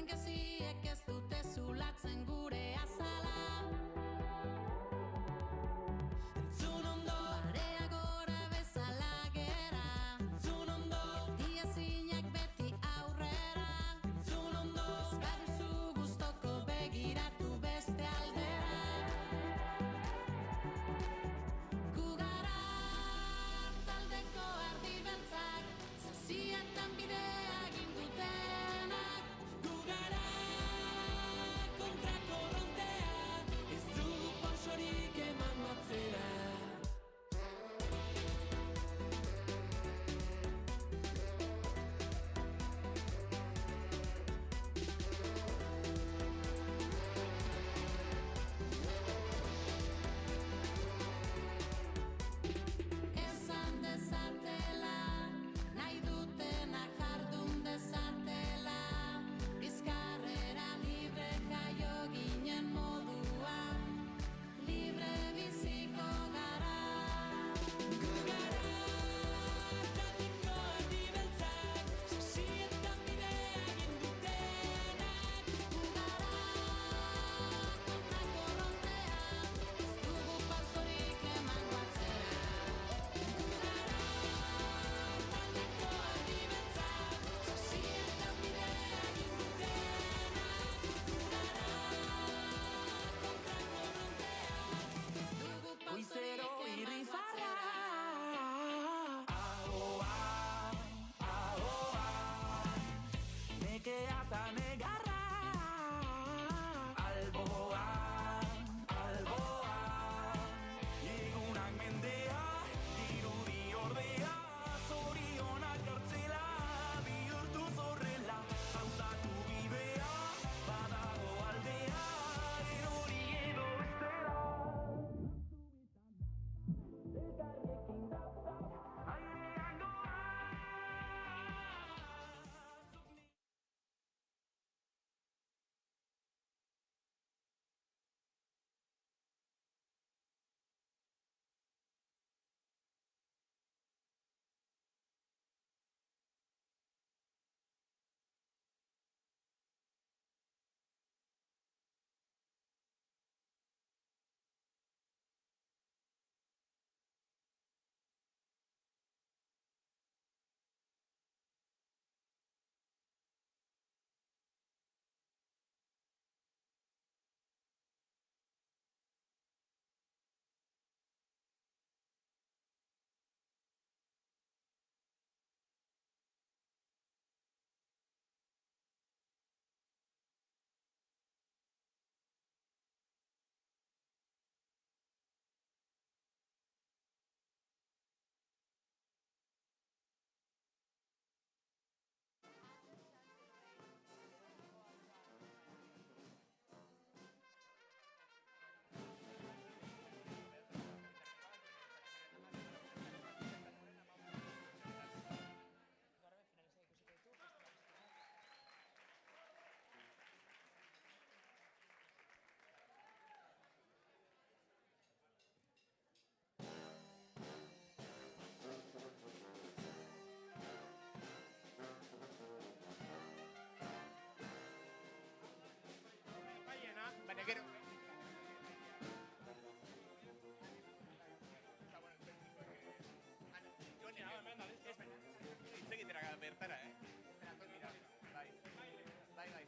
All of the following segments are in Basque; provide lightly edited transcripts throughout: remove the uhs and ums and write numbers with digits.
Zuen geziek ez dute zulatzen gure azala. Entzun ondo, barea gora bezala gera. Entzun ondo, geldi ezinak beti aurrera. Entzun ondo, ez baduzu gustoko begiratu beste aldera. Gu gara taldeko ardi beltzak, sasietan bidea egin dutenak. Gu gara kontrako rontea, ez dugu pausorik emango atzera. Esan dezatela, nahi dutena jardun dezatela. Bizkarrera libre jaio ginen moduan, libre biziko gara. Gu gara taldeko ardi beltzak, sasietan bidea egin dutenak. Gu gara kontrako rontea, ez dugu pausorik emango atzera. Gu gara taldeko ardi beltzak, sasietan bidea egin dutenak. Gu gara kontrako rontea, ez dugu Goizero pausorik irri emango farra. atzera. Ahoa, ahoa, nekea eta negarra. Alboan, alboan, egunak mendea, dirudi ordea, zorionak kartzela, bihurtu zorrela, hautatu bidea, badago aldea, erori edo bestera. Elkarrekin dapta, airean goaz. Baina gero... Hitz egitera bertara, Espera, mira. Bai. Bai.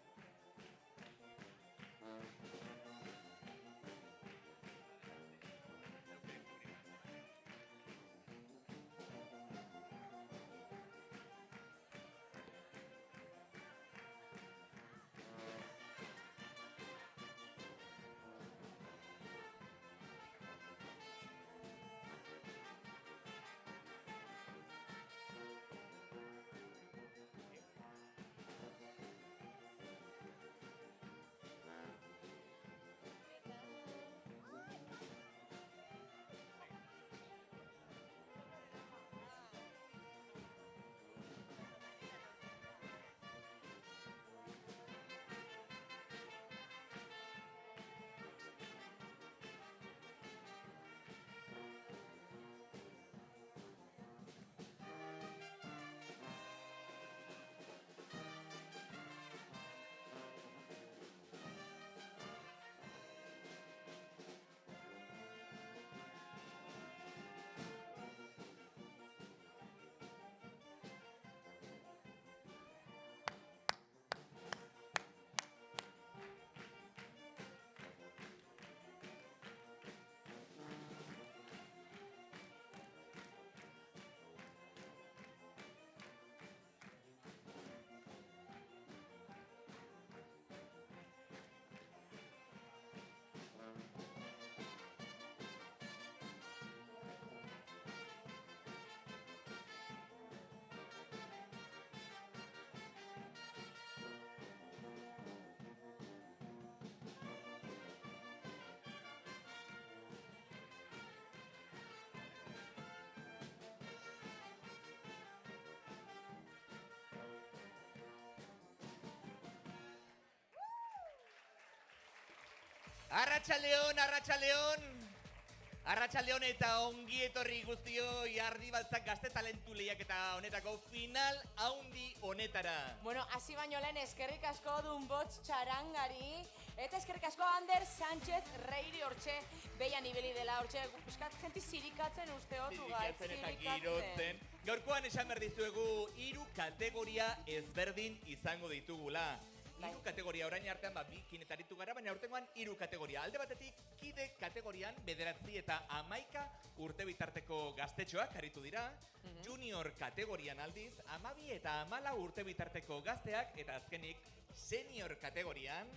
Arratsaldeon, Arratsaldeon eta ongi etorri guztioi Ardibaltzak gazte talentu lehiaketa honetako final haundi honetara. Bueno, hasi baino lehen eskerrik asko Dunbots Txarangari eta eskerrik asko Ander Sánchez Reiri hortxe behian ibili dela hortxe buskat jenti zirikatzen usteotu gai, zirikatzen. Gaurkoan esan behar dizuegu 3 kategoria ezberdin izango ditugula. 3 kategoria orain artean bikinetaritu gara, baina aurtengoan 3 kategoria. Alde batetik, kide kategorian 9 eta 11 urte bitarteko gaztetxoak aritu dira. Junior kategorian aldiz, 12 eta 14 urte bitarteko gazteak, eta azkenik, senior kategorian,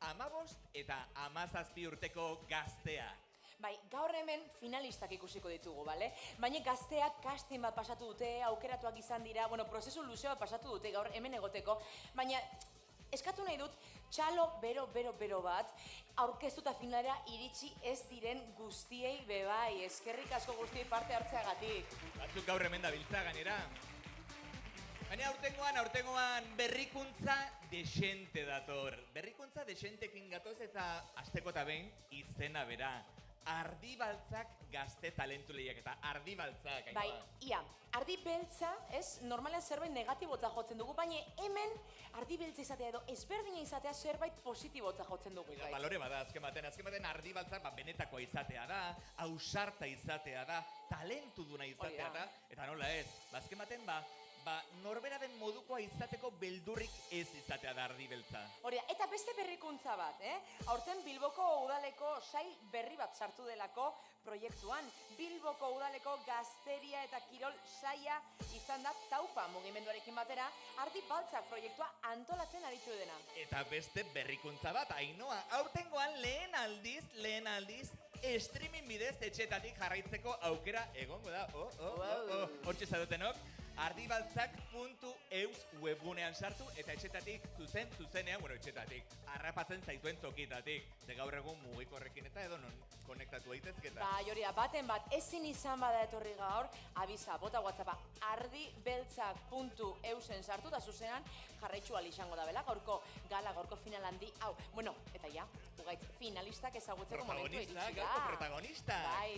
15 eta 17 urteko gazteak. Bai, gaur hemen finalistak ikusiko ditugu, bale? Baina gazteak casting bat pasatu dute, aukeratuak izan dira, bueno, prozesu luze bat pasatu dute gaur hemen egoteko, baina eskatu nahi dut, txalo bero bat, aurkeztuta finalera iritsi ez diren guztiei bebai. Eskerrik asko guztiei parte hartzeagatik. Batzuk gaur hemen dabiltza gainera. Baina aurtengoan berrikuntza desente dator. Berrikuntza desentekin gatoz eta asteko eta behin izena bera. Ardibaltzak gazte talentu lehiaketa. Ardibaltzak. Bai, ia, ardi beltza, ez, normalean zerbait negatibotza jotzen dugu, baina hemen ardi beltza izatea edo ezberdina izatea zerbait positibotza jotzen dugu. Bai. Balore bada, azken baten ardibaltzak benetakoa izatea da, ausarta izatea da, talentu duna izatea da, eta nola ez, azken baten norbera den modukoa izateko beldurrik ez izatea da ardibeltza. Hori da, eta beste berrikuntza bat, Aurten Bilboko udaleko sail berri bat sartu delako proiektuan. Bilboko udaleko gazteria eta kirol saia izan da taupa mugimenduarekin batera, Ardibaltzak proiektua antolatzen aritu dena. Eta beste berrikuntza bat, Ainoa, aurtengoan lehen aldiz, streaming bidez etxetatik jarraitzeko aukera egongo da. Hortxe zadutenok, ardibaltzak.eus webgunean sartu eta etxetatik zuzenean, etxetatik, harrapatzen zaituen tokitatik. Ze gaur egun mugikorrekin eta edo non konektatu daitezketa. Bai, hori da, baten bat ezin izan bada etorri gaur, abisa, bota WhatsAppa, ardibeltzak.eusen sartu eta zuzenean jarraitzu izango da bela, gaurko gala, gaurko final handi, hau, bueno, eta ja, ugaitz, finalistak ezagutzeko momentu iritsi da. Gaurko protagonista.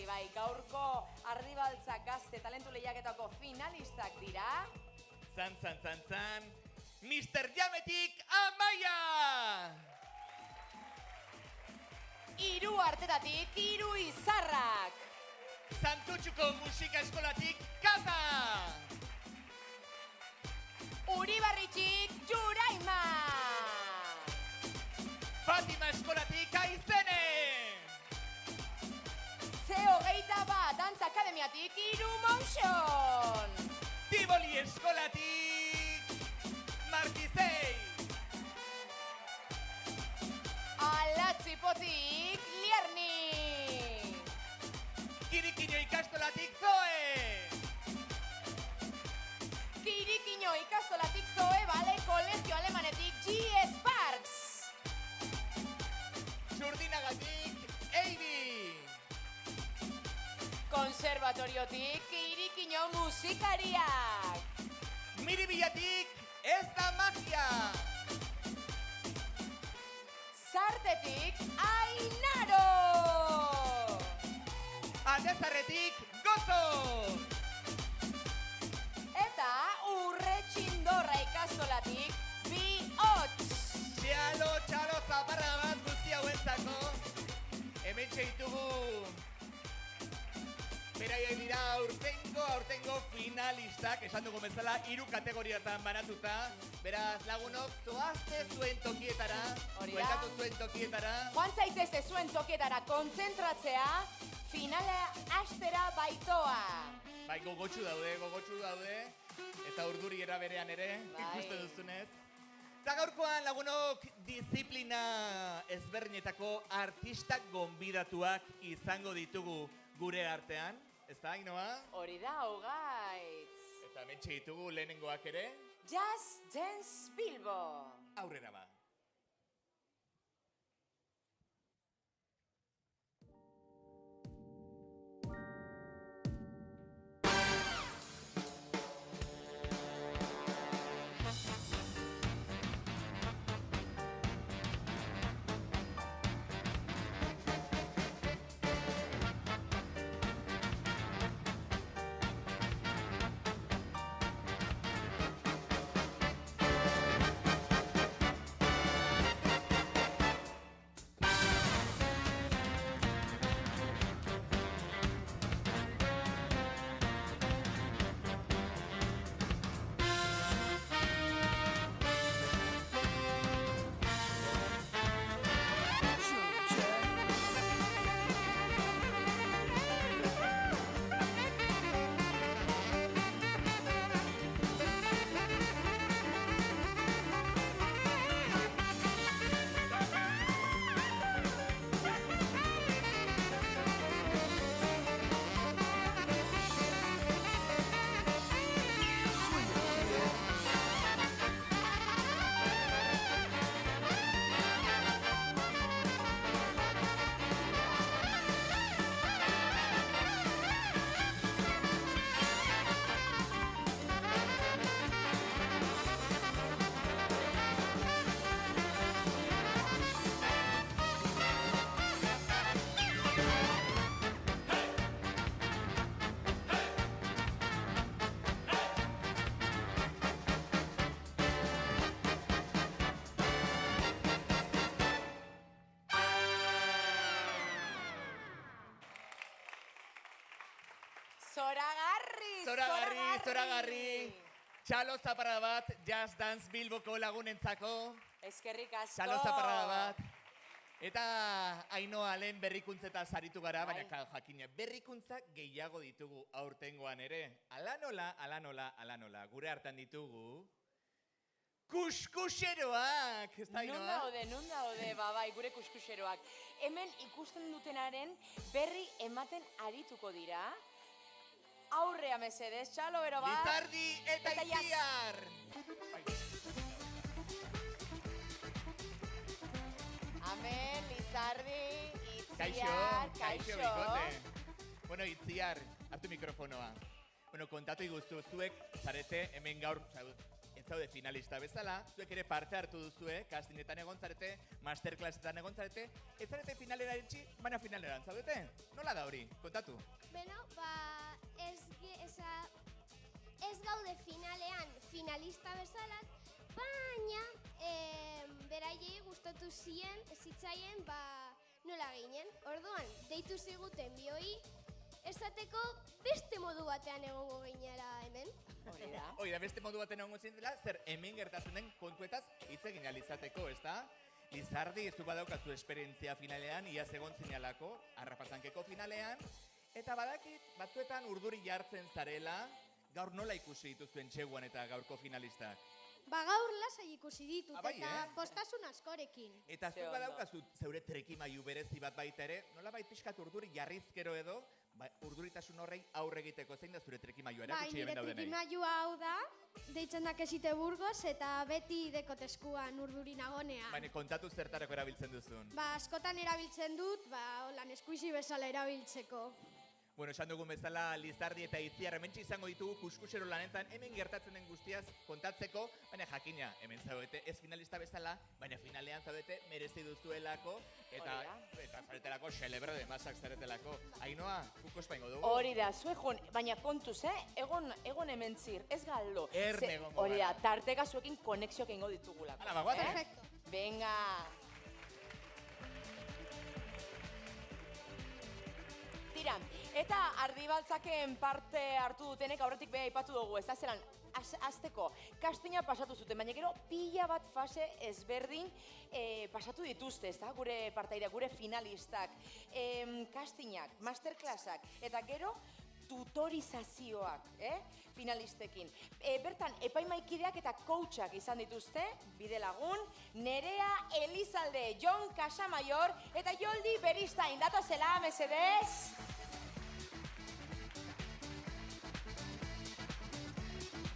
Bai, gaurko Ardibaltzak gazte talentu lehiaketako finalistak dira. Zan, Mr. Jametik Amaia! 3 artetatik 3 izarrak. Santutxuko musika eskolatik Kaza! Uribarritxik Juraima! Fatima eskolatik Aizene! C21 Dantza Akademiatik 3 Motion! Tivoli eskolatik Markizei! Alatzipotik Lierni! Kirikino ikastolatik Zoe! Kirikino ikastolatik Zoe, bale, kolegio alemanetik G. Sparks! Txurdinagatik Eibi! Konservatoriotik Kirikino musikariak! Miribillatik Ez da magia! Sartetik Ainaro! Atezarretik Gozo! Eta Urretxindorra ikastolatik Bihotz! Txalo, zaparra bat guzti hauentzako. Hemen txeitugu. Beraiek dira aurtengo finalistak, esan dugu bezala, 3 kategoriatan banatuta. Beraz, lagunok, zoazte zuen tokietara. Bueltatu zuen tokietara. Joan zaitezte zuen tokietara kontzentratzea, finale astera baitoa. Bai, gogotsu daude. Eta urduriera berean ere, ikusten duzunez. Eta gaurkoan lagunok disiplina ezberdinetako artistak gonbidatuak izango ditugu gure artean. Ez da, Ainoa? Hori da, ugaitz. Eta mentxe ditugu lehenengoak ere. Just Dance Bilbo. Aurrera ba. Zoragarri! Zoragarri! Txalo zaparrada bat, Just Dance Bilboko lagunentzako. Eskerrik asko. Txalo zaparrada bat. Eta Ainhoa lehen berrikuntzetaz aritu gara, baina jakina berrikuntza gehiago ditugu aurtengoan ere. Ala nola, gure hartan ditugu kuskuseroak! Ez da, Ainhoa? Nun daude, bai, gure kuskuseroak. Hemen ikusten dutenaren berri ematen arituko dira. Aurrea mesedez, txalo bero bat. Lizardi eta Itziar! Amen, Lizardi, Kaixo, Itziar, kaixo bikote. Bueno, Itziar, hartu mikrofonoa. Bueno, kontatu iguzu, zuek zarete hemen gaur, ez zaude finalista bezala, zuek ere parte hartu duzue, kastinetan egon zarete, masterclassetan egon zarete, ez zarete finalera iritsi, baina finaleran zaudete? Nola da hori? Kontatu. Beno, ez gaude finalean finalista bezala, baina beraiei gustatu zitzaien nola ginen. Orduan, deitu ziguten bioi, esateko beste modu batean egongo ginela hemen. Hori da, beste modu batean egongo zindela, zer hemen gertatzen den kontuetaz hitz egin ahal izateko, ez da? Lizardi, zu badaukazu esperientzia finalean, iaz egon zinalako, Harrapazankeko finalean, eta badakit, batzuetan urduri jartzen zarela, gaur nola ikusi dituzuen txeguan eta gaurko finalistak? Gaur lasai ikusi ditut Bai, eta postasun askorekin. Eta zu badaukazu zeure trikimailu berezi bat baita ere, nola bai pixkat urduri jarrizkero edo, urduritasun horrei aurre egiteko, zein da zure trikimailu erakutsi hemen daudenei? Nire trikimailu hau da, deitzen da Kesite Burgos eta beti dekoteskuan urduri nagonean. Baina kontatu zertarako erabiltzen duzun. Askotan erabiltzen dut, holan eskuizi bezala erabiltzeko. Bueno, esan dugun bezala, Lizardi eta Itziar hementxe izango ditugu kuskusero lanetan, hemen gertatzen den guztiaz kontatzeko, baina jakina, hemen zaudete ez finalista bezala, baina finalean zaudete merezi duzuelako, eta zaretelako xelebre de masak zaretelako. Ainhoa, kuko espaingo dugu? Hori da, zuekon, baina kontuz, egon hemen zir, ez galdo. Erne egongo Hori da, gara. tarteka zuekin konexioak egingo ditugulako. Hala, bagoate? Perfecto. Venga. Tira, eta ardibaltzaken parte hartu dutenek aurretik beha aipatu dugu, ez da zelan, azteko, kastina pasatu zuten, baina gero pila bat fase ezberdin pasatu dituzte, ez da, gure partaidea, gure finalistak, kastinak, masterclassak, eta gero tutorizazioak, finalistekin. Bertan, epaimaikideak eta coachak izan dituzte, bide lagun, Nerea Elizalde, Jon Casamayor eta Joldi Beristain. Datozela, mesedez.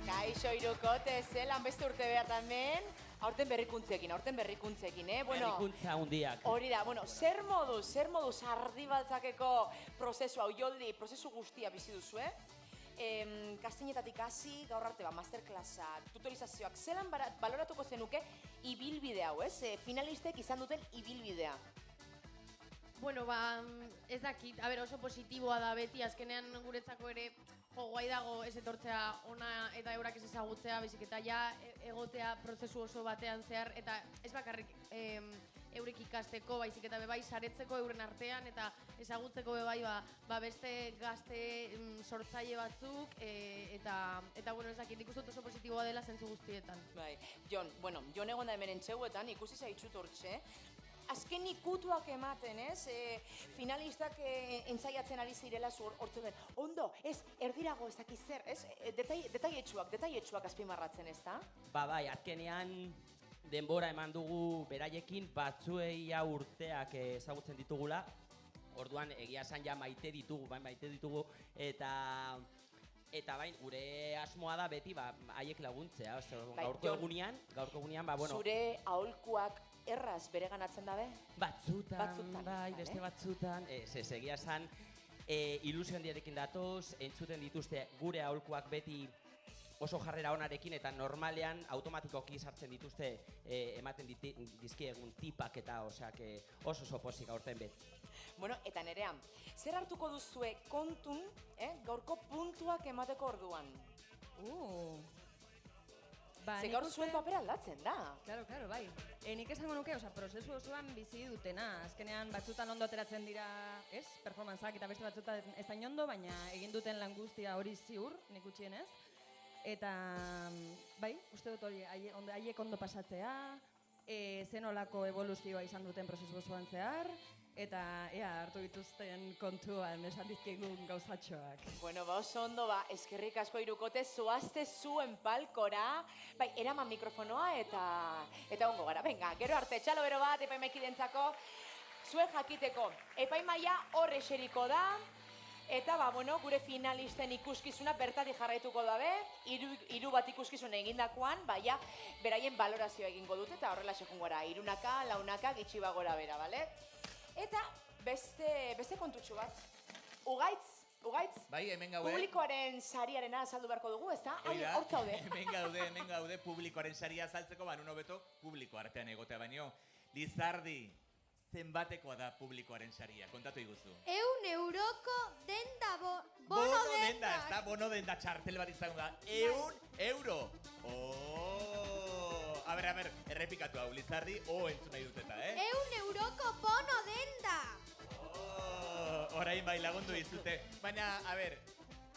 Kaixo irukote, zelan beste urte behar tamen. Aurten berrikuntzekin, Bueno, berrikuntza hundiak. Hori da, bueno, zer moduz ardibaltzakeko prozesu hau, Joldi, prozesu guztia bizi duzu, kastinetatik hasi, gaur arte, masterclassak, tutorizazioak, zelan baloratuko zenuke ibilbide hau, finalistek izan duten ibilbidea? Bueno, ez dakit, oso positiboa da beti, azkenean guretzako ere guai dago ez etortzea ona eta eurak ez ezagutzea, baizik eta ja egotea prozesu oso batean zehar, eta ez bakarrik eurek ikasteko, baizik eta bebai saretzeko euren artean, eta ezagutzeko bebai beste gazte sortzaile batzuk, eta bueno, ez dakit, ikusten oso positiboa dela zentzu guztietan. Bai, Jon egon da hemen entxeguetan, ikusi zaitxut hortxe, azken ikutuak ematen, finalistak entzaiatzen ari zirela hortzen den. Ondo, erdirago ez dakiz zer, detaietsuak azpimarratzen, ez da? Bai, azkenean denbora eman dugu beraiekin, batzuei urteak ezagutzen ditugula, orduan egia esan ja maite ditugu, eta bain, gure asmoa da beti haiek laguntzea, gaurko egunean, bueno. Zure aholkuak erraz bere ganatzen dabe? Batzutan, bai, beste batzutan. Egia esan, ilusio handiarekin datoz, entzuten dituzte gure aholkuak beti oso jarrera onarekin, eta normalean automatikoki sartzen dituzte ematen dizkiegun tipak eta oso pozik aurten beti. Bueno, eta Nerea, zer hartuko duzue kontun, gaurko puntuak emateko orduan? Ba, Ze gaur zuen papera aldatzen da. Claro, bai. Nik esango nuke, prozesu osoan bizi dutena. Azkenean batzutan ondo ateratzen dira, ez? Performantzak eta beste batzutan ez da ondo, baina egin duten lan guztia hori ziur, nik utxienez. Eta, bai, uste dut hori, haiek ondo pasatzea, zenolako evoluzioa izan duten prozesu osoan zehar, eta hartu dituzten kontuan esan dizkigun gauzatxoak. Bueno, oso ondo, eskerrik asko hirukote, zoazte zuen palkora, bai, eraman mikrofonoa eta ongo gara, venga, gero arte, txalo bero bat, epaimaikidentzako, zuen jakiteko, epaimaia hor eseriko da, eta, gure finalisten ikuskizuna bertatik jarraituko dabe, hiru bat ikuskizun egindakoan, beraien balorazioa egingo dute, eta horrela sekun gora, hirunaka, launaka, gitxiba gora bera, bale? Eta beste kontutxu bat, Ugaitz, bai, hemen gaude. Publikoaren sariarena azaldu beharko dugu, ez da? Hor zaude. Hemen gaude publikoaren saria azaltzeko, nuno beto publiko artean egotea baino. Lizardi, zenbatekoa da publikoaren saria, kontatu iguzu. 100 euroko denda, bono denda. Ez da, bono denda txartel bat izango da. 100 euro. A ber, errepikatu hau, Lizardi, entzun nahi duteta, 100 euroko bono denda. Orain bai lagundu izute. Baina, a ber,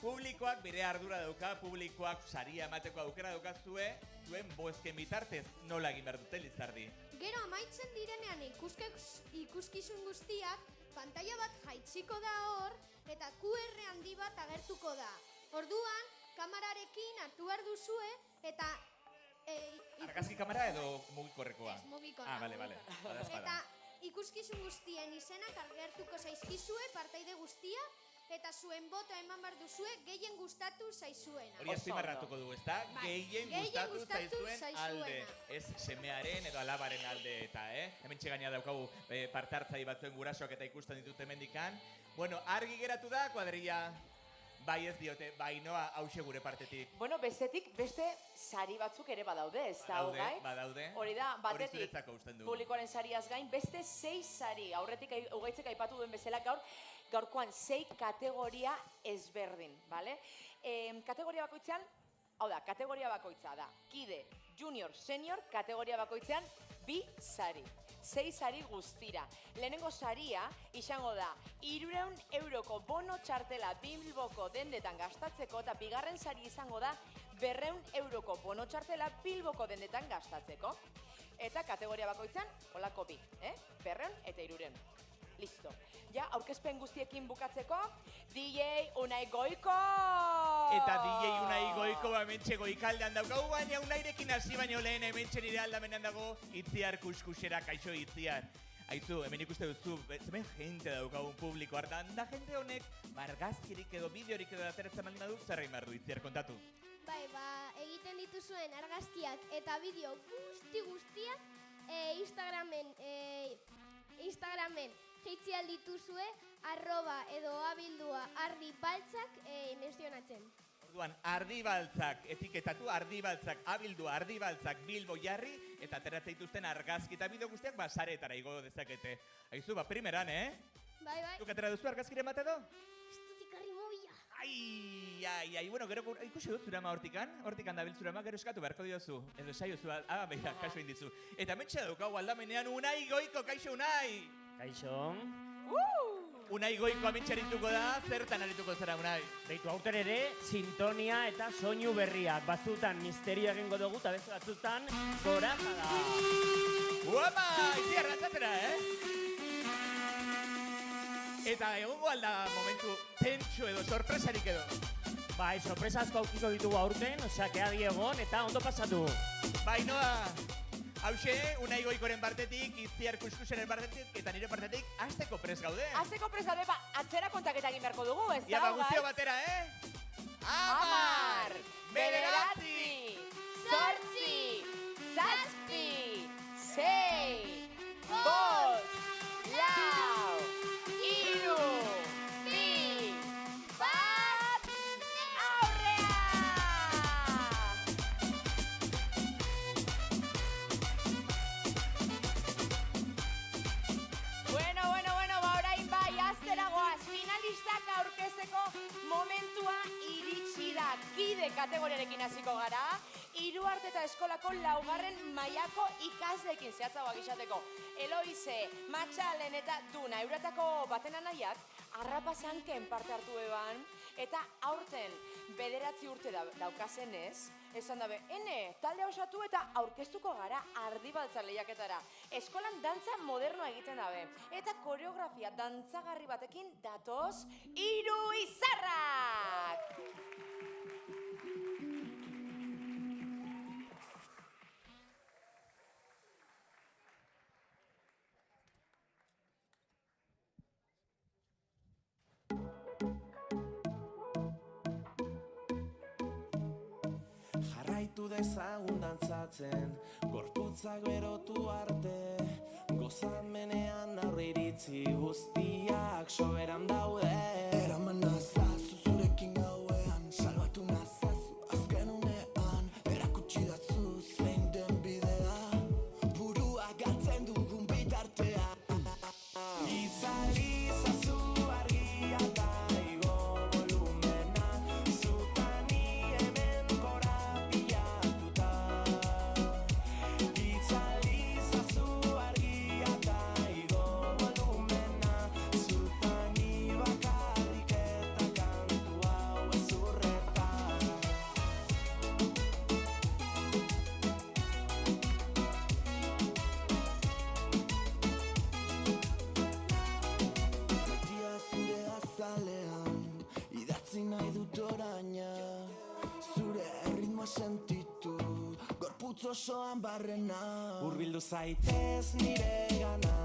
publikoak bere ardura dauka, publikoak saria emateko aukera daukazue, zuen bozken bitartez nola egin behar dute, Lizardi. Gero amaitzen direnean ikuskizun guztiak, pantalla bat jaitziko da hor, eta QR handi bat agertuko da. Orduan, kamerarekin hartu behar duzue, eta... Argazki kamera edo mugikorrekoa? Ez, mugikorra. Bale. Eta ikuskizun guztien izenak agertuko zaizkizue, partaide guztia, eta zuen botoa eman behar duzue gehien gustatu zaizuena. Hori azpimarratuko du, ez da? Gehien gustatu zaizuen alde. Ez semearen edo alabaren alde eta, Hemen txegaina daukagu partartzai batzuen gurasoak eta ikusten ditut hemendikan. Bueno, argi geratu da, kuadrilla. Bai ez diote, Noa, hause gure partetik. Bueno, bestetik, beste sari batzuk ere badaude, ez da, Ugaitz? Badaude. Hori da, batetik, zuretzako usten du. publikoaren sariaz gain, beste 6 sari. Aurretik Ugaitzek aipatu duen bezala gaurkoan 6 kategoria ezberdin, bale? Kategoria bakoitzean, kategoria bakoitza da, kide, junior, senior, kategoria bakoitzean 2 sari. 6 sari guztira. Lehenengo saria izango da 300 euroko bono txartela Bilboko dendetan gastatzeko, eta bigarren sari izango da 200 euroko bono txartela Bilboko dendetan gastatzeko. Eta kategoria bakoitzan, holako 2, 200 eta 300. Listo. Ja, aurkezpen guztiekin bukatzeko, DJ Unai Goiko! Eta DJ Unai Goiko hementxe goikaldean daukagu, baina Unairekin hasi baino lehen hementxe nire aldamenean dago Itziar kuskusera, kaixo Itziar. Aizu, hemen ikuste duzu, zemen jente daukagun publiko hartan, da jente honek argazkirik edo bideorik edo ateratzen baldin badu, zer egin behar du, Itziar, kontatu? Bai, egiten dituzuen argazkiak eta bideo guztiak Instagramen jeitzi aldituzue @edo ardibaltzak mentzionatzen. Orduan, ardibaltzak, etiketatu ardibaltzak, ardibaltzak Bilbo jarri, eta ateratzen dituzten argazki eta bideo guztiak saretara igo dezakete. Aizu, primeran, Bai. Zuk atera duzu argazkiren bat edo? Ez dut ikarri mobila. Ai, bueno, gero ikusi dut zurama hortikan dabil zurama, gero eskatu beharko diozu. Edo saiozu, beha, kaso indizu. Eta metxe daukagu aldamenean Unai Goiko, kaixo Unai! Kaixo. Unai Goiko amentxarituko da, zertan arituko zara Unai? Beitu aurten ere, sintonia eta soinu berriak. Batzutan misterio egingo dugu, eta beste batzutan gorazada. Guapa! Izi arrantzatera, Eta egongo alda momentu tentsu edo sorpresarik edo? Bai, sorpresa asko aukiko ditugu aurten, osea, adi egon eta ondo pasatu. Bai, Noa! Hauxe, Unai Goikoren partetik, Itziar kuskuseren partetik, eta nire partetik, azteko pres gaude. Azteko pres gaude, atzera kontaketa egin beharko dugu, ez da, Ia, guztio batera, 10, 9, 8, 7, 6, 5, 4, 3, 2, 1, aurrea! Bueno, orain bai, aztera goaz, finalistak aurkezeko momentua iritsi da. kide kategoriarekin hasiko gara. Iruarte eta eskolako 4. mailako ikasleekin zehatzagoak izateko. Eloize, Matxalen eta Duna euretako baten anaiak harrapazanken parte hartu eban. Eta aurten 9 urte daukazenez, esan dabe, talde osatu eta aurkeztuko gara ardibaltza lehiaketara. Eskolan dantza modernoa egiten dabe. Eta koreografia dantzagarri batekin datoz, Hiru Izarrak! Jarraitu dezagun dantzatzen, gorputzak berotu arte, gozamenean aurre iritzi guztiak soberan daude. Eraman nazazu zurekin gauean, salbatu nazazu azken unean, erakutsi datzu zein den bidea, burua galtzen dugun bitartea. Itzali zazu argia eta igo volumena, zutani hemen korapilatuta. Itzali zazu argia eta igo volumena, zutani bakarrik eta kantu hau ezurretan. Matia zure azalean, idatzi nahi dut oraina, zure erritmoa sentitu, gorputz osoan barrena. Hurbildu zaitez nire gana,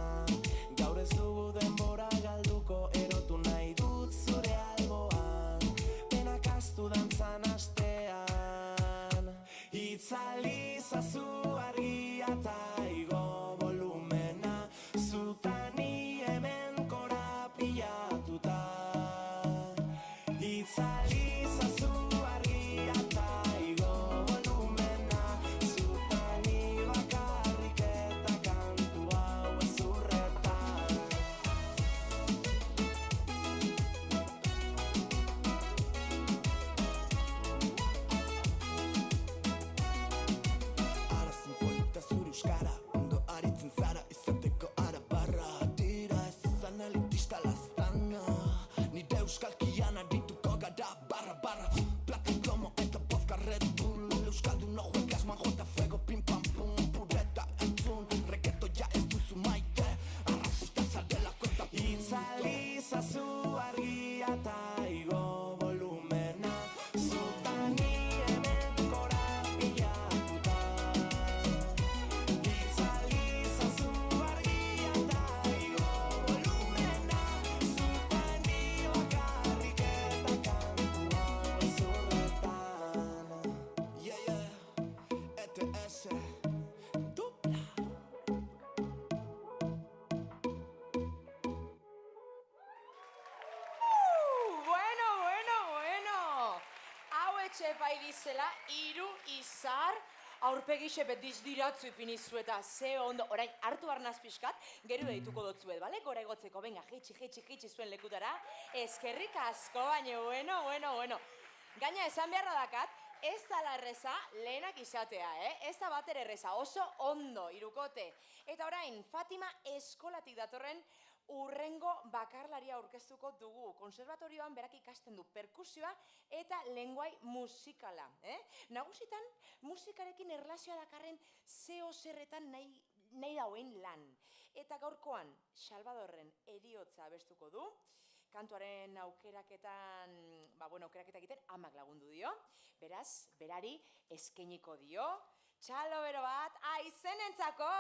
gaur ez dugu denbora galduko, erotu nahi dut zure alboan, penak astu dantzan astean. Itzali zazu argia eta igo volumena, zutani hemen korapilatuta. Itzali zazu argia eta igo volumena, zutani bakarrik eta kantu hau ezurretan. Ara 50 zure euskara, ondo aritzen zara, izateko ara barra. Tira ez izan elitista laztana, nire euskalkian arituko gara barra barra. Plata y plomo eta vodka Red Bull, euskaldun no juegas manjo eta fuego, pim pam pum, pureta entzun, reketo ja ez duzu maite, arrazista zarela kuenta. Itzali zazu argia eta igo volumena, zutani hemen korapilatuta. Itzali zazu argia eta igo volumena, zutani bakarrik eta kantu hau ezurretan. ETS dupla. Bueno. Hau etxe bai dizela, Hiru Izar, aurpegi xepet dizdiratzu ipinizu eta ze ondo, orain hartu arnaz pixkat, gero deituko dotzuet, bale? Gora egotzeko, venga, jitsi zuen lekutara, eskerrik asko, baina bueno. Gaina esan beharra dakat, ez dala erreza lehenak izatea, Ez da bater erreza, oso ondo, hirukote. Eta orain, Fatima eskolatik datorren urrengo bakarlaria aurkeztuko dugu. Konservatorioan berak ikasten du perkusioa eta lenguai musikala. Nagusitan, musikarekin erlazioa dakarren zeo zerretan nahi dauen lan. Eta gaurkoan, Salvadorren Heriotza abestuko du. Kantuaren aukeraketan, aukeraketa egiten amak lagundu dio. Beraz, berari eskainiko dio. Txalo bero bat, aizenentzako!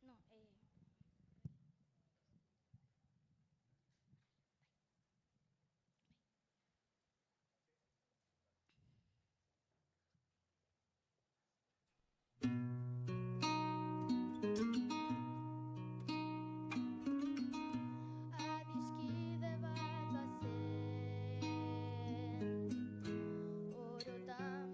No, Adiskide bat bazen, orotan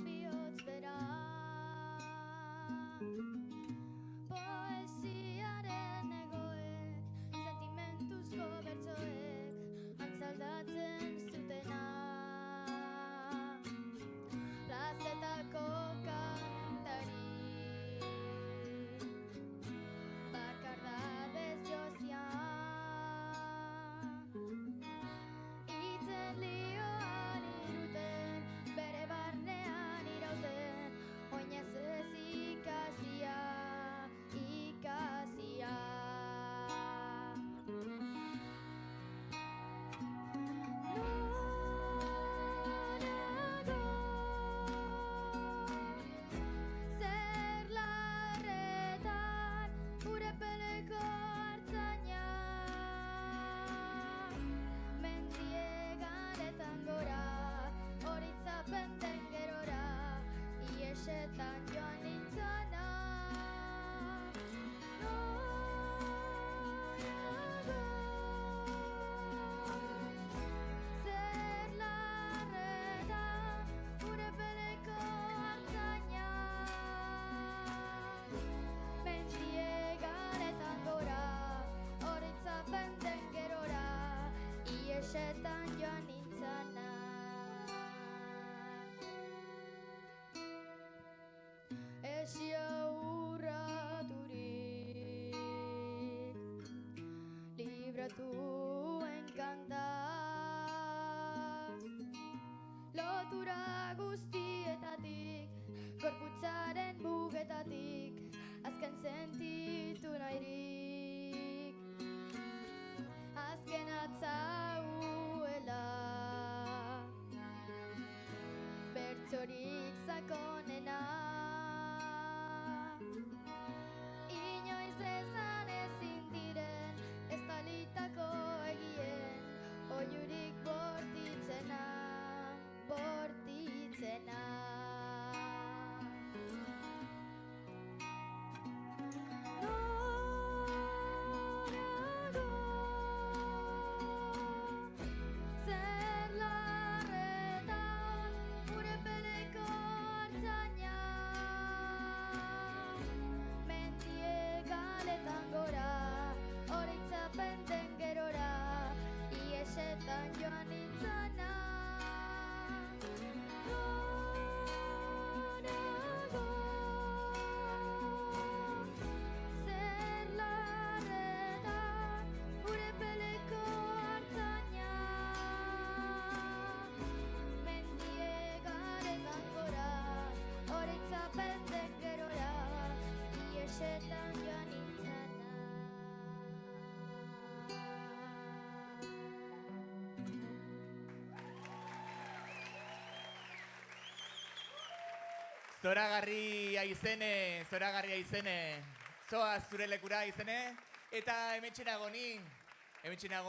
Iesetan joan nintzana. Ezio urraturik libratuen kanta, lotura guztietatik, gorputzaren mugetatik, azken sentitu nahirik, azken atzauela, bertsorik sakonena. Inoiz esan ezin diren, estalitako egien, oiurik bortitzena, bortitzena. Zer larretan gure peleko artzaina, mendiek aletan gora, oroitzapen den gerora, iesetan joan nintzana. Gorago, zer larretan gure peleko artzaina, mendiek aletan gora, oroitzapen den gerora, iesetan joan nintzana. Zoragarria izene, zoragarria izene. Zoaz zure lekura izene. Eta hementxenago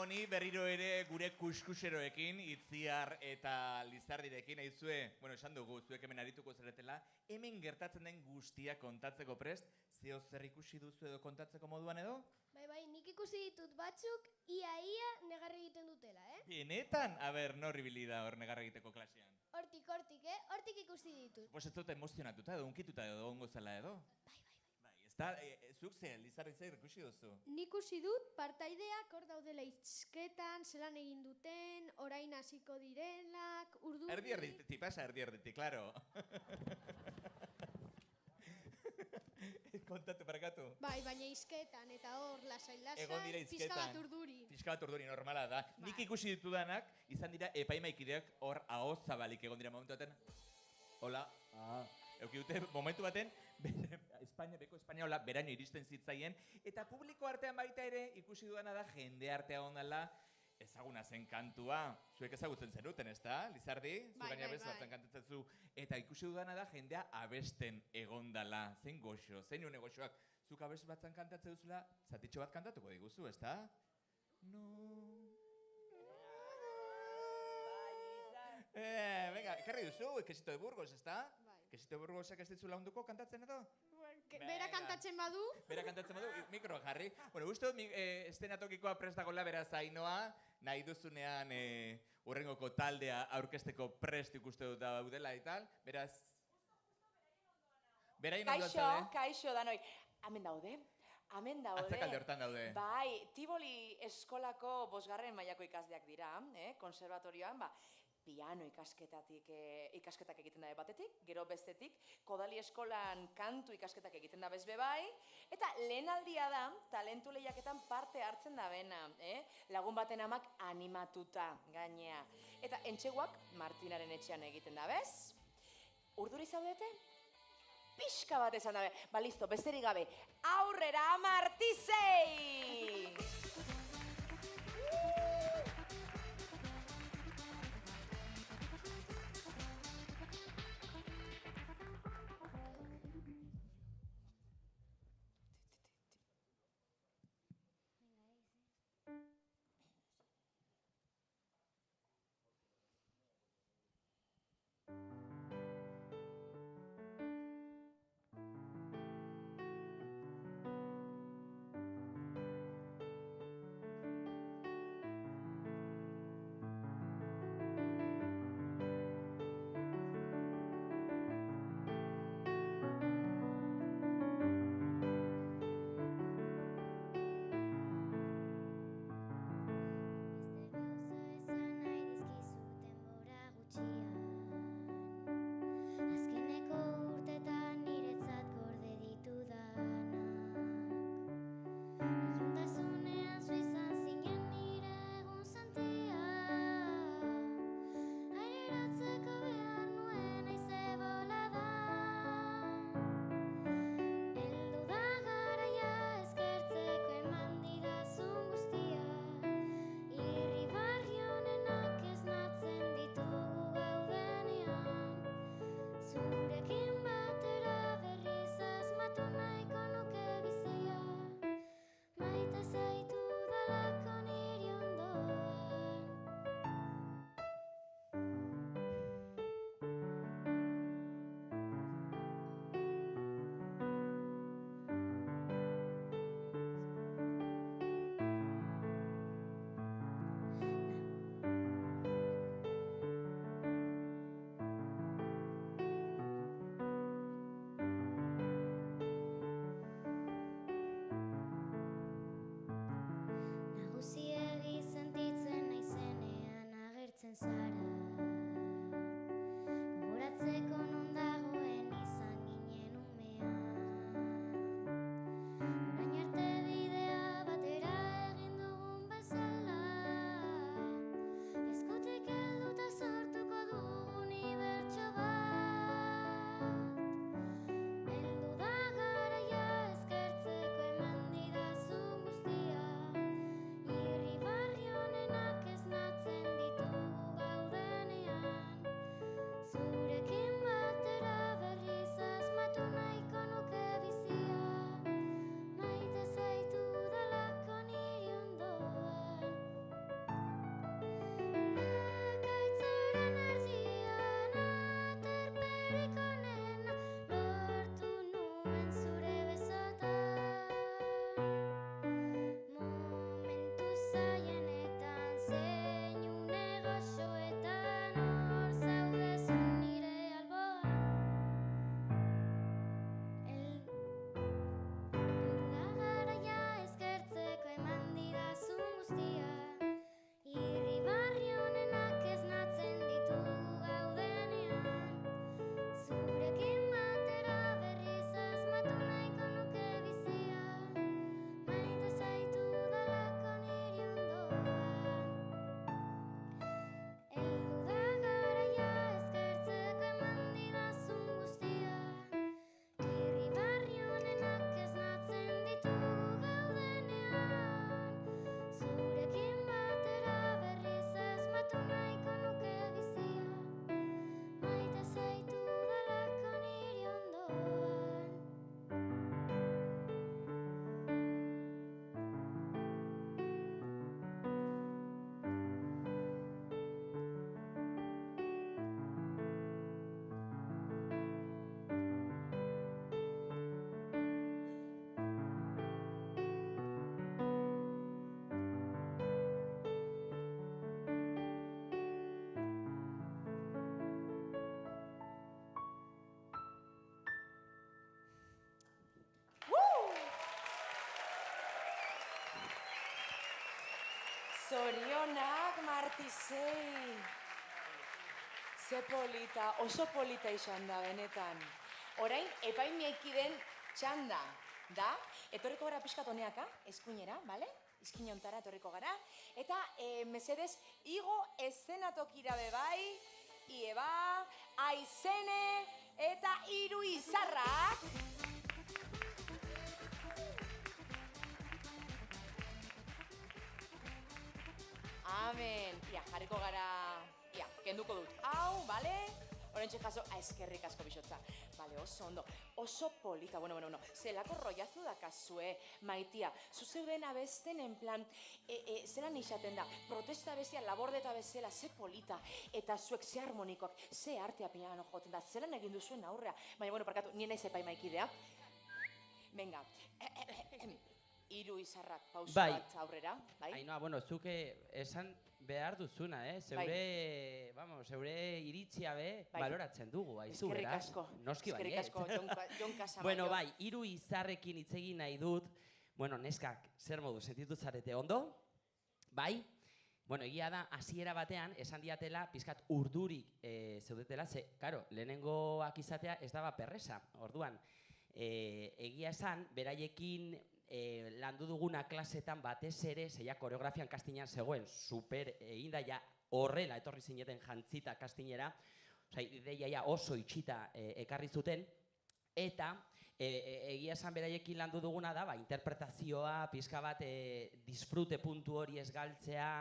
ni berriro ere gure kuskuseroekin, Itziar eta Lizardirekin, aizue, bueno, esan dugu, zuek hemen arituko zeretela, hemen gertatzen den guztia kontatzeko prest, zeo zer ikusi duzu edo kontatzeko moduan edo? Bai, nik ikusi ditut batzuk ia negarri egiten dutela, Benetan? A ber, nor ibili da hor negarra egiteko klasean? Hortik, hortik ikusi ditut. Pues ez dut emozionatuta edo, unkituta edo, ongo zela edo? Bai, ez da, zuk zer, Lizardi zer ikusi duzu? Nik ikusi dut partaideak hor daudela hizketan, zelan egin duten, orain hasiko direnak, urduri... Erdi pasa, erdi, claro. Kontatu, parakatu. Bai, baina hizketan, eta hor, lasai, Egon dira pizka hizketan. bat urduri. Pizka bat urduri, normala da. Nik ikusi ditudanak, izan dira epaimaikideak hor ahoz zabalik egon dira momentu baten. Hola, euki dute momentu baten, beko espainola beraino iristen zitzaien, eta publiko artean baita ere ikusi dudana da jende artea ondala ezaguna zen kantua. Zuek ezagutzen zenuten, ezta, Lizardi? Zu gaina batzen kantatzen zu. Eta ikusi dudana da jendea abesten egondala. Zein goxo, zein une goxoak. Zuk abest batzen kantatzen duzula, zatitxo bat kantatuko diguzu, ezta? No. Venga, ekarri duzu, Quesito de Burgos, ezta? Quesito de Burgosak ez ditzula hunduko kantatzen edo? Bera kantatzen badu? Bera kantatzen badu, mikroa jarri. Bueno, uste dut, estenatokikoa prest dagoela, beraz Ainoa, nahi duzunean hurrengoko taldea aurkezteko prest ikuste dut daudela eta tal, beraz... Berain ondoan zaude? Kaixo, danoi. Hemen daude. Atzakalde hortan daude. Bai, Tiboli eskolako 5. mailako ikasleak dira, konservatorioan, piano ikasketak egiten da batetik, gero bestetik, Kodali eskolan kantu ikasketak egiten da bezbe bai, eta lehenaldia da, talentu lehiaketan parte hartzen da bena, lagun baten amak animatuta gainea. Eta entxeguak Martinaren etxean egiten da bez. Urduri zaudete? Pixka bat esan dabe. Listo, besterik gabe. Aurrera, Martizei! Zorionak, Martisei. Ze polita, oso polita izan da, benetan. Orain, epaimiekiden txanda, da? Etorriko gara pixkat honeaka, eskuinera, bale? Izkin hontara etorriko gara. Eta, mesedez, igo eszenatokira bebai, Ieba, Aizene eta Hiru Izarrak. Amen. Ia, jarriko gara... Ia, kenduko dut. Hau, bale? Horentxe jaso, eskerrik asko bixotza. Bale, oso ondo. Oso polita, bueno. Zelako rollazu dakazue, Maitia. Zuzeuden abesten, en plan, zelan izaten da, protesta bezia, labordeta bezala, ze polita. Eta zuek ze harmonikoak, ze artea piano joten da, zelan egin duzuen aurrea. Baina, bueno, parkatu, nien naiz epaimaikidea. Venga, Hiru Izarrak pauso bat aurrera, bai? Ainhoa, bueno, zuke esan behar duzuna, zeure, zeure iritzia be baloratzen dugu, aizu, beraz. Noski baiet. Eskerrik asko, Jon Kasamaio. Bueno, bai, Hiru Izarrekin hitz egin nahi dut, bueno, neskak, zer modu, sentitu zarete ondo? Bai? Bueno, egia da, hasiera batean, esan diatela, pizkat urdurik zeudetela, ze, karo, lehenengoak izatea ez daba perresa, orduan. Egia esan, beraiekin landu duguna klasetan batez ere, zeia koreografian kastinean zegoen, super eginda ja horrela etorri zineten jantzita kastinera, ideia oso itxita ekarri zuten, eta egia esan beraiekin landu duguna da, interpretazioa, pizka bat disfrute puntu hori ez galtzea,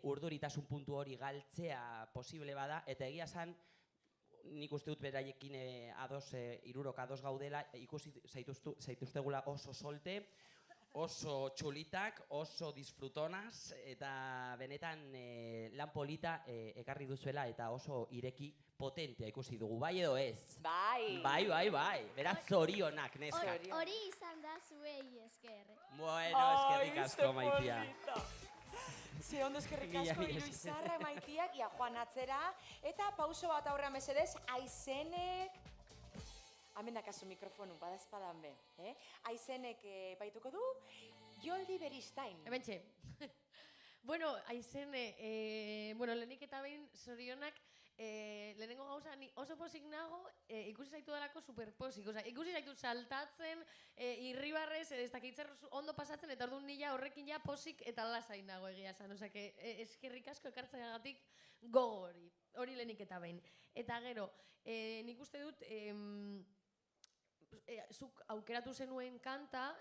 urduritasun puntu hori galtzea posible bada, eta egia esan, nik uste dut beraiekin hirurok ados gaudela, ikusi zaituztegula oso solte, oso txulitak, oso disfrutonas, eta benetan lan polita ekarri duzuela eta oso ireki potentea ikusi dugu, bai edo ez? Bai! Bai, beraz zorionak, neskak. Hori izan da zuei esker. Bueno, eskerrik asko, Maitia. Ze ondo eskerrik asko Hiru Izarrak, Maitiak, ia joan atzera, eta pauso bat aurrean mesedez, Aizenek... Hemen dakazu mikrofonu, badazpadan be. Aizenek baituko du, Joldi Beristain. Hementxe. Bueno, Aizene, lehenik eta behin zorionak, lehenengo gauza, ni oso pozik nago, ikusi zaitu dalako superpozik. Ikusi zaitu saltatzen, irribarrez, ez dakitzer ondo pasatzen, eta orduan nila horrekin ja pozik eta lasai nago egia esan. Osea, eskerrik asko ekartzeagatik gogo hori lehenik eta behin. Eta gero, nik uste dut, zuk aukeratu zenuen kanta,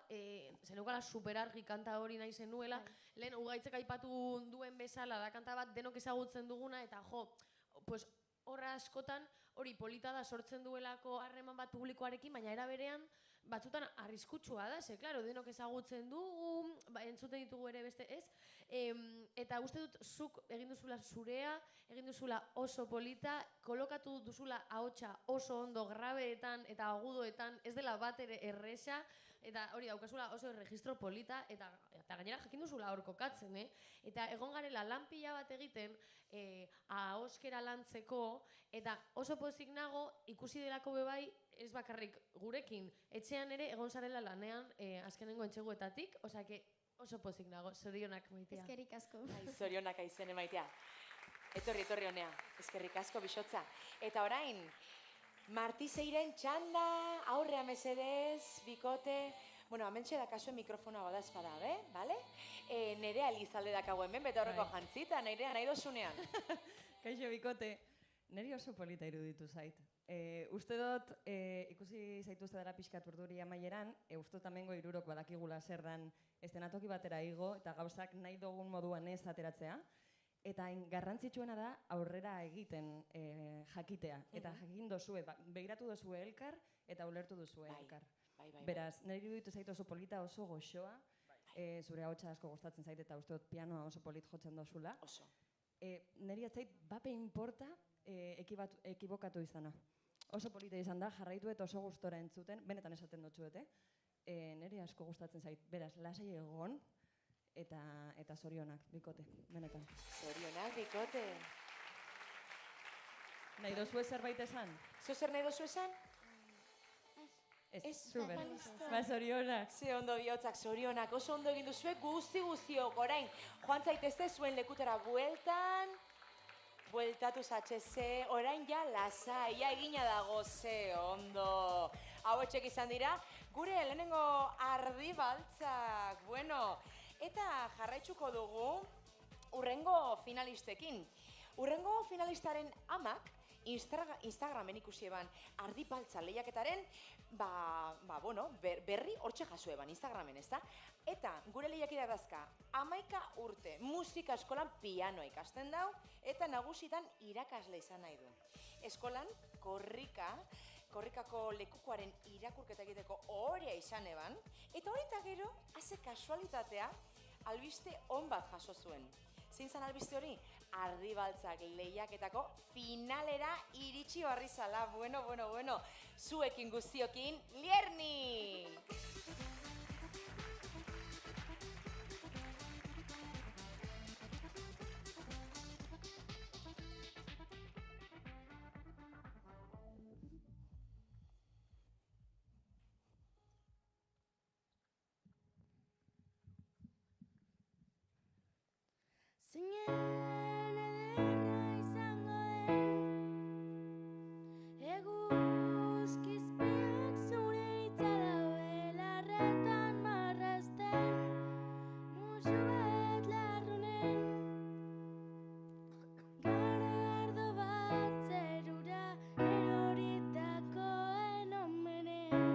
zeneukala superargi kanta hori nahi zenuela, lehen ugaitzek aipatu duen bezala da kanta bat denok ezagutzen duguna, eta pues horra askotan hori polita da sortzen duelako harreman bat publikoarekin, baina era berean batzutan arriskutsua da, ze, klaro, denok ezagutzen dugu, entzuten ditugu ere beste ez, eta uste dut zuk egin duzula zurea, egin duzula oso polita, kolokatu duzula ahotsa oso ondo grabeetan eta agudoetan, ez dela bat ere erresa, eta hori daukazula oso registro polita, eta gainera jakin duzula hor kokatzen, eta egon garela lan pila bat egiten, ahoskera lantzeko, eta oso pozik nago ikusi delako bebai, ez bakarrik gurekin, etxean ere egon zarela lanean azkenengo entxeguetatik, osea que oso pozik nago, zorionak Maitia. Eskerrik asko. Zorionak Aizene, Maitia. Etorri honea, eskerrik asko bixotza. Eta orain, Martiseiren txanda, aurrea mesedez, bikote... Bueno, hementxe dakazuen mikrofonoa badazpada, bale? Nerea Elizalde dakago hemen, beta horreko jantzita, nahi dozunean. Kaixo, bikote, niri oso polita iruditu zait. Uste dut, ikusi zaituzte dara pixkat urduri amaieran, uste dut amengo hirurok badakigula zer dan estenatoki batera igo, eta gauzak nahi dugun moduan ez ateratzea. Eta garrantzitsuena da aurrera egiten jakitea. Eta jakin dozue, begiratu dozue elkar, eta ulertu dozue elkar. Beraz, niri iruditu zait oso polita, oso goxoa, zure ahotsa asko gustatzen zait, eta uste dut pianoa oso polit jotzen dozula. Oso. Niri atzait, bape importa ekibokatu izana. Oso polita izan da, jarraitu eta oso gustora entzuten, benetan esaten dutxuet, niri asko gustatzen zait. Beraz, lasai egon, eta zorionak, bikote, benetan. Zorionak, bikote. Nahi dozue zerbait esan? Zo zer nahi dozu esan? Ez, super. finalista. Ba, zorionak. Ze ondo bihotzak, zorionak, oso ondo egin duzue guztiok, orain, joan zaitezte zuen lekutera bueltatu zatxe, orain ja lasai, ja egina dago, ze ondo. Hauetxek izan dira, gure lehenengo ardibaltzak, bueno, eta jarraitzuko dugu urrengo finalistekin. Urrengo finalistaren amak Instagramen ikusi eban ardibaltza lehiaketaren berri hortxe jaso eban Instagramen, ezta? Eta gure lehiakidea dazka, 11 urte musika eskolan pianoa ikasten dau eta nagusitan irakasle izan nahi du. Eskolan korrikako lekukoaren irakurketa egiteko orea izan eban, eta horita gero, haze kasualitatea, albiste on bat jaso zuen. Zein zan albiste hori? Ardibaltzak lehiaketako finalera iritsi barri zala. Bueno. Zuekin guztiokin, Lierni! Zinen ederra izango den eguzkizpiak zure itzala belarretan marrazten musu bat larrunen garardo bat zerura eroritakoen omenez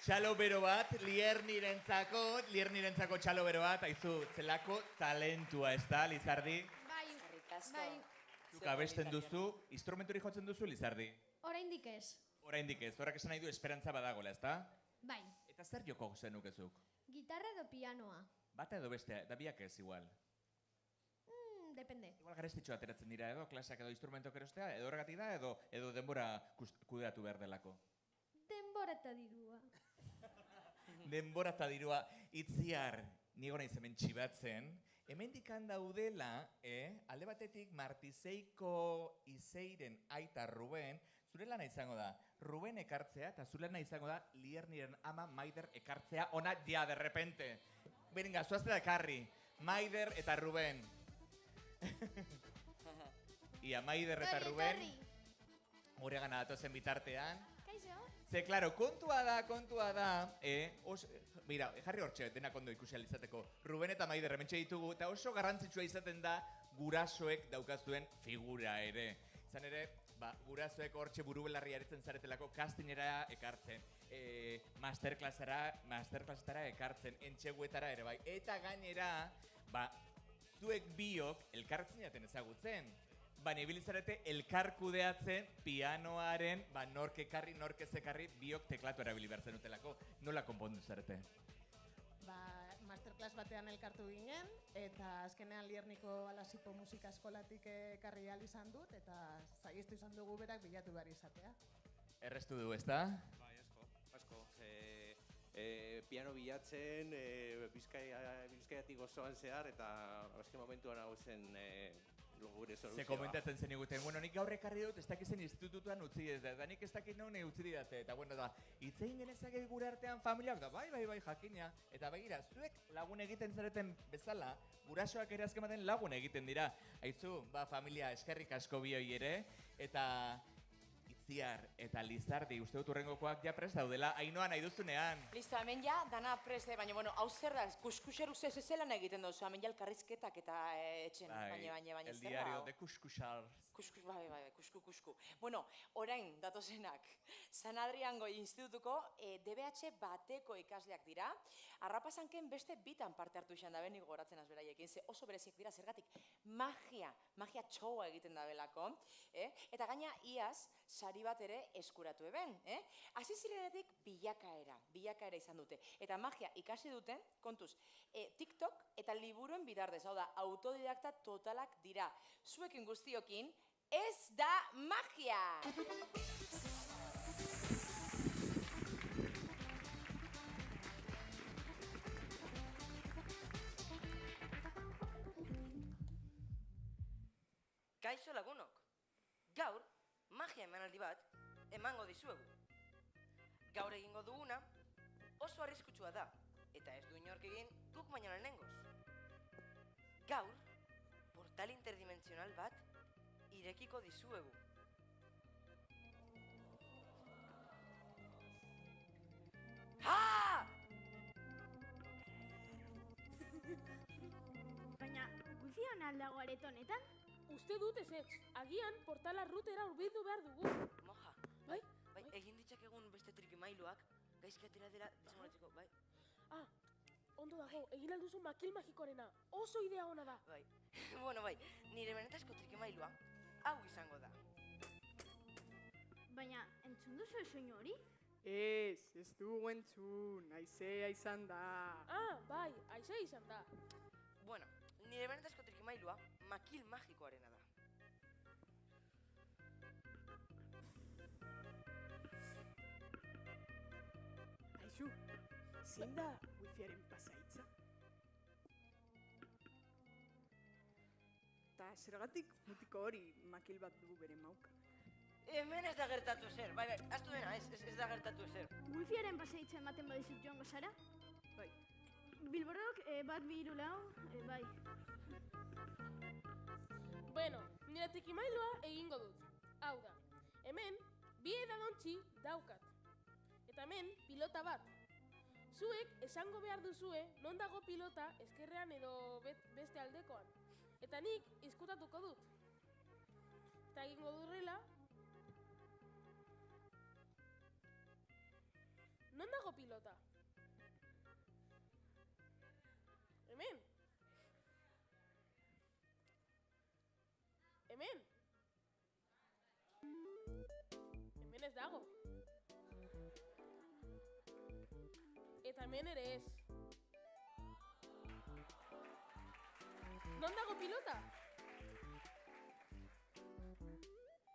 Txalo bero bat, Liernirentzako txalo bero bat, aizu, zelako talentua, ez da, Lizardi? Bai, bai. Zuk abesten duzu, instrumentori jotzen duzu, Lizardi? Oraindik ez. Oraindik ez, horrek esan nahi du esperantza badagoela, ez da? Bai. Eta zer joko zenukezuk? Gitarra edo pianoa. Bata edo bestea, da biak ez igual. depende. Igual garestitxo ateratzen dira edo, klaseak edo instrumentok erostea, edo horregatik da, edo denbora kudeatu behar delako. Denbora eta dirua. Denbora eta dirua, Itziar, nigo naiz hemen txibatzen, hemendikan daudela, alde batetik Martizeiko Izeiren aita Ruben, zure lana izango da, Ruben ekartzea, eta zure lana izango da, Lierniren ama Maider ekartzea, ona ja, de repente. Benga, zuazte da ekarri, Maider eta Ruben. Ia, Maider eta Ruben, gure gana datozen bitartean. Kaixo? Ze, klaro, kontua da, mira, jarri hortxe, denak ondo ikusi alizateko. Ruben eta Maider hementxe ditugu, eta oso garrantzitsua izaten da gurasoek daukazuen figura ere. Izan ere, gurasoek hortxe buru belarri aretzen zaretelako castingera ekartzen, masterclassetara ekartzen, entxeguetara ere bai. Eta gainera, zuek biok elkarretzen jaten ezagutzen. Baina ibilizarete elkarkudeatzen pianoaren, nork ekarri, nork ez ekarri, biok teklatu erabili behar zenutelako. Nola konpondu zarete? Masterclass batean elkartu ginen, eta azkenean Lierniko Alasipo musika eskolatik ekarri ahal izan dut, eta zaieztu izan dugu berak bilatu behar izatea. Errestu du, ezta? Bai, asko. Piano bilatzen, Bizkaiatik osoan zehar, eta azken momentuan hau zen gure soluzioa. Ze komentatzen zen iguten, nik gaur ekarri dut, ez dakizen institutuan utzi ez da nik ez dakit naune utzi didate, eta itzein genezak gure artean familiak, da bai, jakina, eta begira, zuek lagun egiten zareten bezala, gurasoak ere azken baten lagun egiten dira. Aizu, familia eskerrik asko bioi ere, eta Itziar eta Lizardi, uste dut urrengokoak ja prest daudela, Ainoa nahi duzunean. Listo, hemen ja, dana prest, baina, hau zer da, kuskuseru zelan egiten dozu, hemen ja elkarrizketak eta etxen, baina zer da. El diario de kuskusar. Kusku. Bueno, orain datozenak, San Adriango Institutuko DBH bateko ikasleak dira, Arrapazanken beste bitan parte hartu izan da benik goratzen azberaiekin, ze oso bereziak dira zergatik magia txoa egiten da belako, eta gaina iaz sari bat ere eskuratu eben, hasi zirenetik bilakaera izan dute, eta magia ikasi duten, kontuz, TikTok eta liburuen bidardez, hau da, autodidakta totalak dira, zuekin guztiokin, ez da magia! Kaixo lagunok, gaur magia emanaldi bat emango dizuegu. Gaur egingo duguna oso arriskutsua da, eta ez du inork egin guk baino lehenengoz. Gaur, portal interdimensional bat irekiko dizuegu. Ha! Baina, wifi hona aldago areto honetan? Uste dut ez, agian portala rutera hurbildu behar dugu. Moja. Bai, egin ditzakegun beste trikimailuak, gaizki atera dela desamoratzeko, bai. Ondo dago, egin alduzu makil magikoarena, oso idea ona da. Bai, bueno bai, nire benetazko trikimailua, hau izango da. Baina, entzun duzu soinu hori? Ez dugu entzun, aizea izan da. Bai, aizea izan da. Bueno, nire benetazko trikimailua makil magikoarena da. Aizu, zein da wifiaren pasaitza? Eta zergatik mutiko hori makil bat du bere mauka? Hemen ez da gertatu zer, bai, aztu dena, ez da gertatu zer. Wifiaren pasaitza ematen badizut joango zara? Bai. Bilborok, bat bi hiru lau, bai. Bueno, nire trikimailua egingo dut. Hau da, hemen, bi edadontzi daukat. Eta hemen, pilota bat. Zuek esango behar duzue non dago pilota ezkerrean edo beste aldekoan. Eta nik izkutatuko dut. Eta egingo durrela. Non dago pilota? Hemen. Hemen. Hemen ez dago. Eta hemen ere ez. Non dago pilota?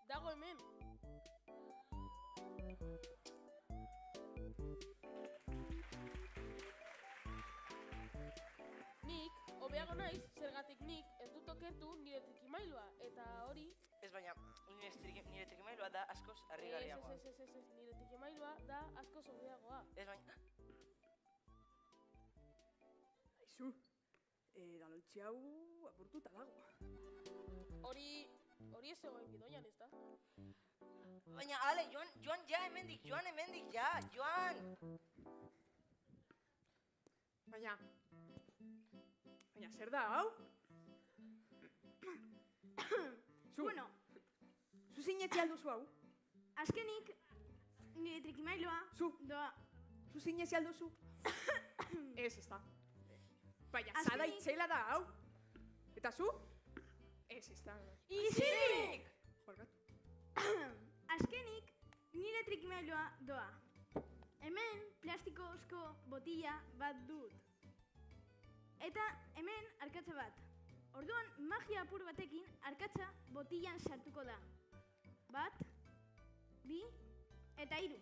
dago hemen. Nik, hobeago naiz, zergatik nik ez dut okertu nire trikimailua, eta hori... Ez baina, nire trikimailua da askoz harrigarriagoa. Ez, nire trikimailua da askoz hobeagoa. Ez baina... Aizu, daloltzi hau apurtuta dago. Hori ez zegoen gidoian, ez da? Baina, ale, joan ja hemendik, joan! Baina, zer da, hau? Bueno, zu sinetzi alduzu hau? azkenik nire trikimailoa doa. Zu sinetzi alduzu? Ez da. Baina, zada itzela da, hau? Eta zu? Ez da. Izinik! Azkenik nire trikimailoa doa. Hemen plastikozko botila bat dut. Eta hemen arkatza bat. Orduan magia apur batekin arkatza botilan sartuko da. 1, 2 eta 3.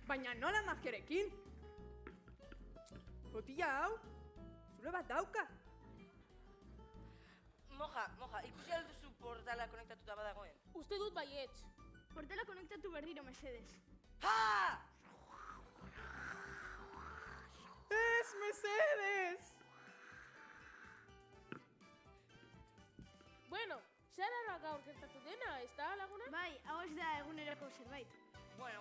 Baina nola magiarekin? Botila hau, zure bat dauka. Moja, ikusi alduzu portala konektatuta badagoen? Uste dut baietz. Portala konektatu berriro, mesedez. Ha! Ez, mesedez! Bueno, zara gaur gertatu dena, ez da, laguna? Bai, hau ez da egunerako zerbait. Bueno,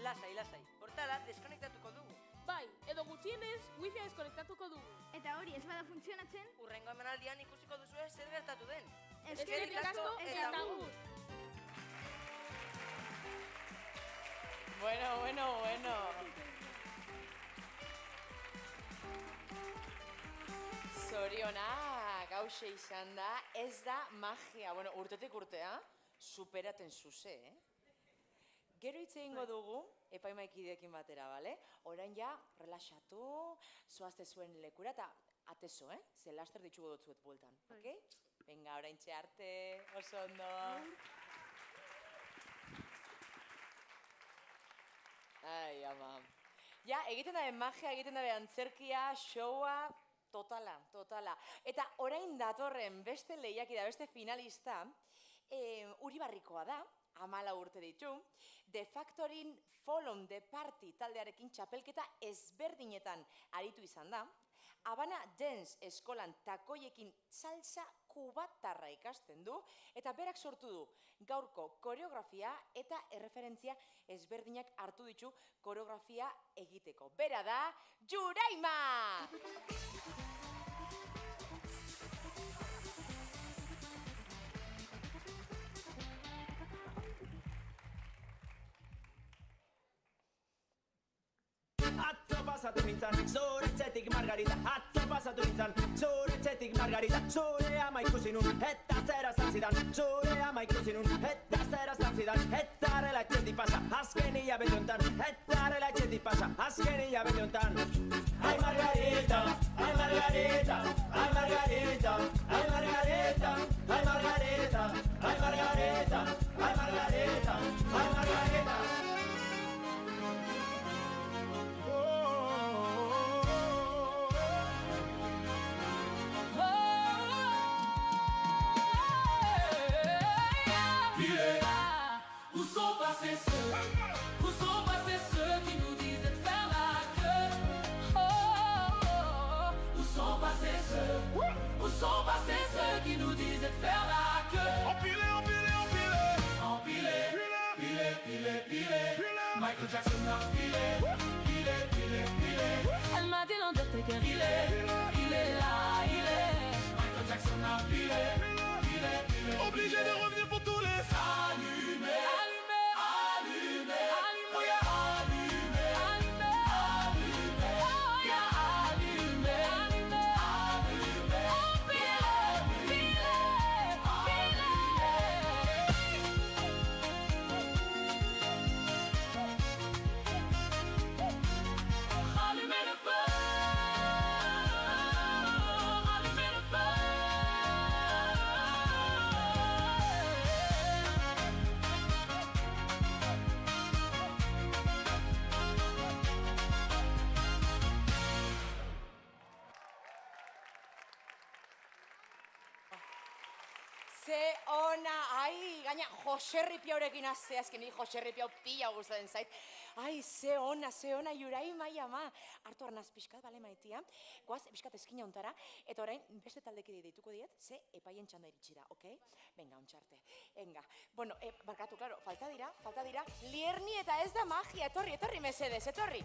lasai. Portala deskonektatuko dugu. Bai, edo gutxienez, wifi deskonektatuko dugu. Eta hori ez bada funtzionatzen? Urrengo emanaldian ikusiko duzue zer gertatu den. Eskerrik asko eta agur! Bueno. Zorionak, hause izan da, ez da magia. Bueno, urtetik urtea, superaten zuze, Gero hitz egingo dugu, epaimaikideekin batera, bale? Orain ja, relaxatu, zoazte zuen lekura eta atezo, Ze laster ditugu dutzuet bueltan, okei? Venga, orain arte, oso ondo. Ai, ama. Ja, egiten dabe magia, egiten dabe antzerkia, showa, totala. Eta orain datorren beste lehiakida, beste finalista, Uribarrikoa da, 14 urte ditu, The Factorin Fall on the Party taldearekin txapelketa ezberdinetan aritu izan da, Habana Dance eskolan takoiekin salsa kubatarra ikasten du, eta berak sortu du gaurko koreografia eta erreferentzia ezberdinak hartu ditu koreografia egiteko. Bera da, Juraima! Atzo pasatu nintzan, zure etxetik Margarita. Atzo pasatu nintzan, zure etxetik Margarita. Zure ama ikusi nun, eta zera zantzidan. Zure ama ikusi nun, eta zera zantzidan. Ez zarela etxetik pasa, azken hilabete hontan. Ez zarela etxetik pasa, azken hilabete hontan. Ai Margarita, ai Margarita, ai Margarita, ai Margarita, ai Margarita, ai Margarita, ai Margarita, ai Margarita. Où sont passés ceux qui nous disaient de faire la queue? Où sont passés ceux qui nous disaient de faire la queue? Empilé. Michael Jackson a pilé. Elle m'a dit l'Undertaker, il est là. Michael Jackson a pilé. Obligé de revenir pour tous les allumés. ze ona, ai, gaina Joserripia horrekin azte, azken ni Joserripia pila gustatzen zait. Ai, ze ona, Juraima ama. Hartu arnaz pixkat, bale maitia, goaz pixkat eskina ontara, eta orain beste taldekide dituko diet, ze epaien txanda iritsi da, okei? Venga, ontxarte, venga. Bueno, barkatu, klaro, falta dira, Lierni eta ez da magia, etorri mesedez, etorri.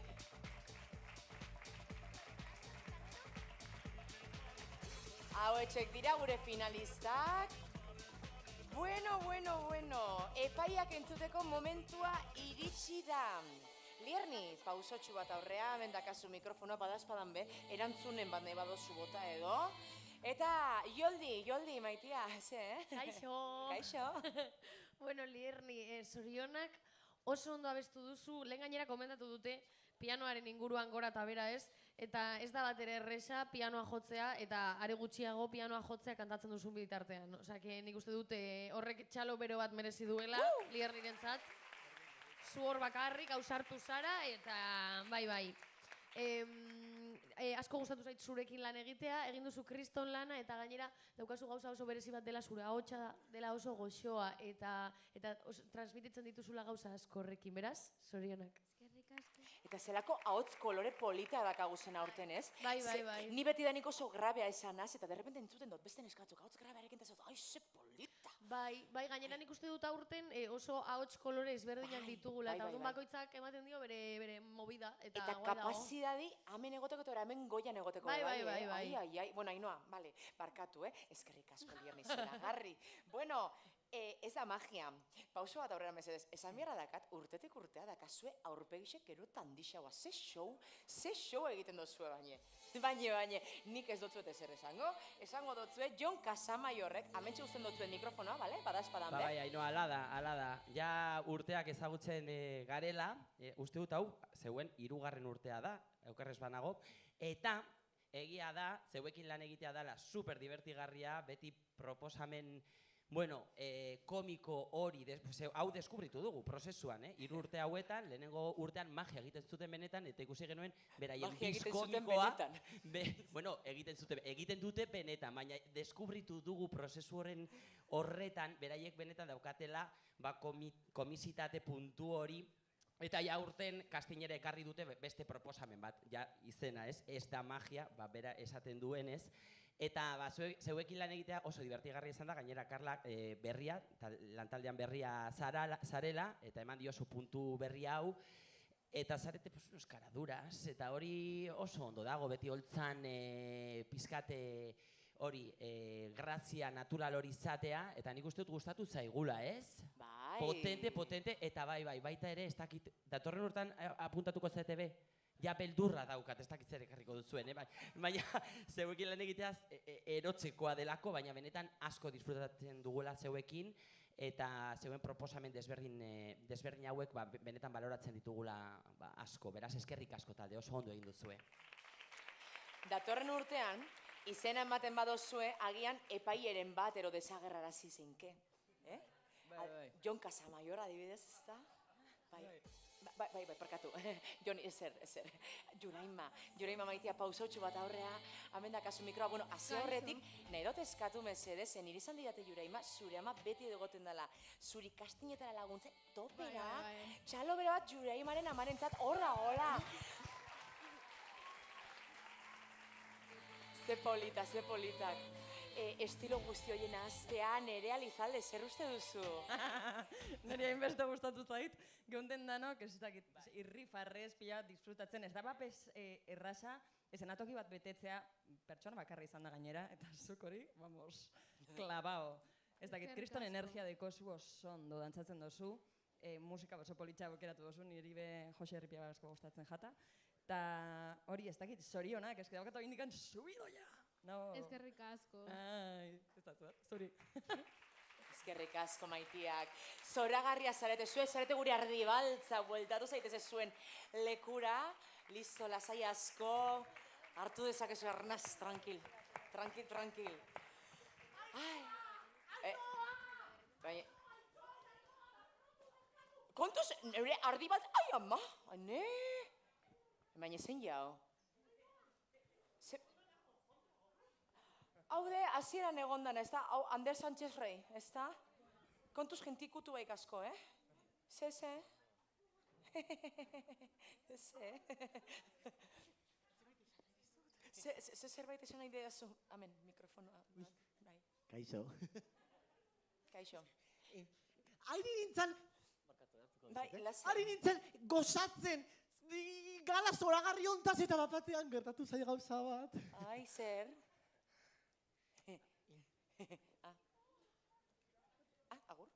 Hauetxek dira gure finalistak. Bueno, epaiak entzuteko momentua iritsi da. Lierni, pausotxu bat aurrea, mendakazu mikrofonoa badazpadan be, erantzunen bat nahi badozu bota edo. Eta Joldi, maitia, ze, Kaixo. Bueno, Lierni, zorionak oso ondo abestu duzu, lehen gainera komentatu dute pianoaren inguruan gora eta bera ez, eta ez da bat ere erresa pianoa jotzea, eta are gutxiago pianoa jotzea kantatzen duzun bitartean. Osea, nik uste dute horrek txalo bero bat merezi duela, Liernirentzat. Zu hor bakarrik, ausartu zara, eta bai. Asko gustatu zait zurekin lan egitea, egin duzu kriston lana, eta gainera daukazu gauza oso berezi bat dela zure ahotsa dela oso goxoa, eta transmititzen dituzula gauza asko horrekin, beraz? Zorionak. Eta zelako ahots kolore polita dakagu zen aurten, ez? Bai. Ni beti da nik oso grabea esanaz, eta derrepente entzuten dut beste neskatzuk ahots grabearekin eta ai, ze polita! Bai, gainera nik uste dut aurten oso ahots kolore ezberdinak ditugula, eta orduan bakoitzak ematen dio bere movida, eta guai dago. Eta kapazidadi, hemen egoteko eta hemen goian egoteko. Bai. Ai. Bueno, Ainoa, bale, barkatu, eskerrik asko Lierni zoragarri. Bueno, ez da magia. Pauso bat aurrera mesedez. Esan biharra dakat, urtetik urtea dakazue aurpegisek gero tandixaua. Ze show egiten dozue baina. Baina, nik ez dotzuet ezer esango. Esango dotzuet, Jon Casamaiorrek, amentxe usten dotzuet mikrofonoa, bale? Badazpadan, be? Bai, Ainoa, ala da. Ja urteak ezagutzen garela, uste dut hau, zeuen 3. urtea da, eukerrez banago, eta egia da, zeuekin lan egitea dela super divertigarria, beti proposamen komiko hori, hau deskubritu dugu, prozesuan, 3 urte hauetan, lehenengo urtean magia egiten zuten benetan, eta ikusi genuen, beraien biz komikoa, egiten dute benetan, baina deskubritu dugu prozesu horretan, beraiek benetan daukatela, komisitate puntu hori, eta ja urten kastinera ekarri dute beste proposamen bat, ja izena ez da magia, bera esaten duenez, eta zeuekin lan egitea oso divertigarria izan da, gainera Karlak berria, lantaldean berria zarela, eta eman diozu puntu berri hau, eta zarete unos karaduras, eta hori oso ondo dago, beti holtzan pizkate hori, grazia natural hori izatea, eta nik uste dut gustatu zaigula, ez? Bai. Potente, eta baita ere, ez dakit, datorren urtean apuntatuko ZTB, ja beldurra daukat, ez dakit zer ekarriko duzuen, baina zeuekin lan egiteaz erotzekoa delako, baina benetan asko disfrutatzen dugula zeuekin, eta zeuen proposamen desberdin hauek benetan baloratzen ditugula asko, beraz eskerrik asko talde, oso ondo egin duzue. Datorren urtean, izena ematen badozue, agian epaieren bat ero desagerrarazi zeinke. Jon Casamaior adibidez, ez da? Bai, parkatu. Joni, ezer. Juraima maitia pausotxu bat aurrea, hemen dakazu mikroa, bueno, haze horretik, nahi dut eskatu mesedez, nire izan didate Juraima, zure ama beti egoten dela, zuri kastinetara laguntzen, topera, txalo bera bat Juraimaren amarentzat, hola. Ze politak. Estilo guzti horien aztea, Nerea Lizalde, zer uste duzu? Nire hainbeste gustatu zait, geunden danok, ez dakit, irrifarrez pila disfrutatzen, ez da bapes erraza, esenatoki bat betetzea, pertsona bakarra izan da gainera, eta zuk hori, vamos, clavao. Ez dakit, kriston energia dekozu oso ondo dantzatzen dozu, musika oso politxa bokeratu dozu, niri be Joserripia asko gustatzen jata, eta hori ez dakit, zorionak, ez que daukatu indikan subidoia! Eskerrik asko. Ai, ez da zuat, zuri. Eskerrik asko maitiak. Zoragarria zarete, zarete gure ardibaltza, bueltatu zaitez zuen lekura, listo, lasai asko, hartu dezakezu arnaz, tranquil. Kontuz, nire ardibaltza, ai ama, ne? Baina zen jau. Hau de, hasieran egondan, ez da? Hau, Ander Sánchez Rey, ez da? Kontuz gentikutu baik asko, Ze? Ze zerbait esan nahi dedazu? Amen, mikrofonoa. Bai. Kaixo. Kaixo. Ari nintzen... Bai, lasai. Ari nintzen gozatzen. Gala zoragarri hontaz eta bapatean gertatu zai gauza bat. Ai, zer? Agur.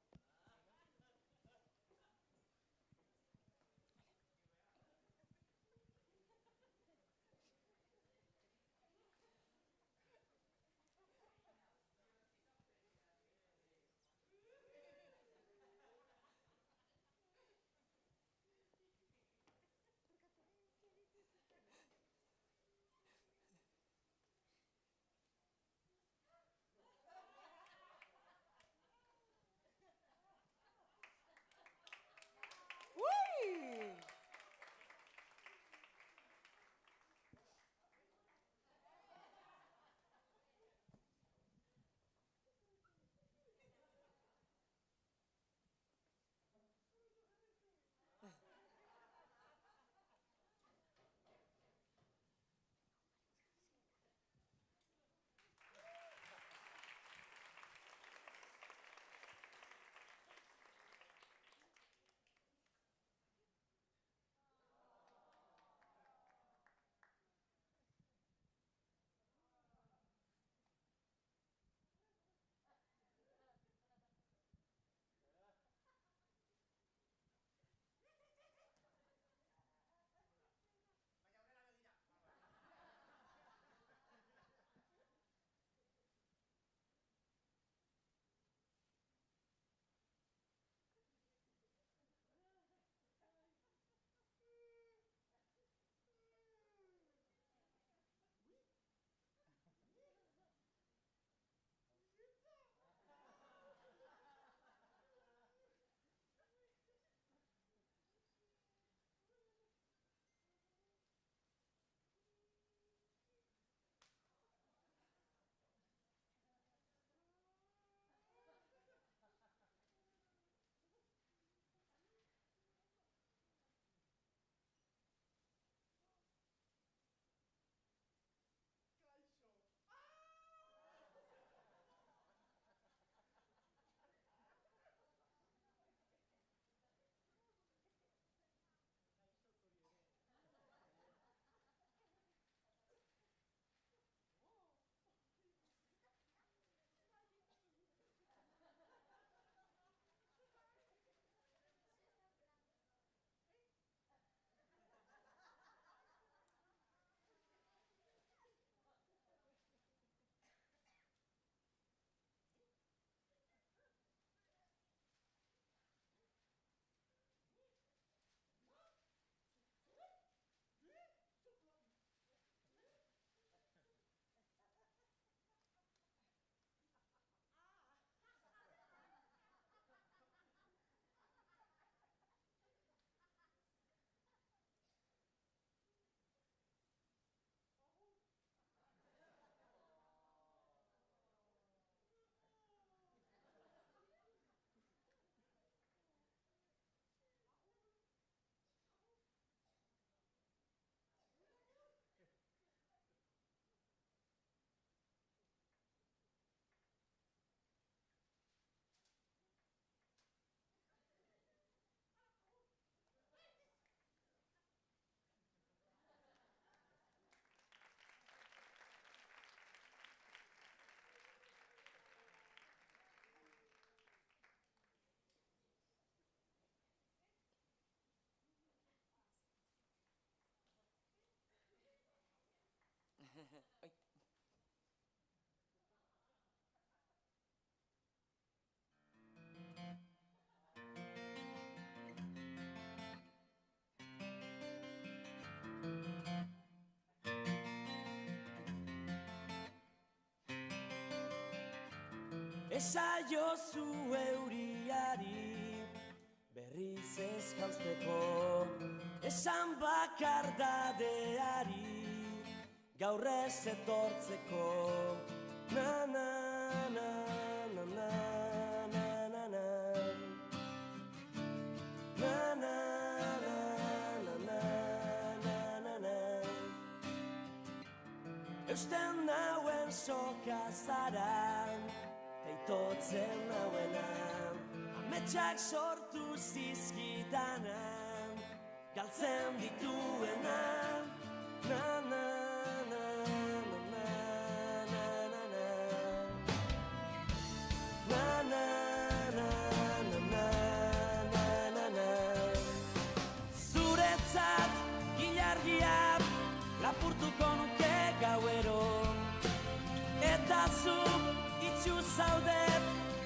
Esaiozu euriari berriz ez jausteko, esan bakardadeari gaur ez etortzeko, Na na na na na na na na. Na na na na na na na na. Eusten nauen soka zara, teitotzen nauena, ametsak sortu zizkitana, galtzen dituena. Na na na na na na na na. Na na na na na na na na. Zuretzat gilargia lapurtuko nuke gauero, eta zuk itxu zaude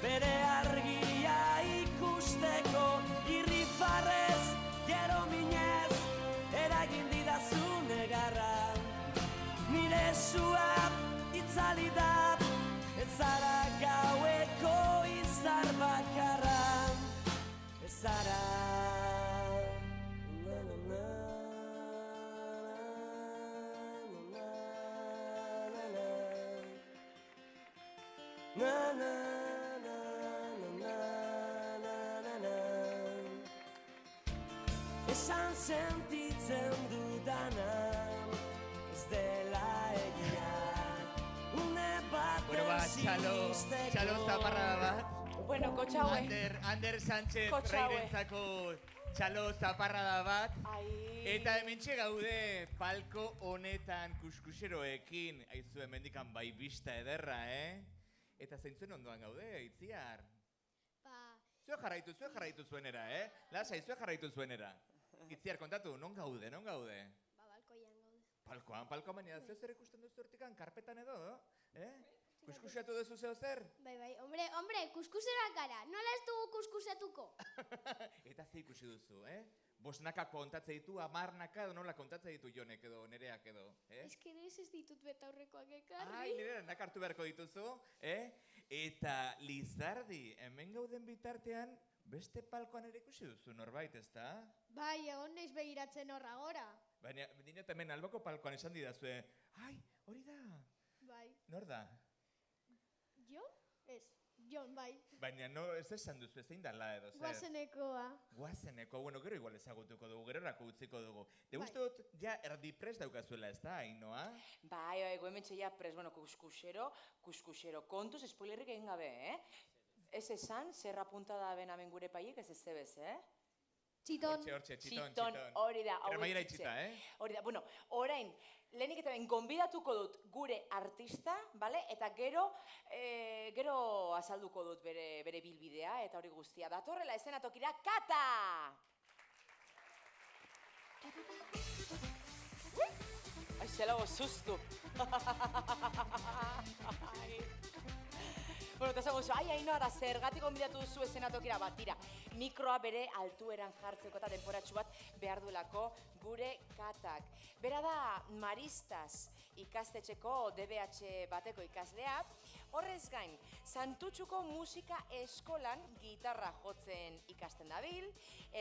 bere argia ikusteko, irrifarrez gero minez eragin didazu negarra. Nire sua itzali da, ez zara gaueko izar bakarra, ez zara. Na na na. Na na na na na na na. Esan sentitzen dudana ez dela egia, une Bueno, ba, baten txalo zaparrada bat. Bueno, kotxaue. Ander Sánchez Kotxaue. reirentzako txalo zaparrada bat. Eta hementxe gaude palko honetan kuskuseroekin. Aizu hemendikan bai bista ederra, Eta zeintzuen ondoan gaude, Itziar? Zue jarraitu zuenera, Lasai, zue jarraitu zuenera. Itziar, kontatu, non gaude? Balkoian gaude. Palkoan baina, zeu zer ikusten duzu hortikan, karpetan edo, Kuskusatu duzu zeo zer? Bai, hombre, kuskuserak gara, nola ez dugu kuskusatuko? Eta ze ikusi duzu, Bosnaka kontatze ditu, amarnaka edo nola kontatze ditu Jonek edo Nereak edo, Ez ez ditut betaurrekoak ekarri. Ai, Nereak hartu beharko dituzu, Eta Lizardi, hemen gauden bitartean, beste palkoan ere ikusi duzu norbait, ezta? Bai, egon naiz begiratzen horra gora. Baina, dinot hemen alboko palkoan esan didazue, ai, hori da. Bai. Nor da? Jon? Ez, Jon, bai. Baina, ez esan duzu, zein dala edo, zer? Guazenekoa. Guazeneko, bueno, gero igual ezagutuko dugu, gero erako utziko dugu. De uste dut, ja erdi prest daukazuela, ez da, Ainoa? Bai, goementxe ja prest, bueno, kuskusero, kontuz, spoilerrik egin gabe, Ez esan, zerra punta da benamen gure paiek, ez zebez, Txiton. Hortxe, txiton. Hori da, hau Kremaiera itxita, Hori da, bueno, orain, lehenik eta ben gonbidatuko dut gure artista, bale? Eta gero azalduko dut bere bilbidea, eta hori guztia. Datorrela eszenatokira, Kata! Ai, zelago sustu. Bueno, eta esango zu, Ainoara, zergatik gonbidatu duzu eszenatokira bat, tira, mikroa bere altueran jartzeko eta denporatxu bat behar duelako gure Katak. Bera da Maristas ikastetxeko DBH bateko ikaslea, horrez gain, Santutxuko musika eskolan gitarra jotzen ikasten dabil,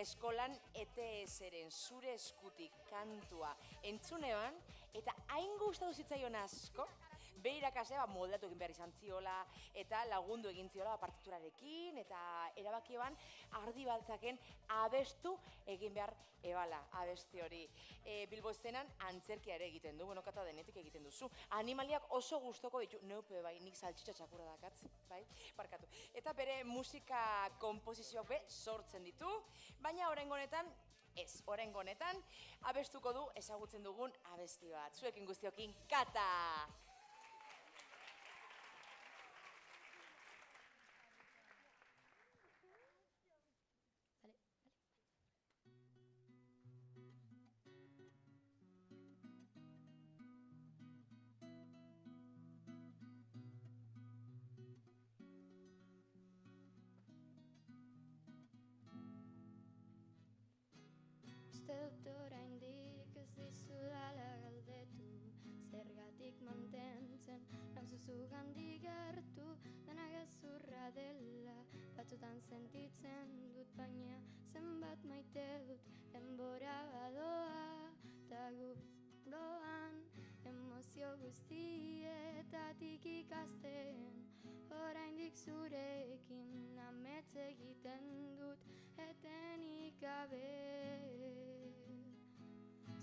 eskolan ETS-eren zure eskutik kantua entzunean, eta hain gustatu zitzaion asko, Behi irakaslea moldatu egin behar izan ziola eta lagundu egin ziola partiturarekin eta erabakioan ardi baltzaken abestu egin behar ebala abesti hori. Bilbo eszenan antzerkia ere egiten du, bueno, Kata denetik egiten duzu. Animaliak oso gustoko ditu, neupe bai, nik saltxitxa txakurra dakatz, bai, barkatu. Eta bere musika komposizioak be sortzen ditu, baina oraingo honetan abestuko du ezagutzen dugun abesti bat. Zuekin guztiokin, Kata! Uste dut oraindik ez dizudala galdetu, zergatik mantentzen nauzu zugandik gertu, dena gezurra dela, batzutan sentitzen dut, baina zenbat maite dut, denbora badoa, ta guztoan emozio guztiet zuetatik ikasten, oraindik zurekin amets egiten dut etenik gabe.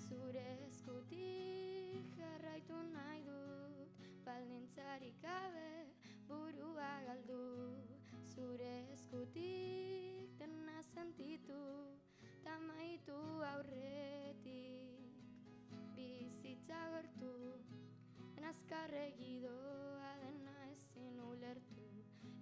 Zure eskutik jarraitu nahi dut, baldintzarik gabe burua galdu. Zure eskutik dena sentitu, tamaitu aurretik. Bizitza gortu, azkarregi doa dena ezin ulertu.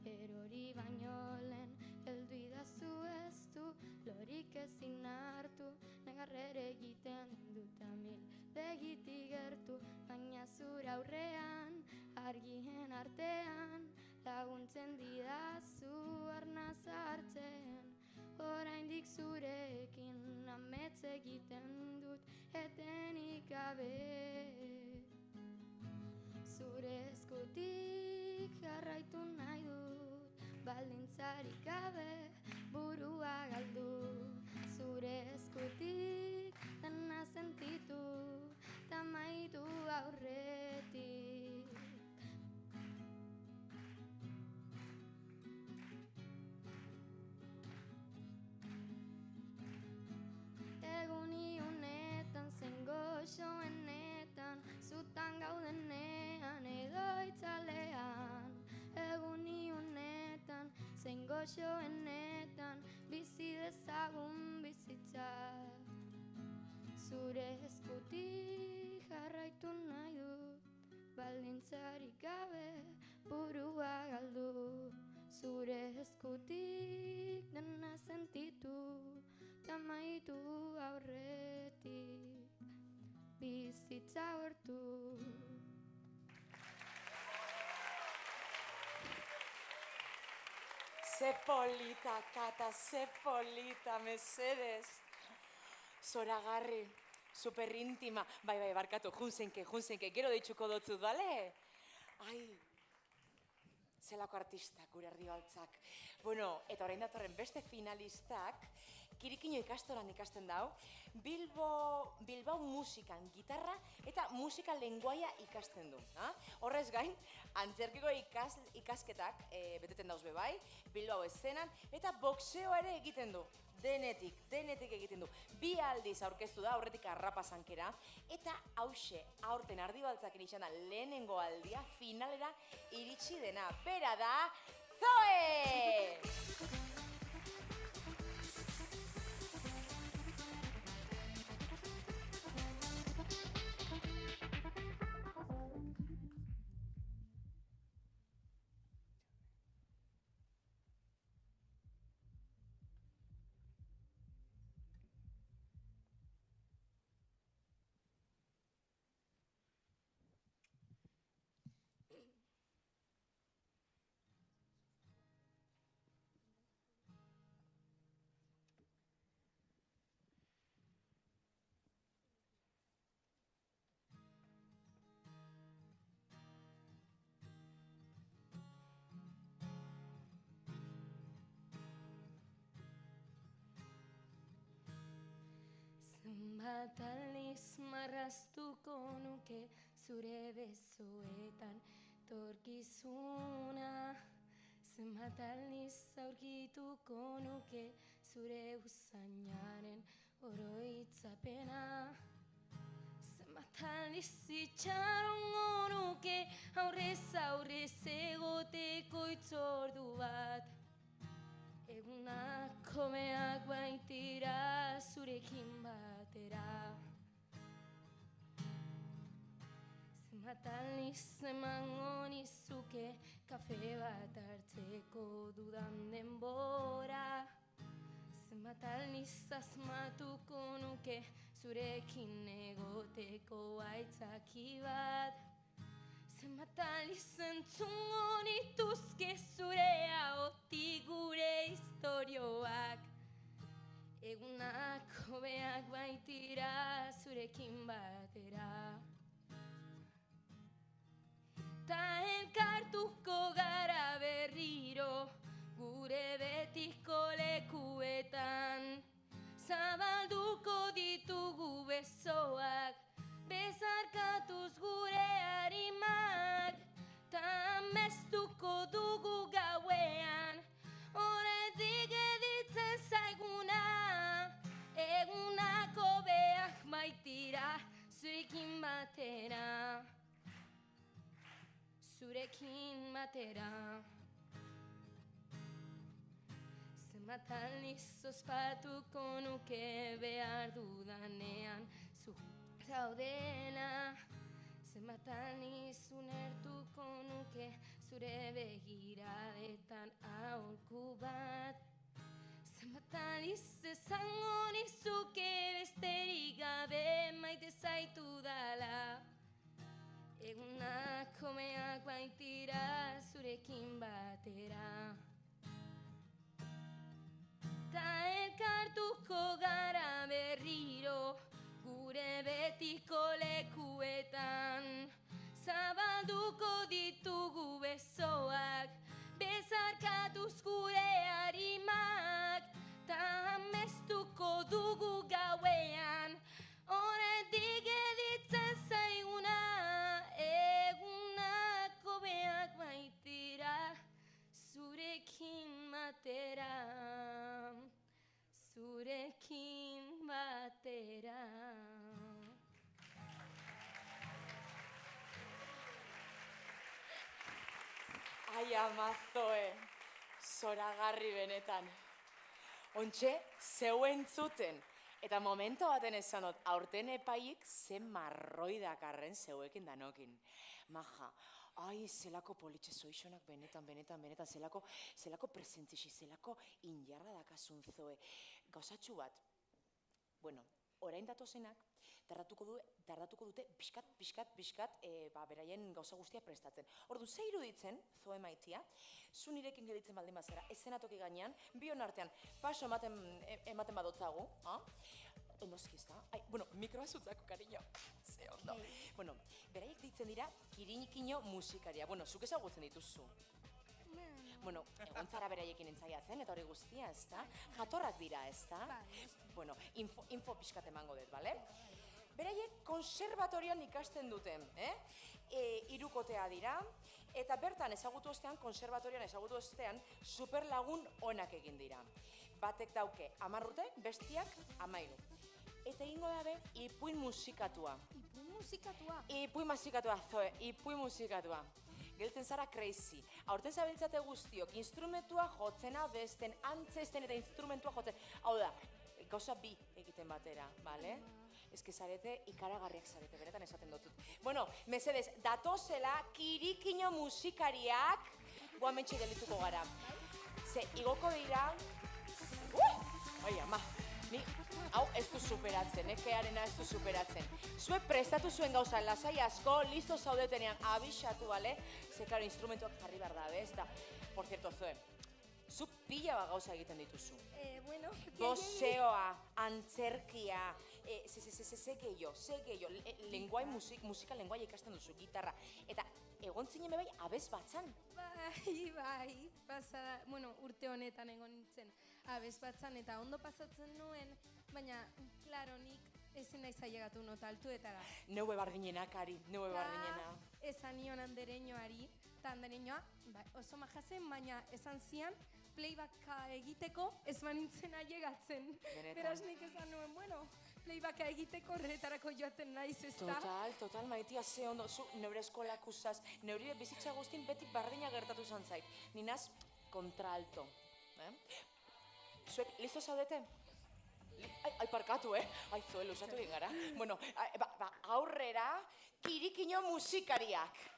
Erori baino lehen, heldu idazu ez du, lorik ezin hartu, negarrere egiten dut amil begitik gertu. Baina zure aurrean, argien artean, laguntzen didazu arnaz hartzen. Oraindik zurekin amets egiten dut etenik gabe. Zure eskutik jarraitu nahi dut, baldintzarik gabe burua galdu. Zure eskutik dena sentitu, tamaitu aurretik. Egun iunetan zen goxoenetan, zutan gaudenean edo itzalean. Egun iunetan zen goxoenetan, bizi dezagun bizitza. Zure eskutik jarraitu nahi dut, baldintzarik gabe burua galdu. Zure eskutik dena sentitu, tamaitu aurretik, bizitza gortu. Ze polita, Kata, ze polita, mesedez. Zoragarri, super íntima. Bai, barkatu, junzenke, gero deitzuko dotzut, bale? Ai, zelako artistak gure erdibaltzak. Bueno, eta orain datorren beste finalistak, Kirikino ikastolan ikasten dau, Bilbao musikan gitarra eta musika lenguaia ikasten du. Horrez gain, antzerkiko ikasketak beteten dauz bebai, Bilbao eszenan, eta boxeoa ere egiten du. Denetik egiten du. 2 aldiz aurkeztu da, aurretik Arrapazankera, eta hause, aurten ardibaltzaken izan da lehenengo aldia, finalera iritsi dena. Bera da, Zoe! Zenbat aldiz marraztuko nuke zure besoetan torkizuna. Zenbat aldiz aurkituko nuke zure usainaren oroitzapena. Zenbat aldiz itxarongo nuke aurrez egoteko itzordu bat. Egunak hobeak baitira zurekin batera. Zenbat aldiz emango nizuke kafe bat hartzeko dudan denbora. Zenbat aldiz asmatuko nuke zurekin egoteko aitzaki bat. Zenbat aldiz entzungo nituzke zure ahotik gure istorioak. Egunak hobeak baitira zurekin batera. Ta elkartuko gara berriro gure betiko lekuetan. Zabalduko ditugu besoak, bezarkatuz gure harimak. dira zurekin batera. Zurekin batera. Zenbat aldiz ospatuko nuke behar dudanean zu zaudela. Zenbat aldiz unertuko nuke zure begiradetan aholku bat. Zenbat aldiz esango nizuke besterik gabe maite zaitudala. Egunak homeak baitira zurekin batera. Ta elkartuko gara berriro gure betiko lekuetan. Zabalduko ditugu besoak, bezarkatuz gure harimak. Ta amestuko dugu gauean, oraindik editzen zaiguna. Egunak hobeak baitira zurekin batera. Zurekin batera. Ai, amazoe, zoragarri benetan. Ontxe, zeu entzuten. Eta momento baten esan dut, aurten epaik ze marroi dakarren zeuekin danokin. Maja, ai, zelako politxe zoixonak benetan, zelako presentzixi, zelako injarra dakazun zoe. Gauzatxu bat, bueno, orain datozenak, tardatuko dute pixkat, beraien gauza guztia prestatzen. Orduan, ze iruditzen, zoe maitia, zu nirekin geditzen baldin bazara, eszenatoki gainean, bion artean, paso ematen badotzagu, noski ez da? Bueno, mikroa zutzako, cariño. Ze ondo. Bueno, beraiek ditzen dira Kirinikino musikaria. Bueno, zuk ezagutzen dituzu. Bueno, egontzara beraiekin entzaiatzen, eta hori guztia, ez da? Jatorrak dira, ez da? Bueno, info pixkat emango dut, bale? Beraiek konservatorian ikasten duten, hirukotea dira, eta bertan ezagutu ostean, konservatorian ezagutu ostean, superlagun onak egin dira. Batek dauke 10 urte, bestiak 13. Eta egingo dabe, ipuin musikatua. Ipuin musikatua? Ipuin musikatua, zoe, ipuin musikatua. Geltzen zara crazy. Aurten zabiltzate guztiok, instrumentua jotzen abesten, antzesten eta instrumentua jotzen. Hau da, gauza bi egiten batera, bale? Ez que zarete, ikaragarriak zarete, benetan esaten dutut. Bueno, mesedez, datozela Kirikino musikariak guamentxe gelituko gara. Ze, igoko dira... Bai, ama, ni hau ez du superatzen, kearena ez du superatzen. Zue prestatu zuen gauza, lasai asko, listo zaudetenean, abixatu, bale? Ze, klaro, instrumentuak jarri behar da, bez? Da, por cierto, Zoe, zu pila bat gauza egiten dituzu. Bueno... Boseoa, antzerkia, ze gehiago, lenguai, musika lenguai ikasten duzu, gitarra. Eta egon zinen bai, abez batzan. Bai, pasada, bueno, urte honetan egon nintzen abez batzan eta ondo pasatzen nuen, baina, klaro, nik ezin nahi zailegatu nota altuetara. Neue barginena, Kari, neue barginena. Esan nion andereñoari, eta andereñoa, oso majazen, baina esan zian, playbacka egiteko ez banintzen ailegatzen. Beraz nik esan nuen, bueno, playbacka egiteko horretarako joaten naiz, ez da? Total, maitia, ze ondo, zu neure eskolak usaz, neure bizitza guztin beti bardina gertatu zantzait. Ninaz, kontralto. Zuek, listo zaudete? Ai, parkatu, Ai, Zoe, lusatu din gara. Bueno, aurrera, Kirikino musikariak.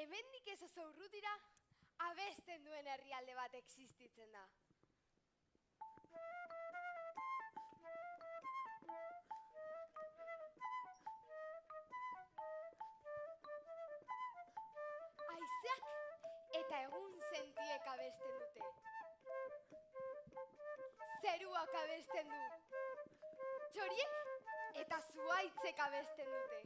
Hemendik ez oso urrutira, abesten duen herrialde bat existitzen da. Haizeak eta egun sentiek abesten dute. abesten du. Txoriek eta zuaitzek abesten dute.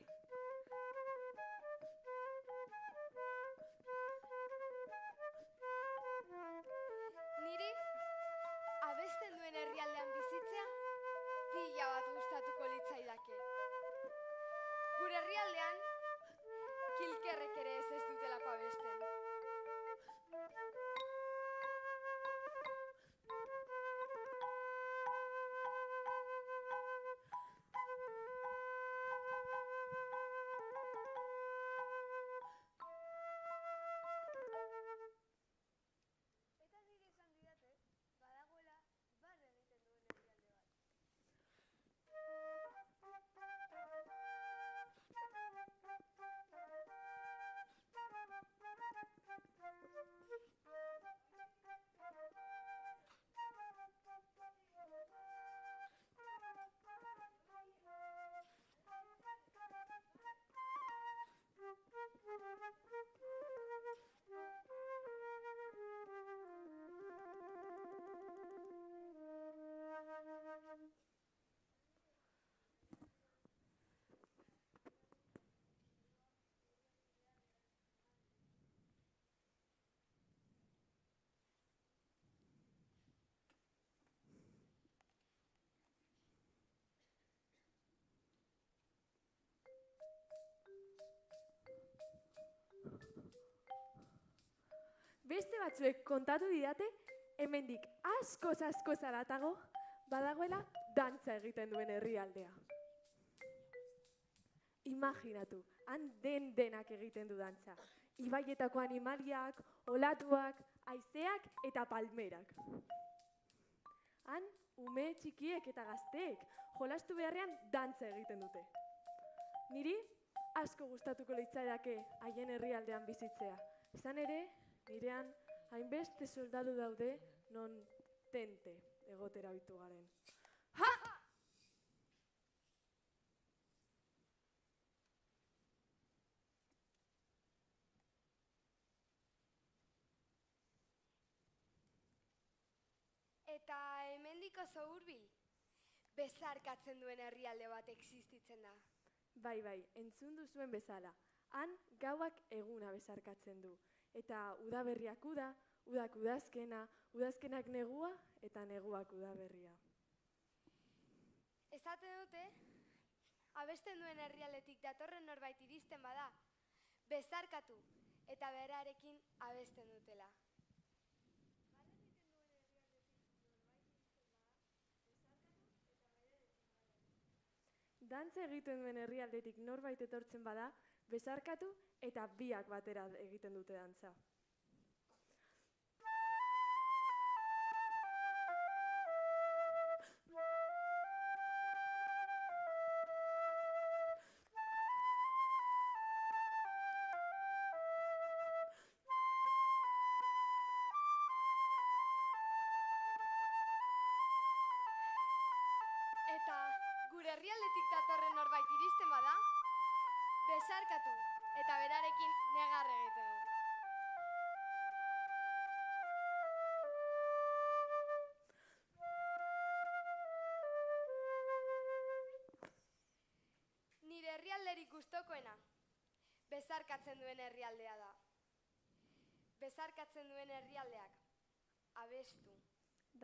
Niri abesten duen herrialdean bizitzea pila bat gustatuko litzaidake. Gure herrialdean kilkerrek ere ez dutelako abesten. Eta nire esan didate, badagoela bar egiten duen herrialde bat. Beste batzuek kontatu didate, hemendik askoz haratago badagoela dantza egiten duen herrialdea. Imaginatu, han denak egiten du dantza. Ibaietako animaliak, olatuak, haizeak eta palmerak. Han ume txikiek eta gazteek jolastu beharrean dantza egiten dute. Niri asko gustatuko litzaidake haien herrialdean bizitzea. Izan ere, nirean hainbeste soldadu daude non tente egotera ohitu garen. Ha! Eta hemendik oso hurbil, bezarkatzen duen herrialde bat existitzen da. Bai, entzun duzuen bezala. Han gauak eguna bezarkatzen du. Eta udaberriak uda, udak udazkena, udazkenak negua eta neguak udaberria. Esaten dute, abesten duen herrialdetik datorren norbait iristen bada, bezarkatu eta berarekin abesten dutela. Dantza egiten duen herrialdetik norbait etortzen bada, bezarkatu eta biak batera egiten dute dantza. Eta gure herrialdetik datorren norbait iristen bada, bezarkatu eta berarekin negar egiten du. Nire herrialderik gustokoena, bezarkatzen duen herrialdea da. Bezarkatzen duen herrialdeak, abestu.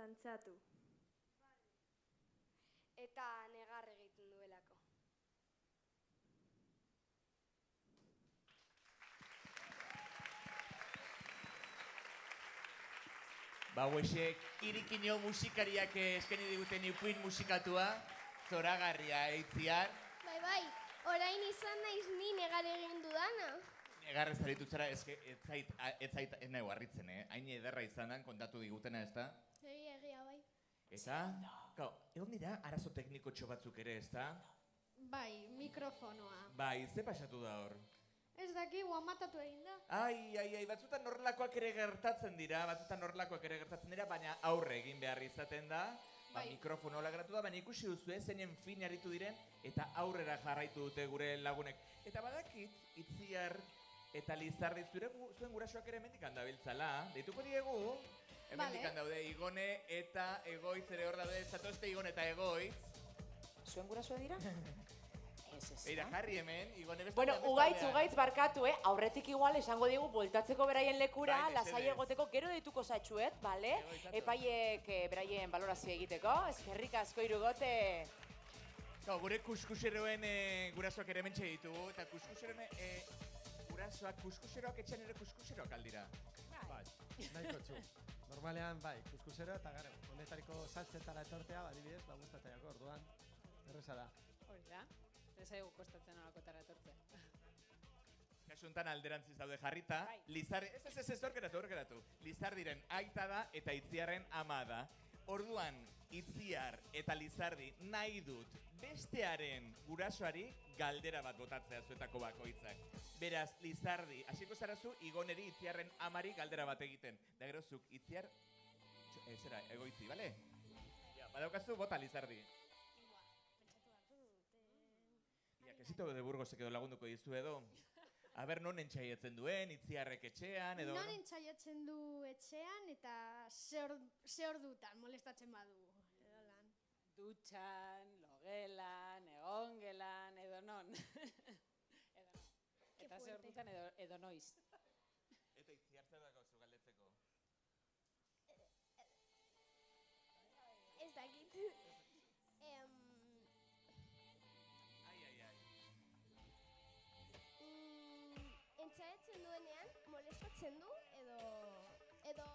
Dantzatu. Eta negar egiten duelako. Ba, huesek, irikino musikariak eskeni diguten ipuin musikatua, zoragarria eitziar. Bai, orain izan naiz ni negar egin dudana. Negarrez aritu zara, ez zait ez nahi harritzen, hain ederra izan dan kontatu digutena, ez da? Egia, bai. Eta, egon dira, arazo tekniko batzuk ere, ez da? Bai, mikrofonoa. Bai, ze pasatu da hor? Ez daki, guamatatu egin da. Ai, batzutan horrelakoak ere gertatzen dira, baina aurre egin behar izaten da. Ba, mikrofono hola geratu da, baina ikusi duzu, zeinen fin aritu diren, eta aurrera jarraitu dute gure lagunek. Eta badakit, Itziar eta Lizardi zuen gurasoak ere hemendik handabiltzala. Deituko diegu, Hemen dikan daude Igone eta Egoitz ere hor daude, zatozte Igone eta Egoitz. Zuen gurasua dira? Beira, jarri hemen, Igone beste. Bueno, ugaitz barkatu, aurretik igual esango digu bueltatzeko beraien lekura, lasai egoteko, gero dituko zatxuet, bale? Epaiek beraien valorazio egiteko, eskerrik asko Irugote. Gure kuskuseroen gurasoak ere mentxe ditugu, eta kuskuseroen kuskuseroak etxean ere kuskuseroak aldira. Bai, nahiko txu. Normalean, bai, kuskusero eta gero, honetariko saltzetara etortea, adibidez, gustataiako orduan, erreza da. Hori da, ez egu kostatzen olakotara etortzea. Kasuntan alderantziz daude jarrita, ez orkeratu. Lizardiren aita da eta Itziarren ama da. Orduan, Itziar eta Lizardi nahi dut bestearen gurasoari galdera bat botatzea zuetako bakoitzak. Beraz, Lizardi, hasiko zarazu, Igoneri Itziarren amari galdera bat egiten. Da gero zuk, Itziar, Egoitzi, bale? Badaukazu, bota Lizardi. Quesito de Burgosek edo lagunduko dizu edo. Aber, non entxaiatzen duen, Itziarrek etxean, edo... Non entxaiatzen du etxean eta ze ordutan molestatzen badu. Dutxan, logelan, egongelan, edo non. Eta ze ordutan edo noiz. Eta Itziar zer dago zu galdetzeko? Ez dakit. Entxaiatzen duenean molestatzen du edo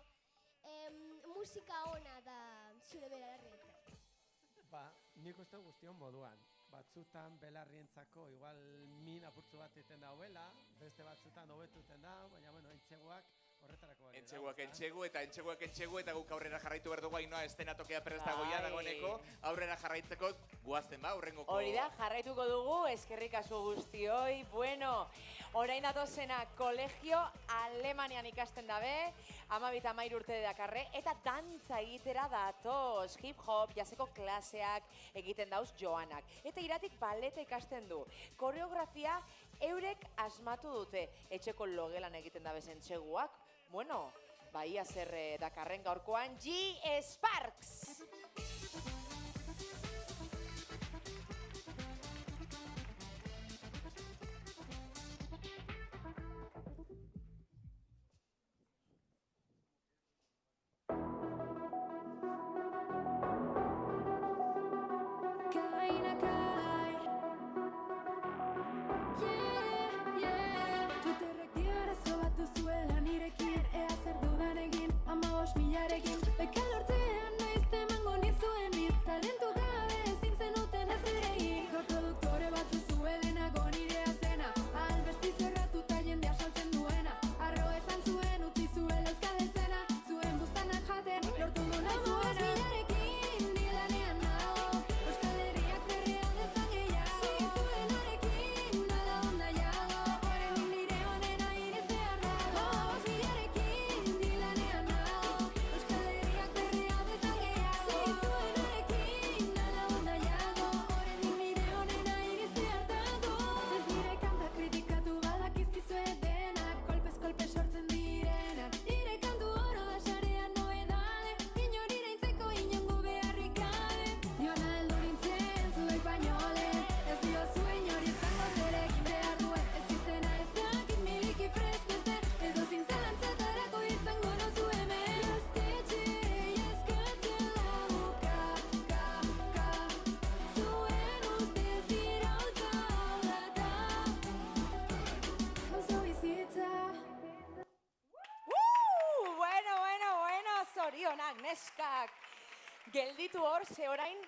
musika ona da zure belarrietan. Ba, nik uste guztion moduan. Batzutan belarrientzako igual min apurtzu bat iten dauela, beste batzutan hobetuten da, baina bueno, entxeguak horretarako bari da. Entxeguak eta guk aurrera jarraitu behar dugu Ainoa estenatokea prest dagoia dagoeneko, aurrera jarraitzeko guazten ba, aurrengoko... Hori da, jarraituko dugu, eskerrik asko guztioi. Bueno, orain datozena kolegio Alemanian ikasten dabe, 12-13 urte dakarre, eta dantza egitera datoz, hip-hop, jaseko klaseak egiten dauz Joanak. Eta iratik baleta ikasten du. Koreografia eurek asmatu dute, etxeko logelan egiten dabezen txeguak. Bueno, baia zer dakarren gaurkoan, G. Sparks! zorionak, neskak. Gelditu hor, ze orain,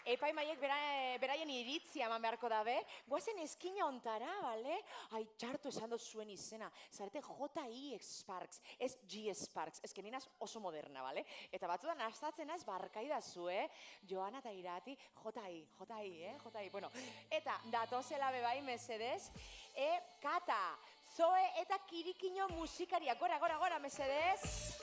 epaimaiek beraien iritzia eman beharko dabe. Goazen eskina ontara, bale? Ai, txartu esan dut zuen izena. Zarete J.I. Sparks, ez G. Sparks. Ez que ninaz oso moderna, bale? Eta batzutan astatzen naiz barkaida zu, Joana eta Irati, J.I. Bueno, eta datozela bebai, mesedez. Kata, Zoe eta Kirikino musikariak. Gora, mesedez.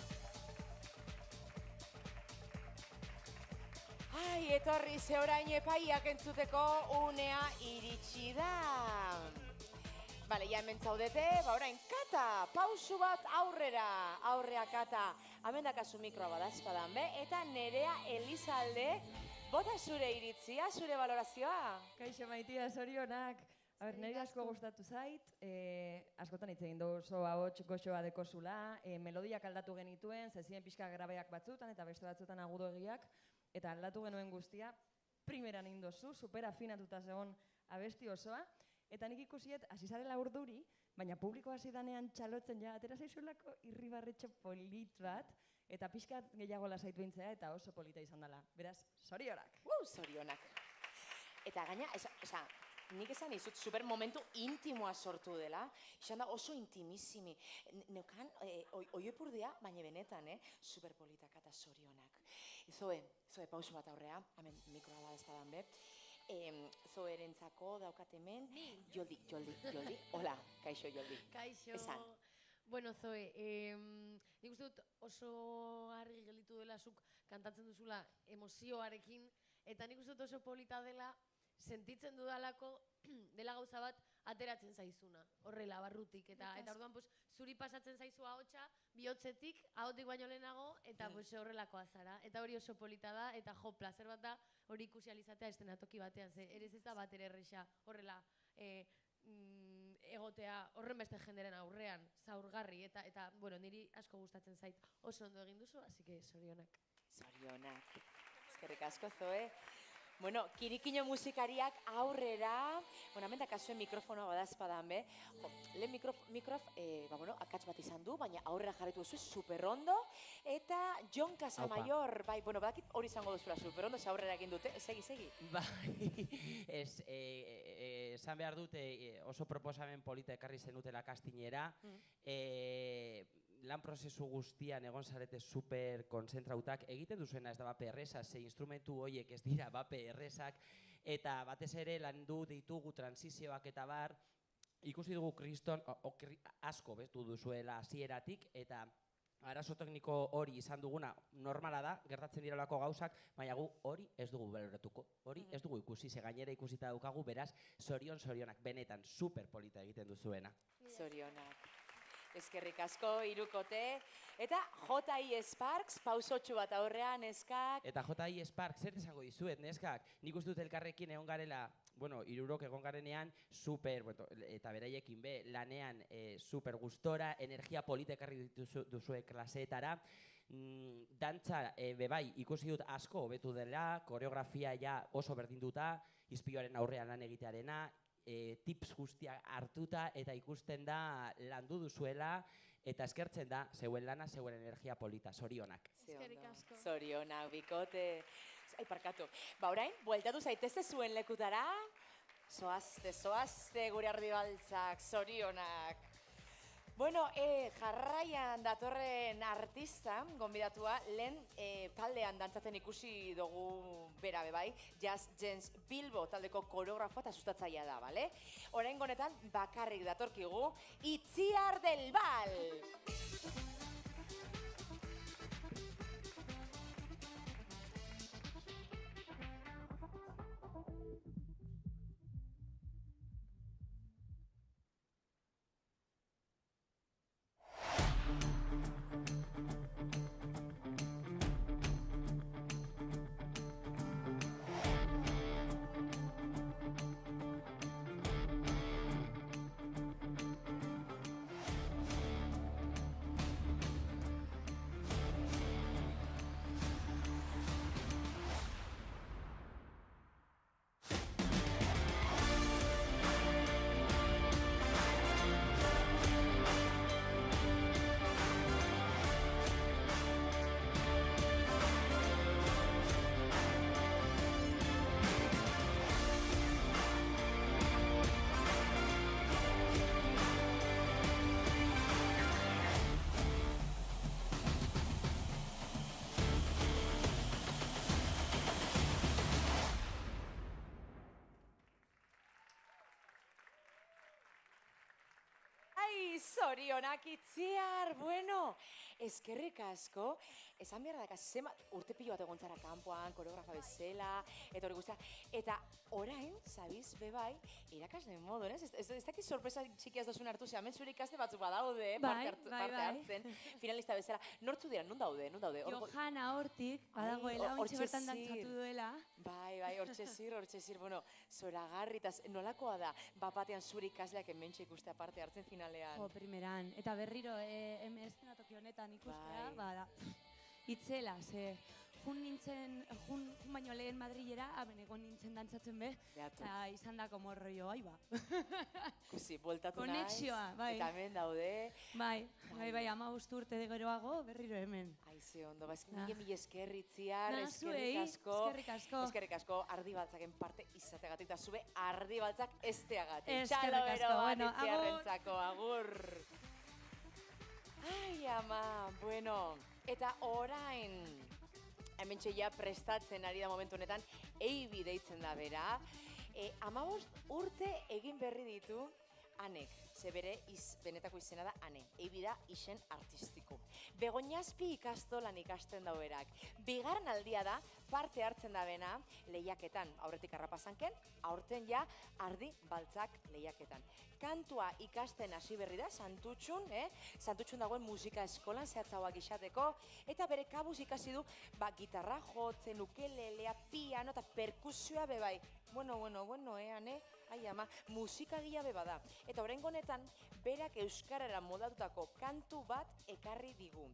Ai, etorri ze orain epaiak entzuteko unea iritsi da. Bale, ja hemen zaudete, orain kata, pausu bat aurrea kata. Hemen dakazu mikroa badazpadan, be? Eta Nerea Elizalde, bota zure iritzia, zure valorazioa. Kaixo maitia, zorionak. A ber, niri asko gustatu zait, askotan hitz egin du oso ahots goxoa dekozula, melodiak aldatu genituen, zezien pixka grabeak batzutan eta beste batzutan agudoegiak, eta aldatu genuen guztia, primeran indozu, super afinatuta zegoen abesti osoa, eta nik ikusiet, hasi zarela urduri, baina publiko hasi danean txalotzen ja, atera zaizulako irribarretxo polit bat, eta pixka gehiago lasaitu intzea, eta oso polita izan dela. Beraz, zorionak. Zorionak. Eta gaina, nik esan izut super momentu intimoa sortu dela, izan da oso intimissimi. Neukan, oiepurdea, baina benetan, super politak eta zorionak. Zoe, pausu bat aurrea, hemen mikroa da ezpadan be. Zoe erentzako daukat hemen, Joldi. Hola, kaixo Joldi. Kaixo. Esan. Bueno, Zoe, nik uste dut oso argi gelditu dela zuk kantatzen duzula emozioarekin, eta nik uste dut oso polita dela sentitzen dudalako dela gauza bat ateratzen zaizuna, horrela, barrutik, eta orduan zuri pasatzen zaizu ahotsa, bihotzetik, ahotik baino lehenago, eta horrelakoa zara, eta hori oso polita da, eta jo, plazer bat da hori ikusi alizatea estenatoki batean, ze ere ez da bat ere erresa, horrela, egotea horren beste jenderen aurrean, zaurgarri, eta bueno, niri asko gustatzen zait, oso ondo egin duzu, así que zorionak. Zorionak. Eskerrik asko, Zoe. Bueno, kirikino musikariak aurrera, hemen dakazuen mikrofonoa badazpadan, be? Lehen akats bat izan du, baina aurrera jarretu duzu superondo, eta Jon Casamayor, bai, badakit hori izango duzula superondo, ze aurrera egin dute, segi. Bai, esan behar dute oso proposamen polita ekarri zenutela kastinera, lan prozesu guztian egon zarete super kontzentrautak, egiten duzuena ez da bape erresa, ze instrumentu horiek ez dira bape erresak, eta batez ere landu ditugu transizioak eta bar, ikusi dugu kriston asko bestu duzuela hasieratik, eta arazo tekniko hori izan duguna normala da, gertatzen direlako gauzak, baina gu hori ez dugu baloratuko, hori ez dugu ikusi, ze gainera ikusita daukagu, beraz, zorionak, benetan super polita egiten duzuena. Zorionak. Eskerrik asko, hirukote. Eta J.I. Sparks, pausotxu bat aurrean, neskak. Eta J.I. Sparks, zer esango dizuet, neskak? Nik uste dut elkarrekin egon garela, bueno, hirurok egon garenean, super, eta beraiekin be, lanean super gustora, energia polita ekarri duzue klaseetara. Dantza, bebai, ikusi dut asko hobetu dela, koreografia ja oso berdinduta, izpioaren aurrean lan egitearena, tips guztiak hartuta eta ikusten da landu duzuela eta eskertzen da zeuen lana, zeuen energia polita, zorionak. Eskerrik asko. Zorionak, bikote. Ai, parkatu. Orain, bueltatu zaitezte zuen lekutara. Zoazte gure ardibaltzak, zorionak. Bueno, jarraian datorren artista, gonbidatua, lehen taldean dantzatzen ikusi dugu bera bebai, Jazz Gens Bilbo taldeko koreografoa eta sustatzailea da, bale? Oraingo honetan bakarrik datorkigu, Itziar del Val! Zorionak Itziar, bueno, eskerrik asko. Esan behar daka, urte pilo bat egon zara kanpoan, koreografa bezala, eta hori guztia. Eta orain, sabiz, bebai, irakasle modun, ez? Ez dakit sorpresa txikiaz dozun hartu, ze hemen zure ikaste batzuk badaude, parte hartzen, finalista bezala. Nortzu dira, nun daude? Johana hortik, badagoela, ontsi bertan dantzatu duela. Bai, hortxe zir, bueno, zoragarri, eta nolakoa da, bapatean zure ikasleak hementxe ikustea parte hartzen finalean. Jo, primeran, eta berriro, eszenatoki honetan ikustea, bada, itzela, ze, jun baino lehen Madrilera, aben egon nintzen dantzatzen be, eta izan dako morroio, ai ba. Kusi, boltatu naiz. Konexioa, bai. Eta hemen daude. Bai, 15 urte geroago, berriro hemen. Aize ondo, mila eskerritziar, eskerrik asko, ardi baltzaken parte izategatik, eta zube ardi baltzak esteagatik. Txalo bero bat itziarrentzako, agur. Ai, ama, bueno, eta orain, hementxe ja prestatzen ari da momentu honetan, Eibi deitzen da bera. 15 urte egin berri ditu Anek, ze bere benetako izena da Ane. Eibi da izen artistiko. Begoñazpi ikastolan ikasten dauerak. Bigarren aldia da parte hartzen da bena lehiaketan. Aurretik harrapazanken, aurten ja ardi baltzak lehiaketan. Kantua ikasten hasi berri da, Santutxun, Santutxun dagoen musika eskolan zehatzauak isateko, eta bere kabuz ikasi du, gitarra jotzen, ukelelea, piano eta perkusioa bebai. Bueno, Ane, ai ama, musikagila beba da. Eta oraingo honetan, berak euskarara modatutako kantu bat ekarri digu.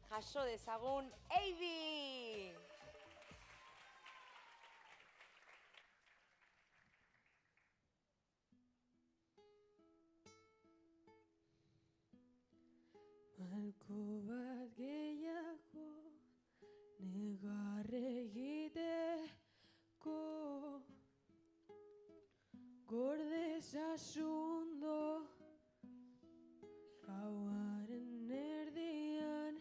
Jaso dezagun, Eibi! Malko bat gehiago negar egiteko gorde sasundo gauaren erdian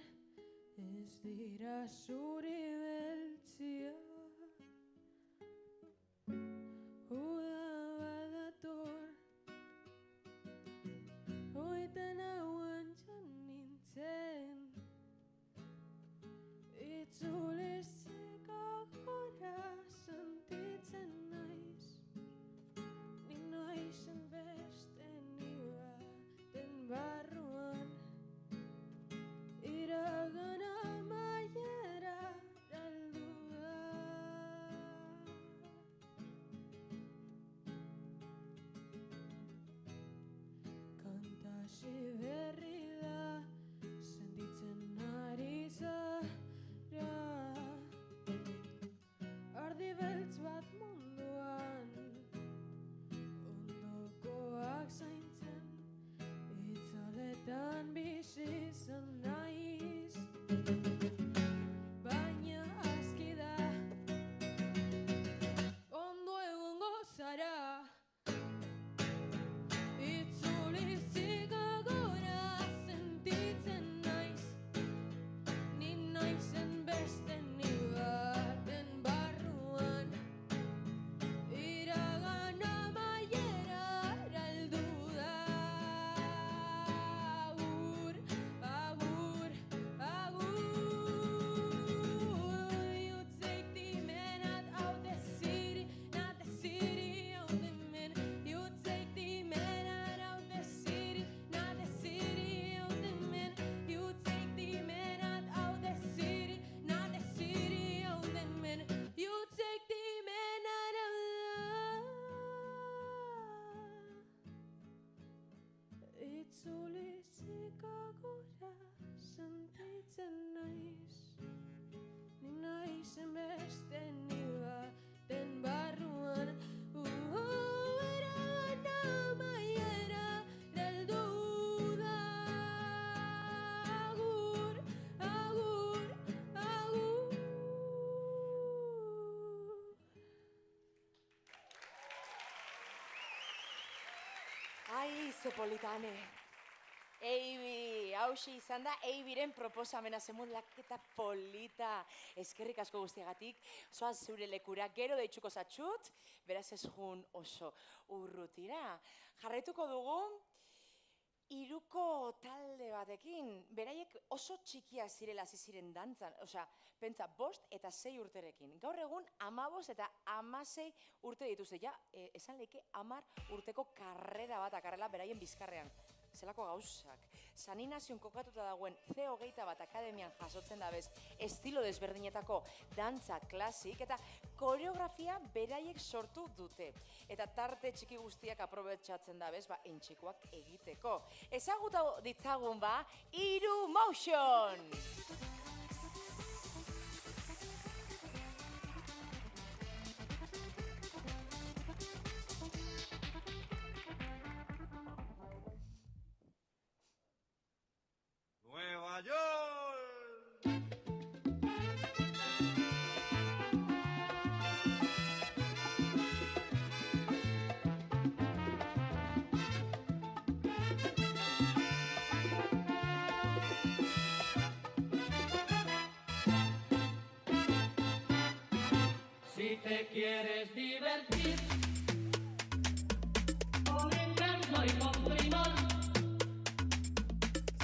ez dira zuri beltzia uda badator oitan hauan nintzen itzulezik agora sentitzen naiz nik naizen beste niba den barruan iragan amaiera galdu da kantasi berri da sentitzen ari zara ardi beltz bat munduan ondokoak zaintzen itzaletan bizi izan naiz baina aski da ondo egongo zara itzulizik agora sentitzen naiz ni naizen beste ni baten barruan iragan amaiera galdu da agur, agur, agur you take the man out the city not the city out the man you take the man out the city not the city out the man you take the man out the city not the city out the man you take the man out of itzulizik agora sentitzen naiz ni naizen beste ni baten barruan iragan amaiera galdu da agur, agur, agur Ai, ze politane. Eibi, hauxe izan da Eibiren proposamena zemudlaketa polita. Eskerrik asko guztiagatik, zoaz zure lekura gero deitzuko zatxut, beraz ez jun oso urrutira. Jarraituko dugu, Hiruko talde batekin, beraiek oso txikiak zirela hasi ziren dantzan, osea, pentsa, 5 eta 6 urterekin. Gaur egun 15 eta 16 urte dituzte, ja, esan leke 10 urteko karrera bat akarrela beraien bizkarrean. Zelako gauzak. San Inazion kokatuta dagoen C21 akademian jasotzen dabez estilo desberdinetako dantza klasik eta koreografia beraiek sortu dute. Eta tarte txiki guztiak aprobetxatzen dabez, entxikoak egiteko. Ezagutu ditzagun Hiru Motion! Nueva York. Si te quieres divertir con encanto y con primor,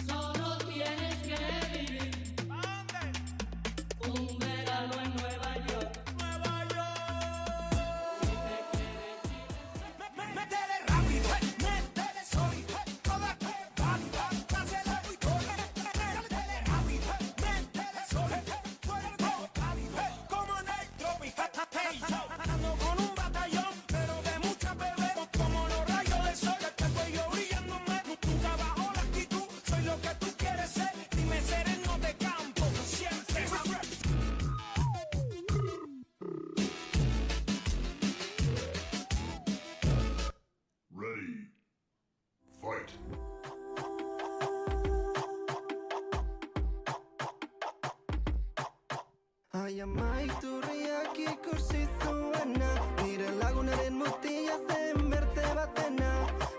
solo tienes que vivir un verano en Nueva York. Nueva York. Si te quieres divertir, métele rápido, métele sólido, toda que banda, dáselo y corre. Métele rápido, métele sólido, cuerpo cálido, como en el tropical. Hey, yo, ando con un batallón, pero de mucha bebé, como los rayos del sol, el cuello brillándome, nunca bajo la actitud, soy lo que tú quieres ser, dime sereno de campo, siempre. Ready. Fight. Aiama iturriak ikusi zuena, nire lagunaren mutila zen bertze batena.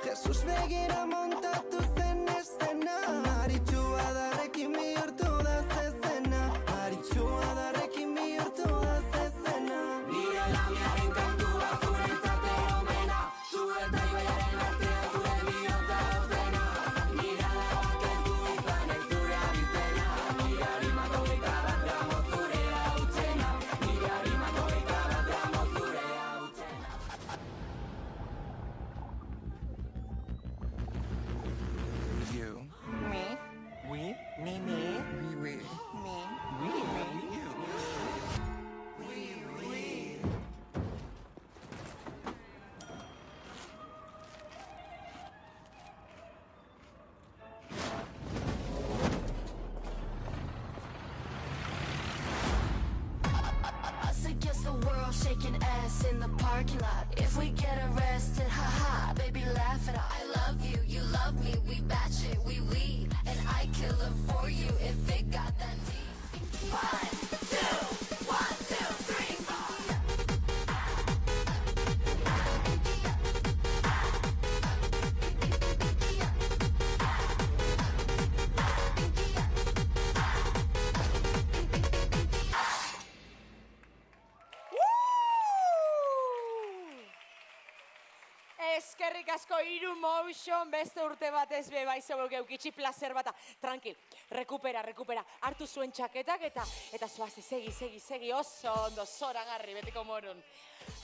Jesus begira montatu zen eszena, aritsua darrekin bihurtu da zezena, aritsua darrekin bihurtu da zezena. Nire labiaren kantua zuretzat eromena, zu eta ibaiaren artean zure bihotza gauzena. Mirada bak ez du izan ez zure abizena, nire harimako bat gramo zure hautsena, nire harimako bat gramo zure hautsena. You. Me? We. Me, me. We. Me. We. You. Us against the world, shaking ass in the parking lot. If we get arrested, haha, baby, laugh it off. I love you, you love me, we batch it, we, and I kill him for you if it got that deep. 1, 2, 1, 2, 3, 4. Eskerrik asko Hiru Motion, beste urte batez be bai zeuek eukitxi placer bata. Tranquil, rekupera, hartu zuen txaketak eta zoaz, segi, oso ondo, zoragarri, betiko morun.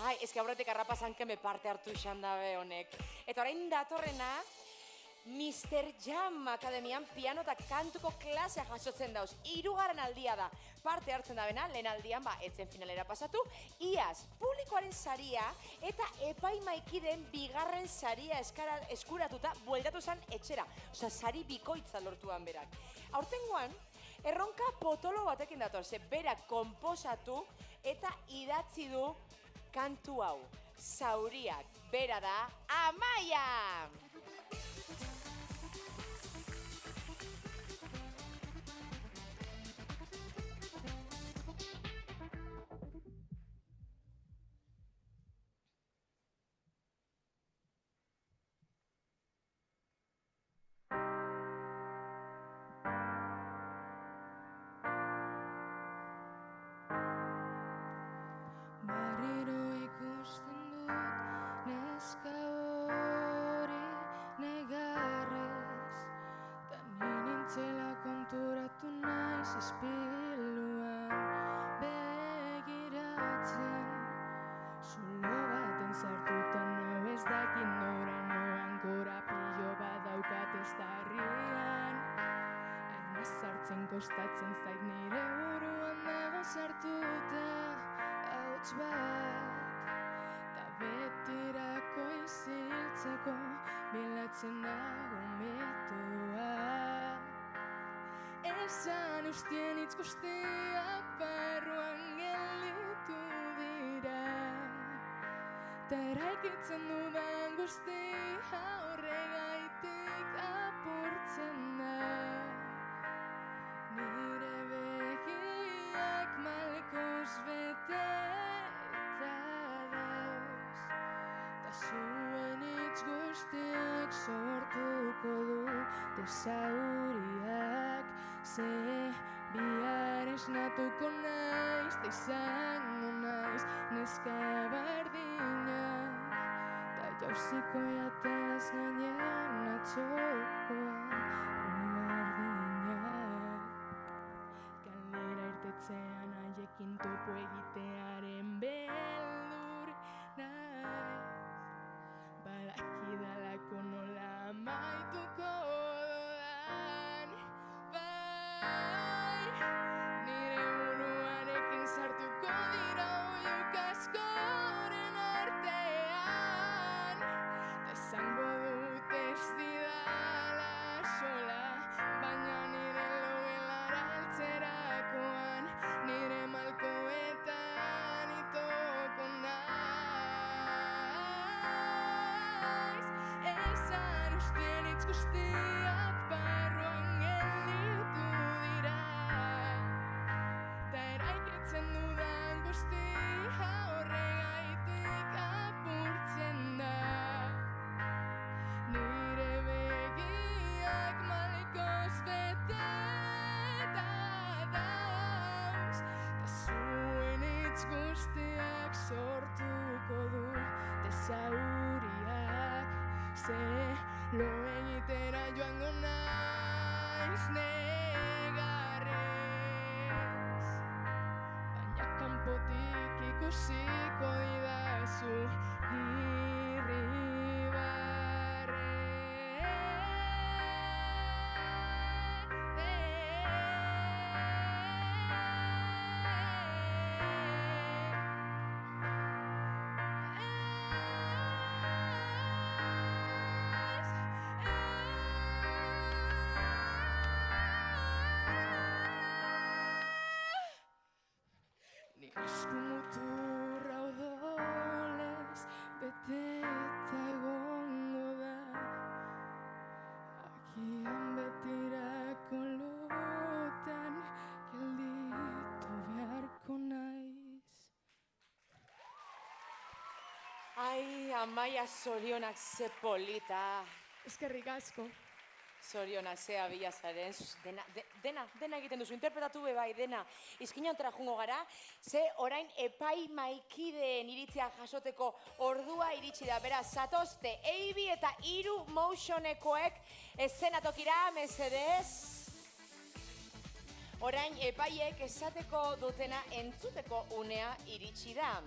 Ai, eske aurretik harrapazan keme parte hartu izan dabe honek. Eta orain datorrena, Mr. Jam Akademian piano eta kantuko klasea jasotzen dauz. 3. aldia da. Parte hartzen da bena, lehen aldian etzen finalera pasatu. Iaz, publikoaren saria eta epaimaikiden 2. saria eskuratuta bueltatu zen etxera. Osa, sari bikoitza lortuan berak. Aurtengoan, erronka potolo batekin dator, ze berak konposatu eta idatzi du kantu hau. Zauriak, bera da, Amaia! Berriro ikusten dut neska hori kostatzen zait nire buruan dago sartuta hauts bat, ta betirako isiltzeko bilatzen nago metodoa. Esan ustien hitz guztiak barruan gelditu dira, ta eraikitzen dudan guztia horregaitik apurtzen da. Nire begiak malkoz beteta dauz, ta zuen hitz guztiak sortuko dute zauriak. Ze bihar esnatuko naiz, ta izango naiz neska berdina, ta jauziko jatelaz gainean atzokoan berdina. Kalera irtetzean haiekin topo egitearen beldur naiz, badakidalako nola amaituko dudan. Nire buruarekin sartuko dira oiuk askoren artean, ta esango dut ez didala sola, baina nire logelara altzerakoan, nire malkoetan itoko naiz. Esan ustien hitz guztiak barruan gelditu dira, ta eraikitzen dudan guztia horregaitik apurtzen da. Nire begiak malkoz beteta dauz, ta zuen hitz guztiak sortuko dute zauriak. Ze lo egitera joango naiz negarrez, baina kanpotik ikusiko didazu Eskumuturra odolez beteta egongo da, agian betirako lotan gelditu beharko naiz. Ai, Amaia, zorionak ze polita. Eskerrik asko. Zorionak ze abila zaren, dena egiten duzu, interpretatu be bai, dena. Izkinontera jungo gara, ze orain epaimaikideen iritzia jasoteko ordua iritsi da, beraz, zatozte, Eibi eta 3 motionekoek eszenatokira, mesedez. Orain epaiek esateko dutena entzuteko unea iritsi da.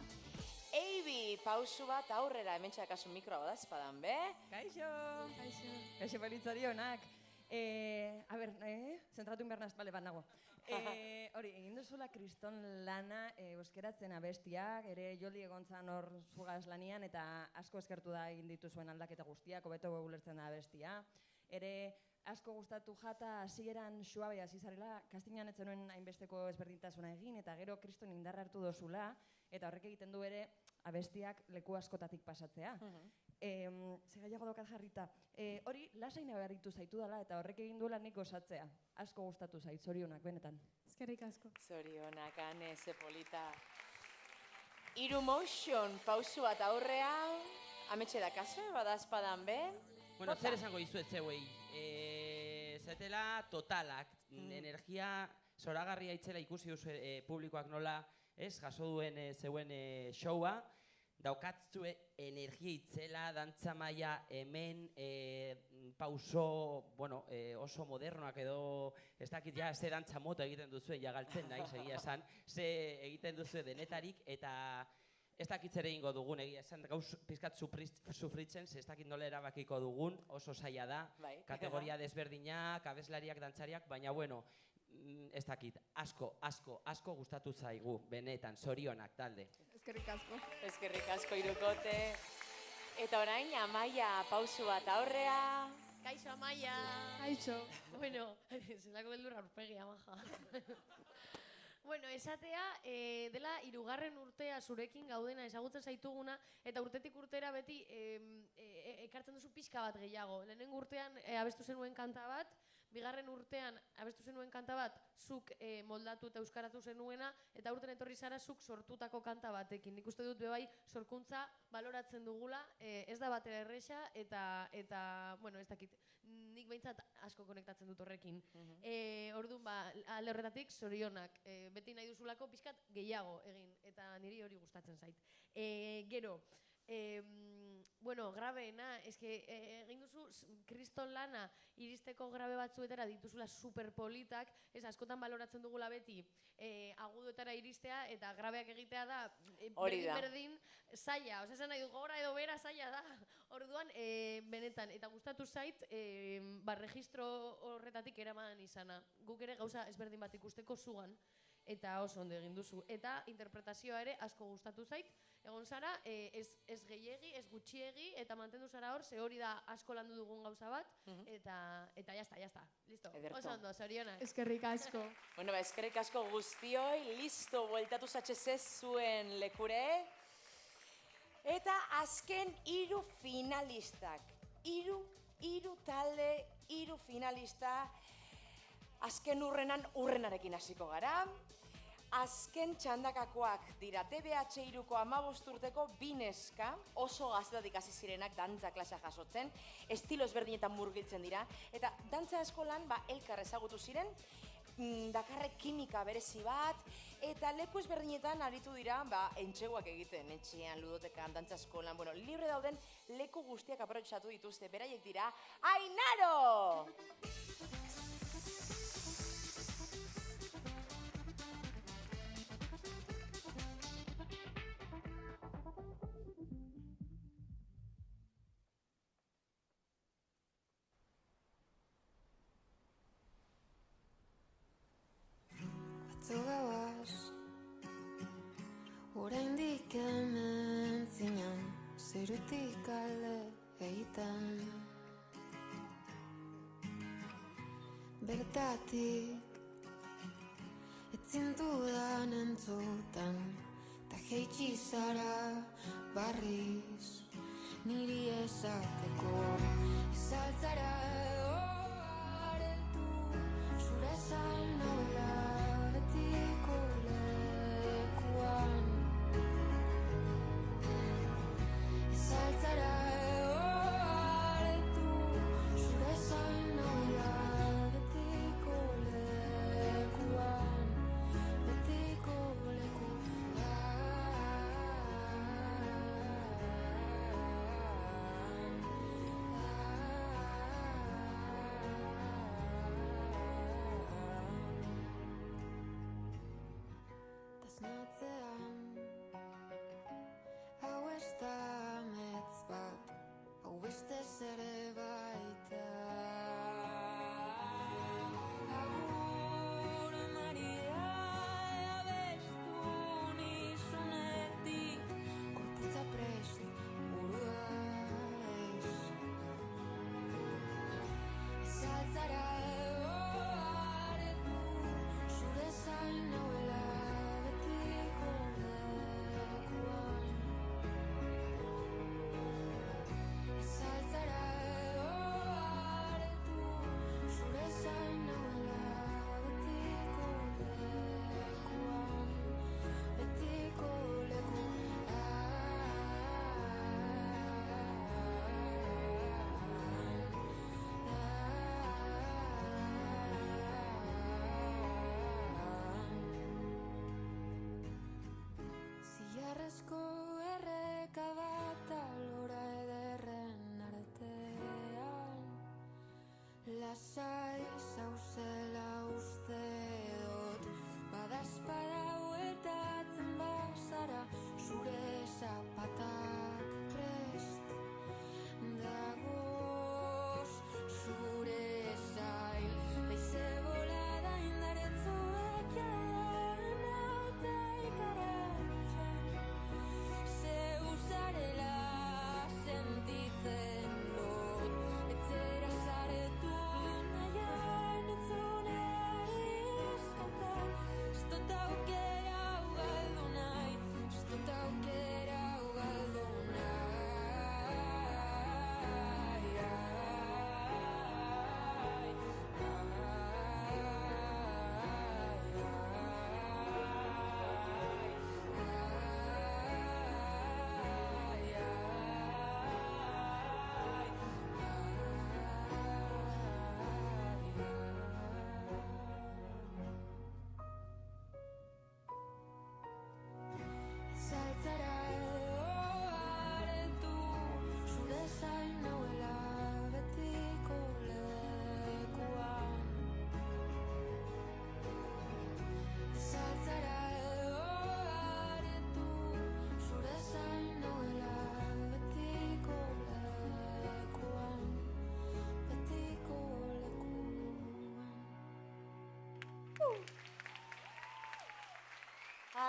Eibi, pausu bat aurrera, hementxe akaso mikroa badazpadan, be? Kaixo! Kaixo balitzarionak. A ber, zentratu inbernaz, bale, bat nago. Hori, egin duzula kriston lana euskeratzen abestiak, ere joli egontzan hor zugaz lanian, eta asko eskertu da egin dituzuen aldaketa guztiak, hobeto ulertzen da abestia. Ere, asko gustatu jata hasieran suabe hasi zarela, Kastilan ez zenuen hainbesteko ezberdintasuna egin, eta gero kriston indarra hartu dozula, eta horrek egiten du ere abestiak leku askotatik pasatzea. Zegaiago dokat jarrita. Hori, lasain aberritu zaitu dela, eta horrek egin duela nik osatzea. Asko gustatu zait, zorionak, benetan. Eskerrik asko. Zorionak, ane, ze polita. 3 motion, pausu bat aurrean, ametxe da kasue, badazpadan, be? Bueno, zer esango dizuet zeuei. Zetela totalak, energia zoragarria itzela ikusi duzu publikoak nola, jaso duen zeuen showa, daukatzue energia itzela, dantza maila hemen, pauso, bueno, oso modernoak edo, ez dakit ja, ze dantza moto egiten duzue, ja galtzen nahi, egia esan, ze egiten duzue denetarik, eta ez dakit zer egingo dugun, egia esan gauz pizkat sufritzen, ez dakit nola erabakiko dugun, oso zaila da, kategoria desberdinak, abeslariak, dantzariak, baina bueno, ez dakit, asko gustatu zaigu, benetan, zorionak talde. Eskerrik asko. Eskerrik asko Hirukote. Eta orain, Amaia pausu bat aurrea. Kaixo, Amaia. Kaixo. Bueno, zelako beldurra aurpegia, maja. Bueno, esatea, dela 3. urtea zurekin gaudena ezagutzen zaituguna, eta urtetik urtera beti ekartzen duzu pixka bat gehiago. Lehenengo urtean abestu zenuen kanta bat, 2. urtean abestu zenuen kanta bat, zuk moldatu eta euskaratu zenuena, eta urten etorri zara zuk sortutako kanta batekin. Nik uste dut bebai sorkuntza baloratzen dugula, ez da batera erresa, eta bueno, ez dakit, nik behintzat asko konektatzen dut horrekin. Orduan, alde horretatik, zorionak. Beti nahi duzulako pixkat gehiago egin, eta niri hori gustatzen zait. Gero, bueno, grabeena, egin duzu kriston lana iristeko grabe batzuetara dituzula superpolitak, askotan baloratzen dugula beti agudoetara iristea, eta grabeak egitea da berdin zaila, esan nahi du gora edo bera zaila da. Orduan, benetan, eta gustatu zait, registro horretatik eraman izana. Guk ere gauza ezberdin bat ikusteko zugan, eta oso ondo egin duzu. Eta interpretazioa ere asko gustatu zait, egon zara, ez gehiegi, ez gutxiegi, eta mantendu zara hor, ze hori da asko landu dugun gauza bat, eta jazta, listo. Oso ondo, zorionak. Eskerrik asko. Bueno, eskerrik asko guztioi, listo, bueltatu zatxezez zuen lekure. Eta azken 3 finalistak. 3 talde, 3 finalista. Azken urrenarekin hasiko gara. Azken txandakakoak dira TBH 3ko 15 urteko 2 neska, oso gaztetatik hasi zirenak dantza klasea jasotzen, estilo ezberdinetan murgiltzen dira, eta dantza eskolan elkar ezagutu ziren, dakarrek kimika berezi bat, eta leku ezberdinetan aritu dira entxeguak egiten, etxean, ludotekan, dantza eskolan, bueno, libre dauden leku guztiak aprobetxatu dituzte, beraiek dira, Ainaro! Zugauaz, oraindik hemen zinan, zerutik alde egiten. Bertatik, etzintudan entzutan, ta jeitsi zara barriz, niri esateko izaltzara oaretu, zure zain naula. Ziarrezko erreka bat alora ederren artean, lasai zauzela uste dut, badazpada huetatzen bazara, zure zapatak prest dagoz, zure zail, baize bolada indarez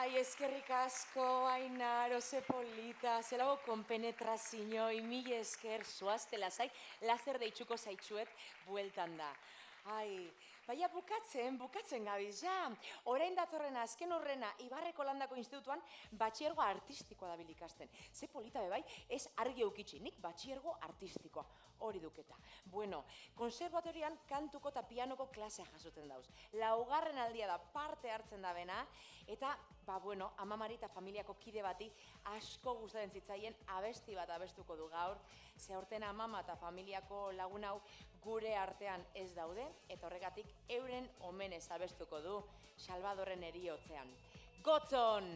Ai, eskerrik asko, Ainar, ose polita, zelago konpenetrazioi, mila esker, zoazte lasai, lazer deitzuko zaitzuet bueltan da. Ai, baina bukatzen gabiz, ja. Orain datorrena, azken horrena, Ibarreko Landako Institutuan batxiergo artistikoa dabil ikasten. Ze polita bebai, ez argi eukitzi, nik batxiergo artistikoa, hori duketa. Bueno, konservatorian kantuko eta pianoko klasea jasoten dauz. Laugarren aldia da parte hartzen da bena, eta, amamari eta familiako kide bati asko gustatzen zitzaien abesti bat abestuko du gaur. Ze aurten amama eta familiako lagun hau gure artean ez daude, eta horregatik euren omenez abestuko du Salvadorren heriotzean. Gotzon!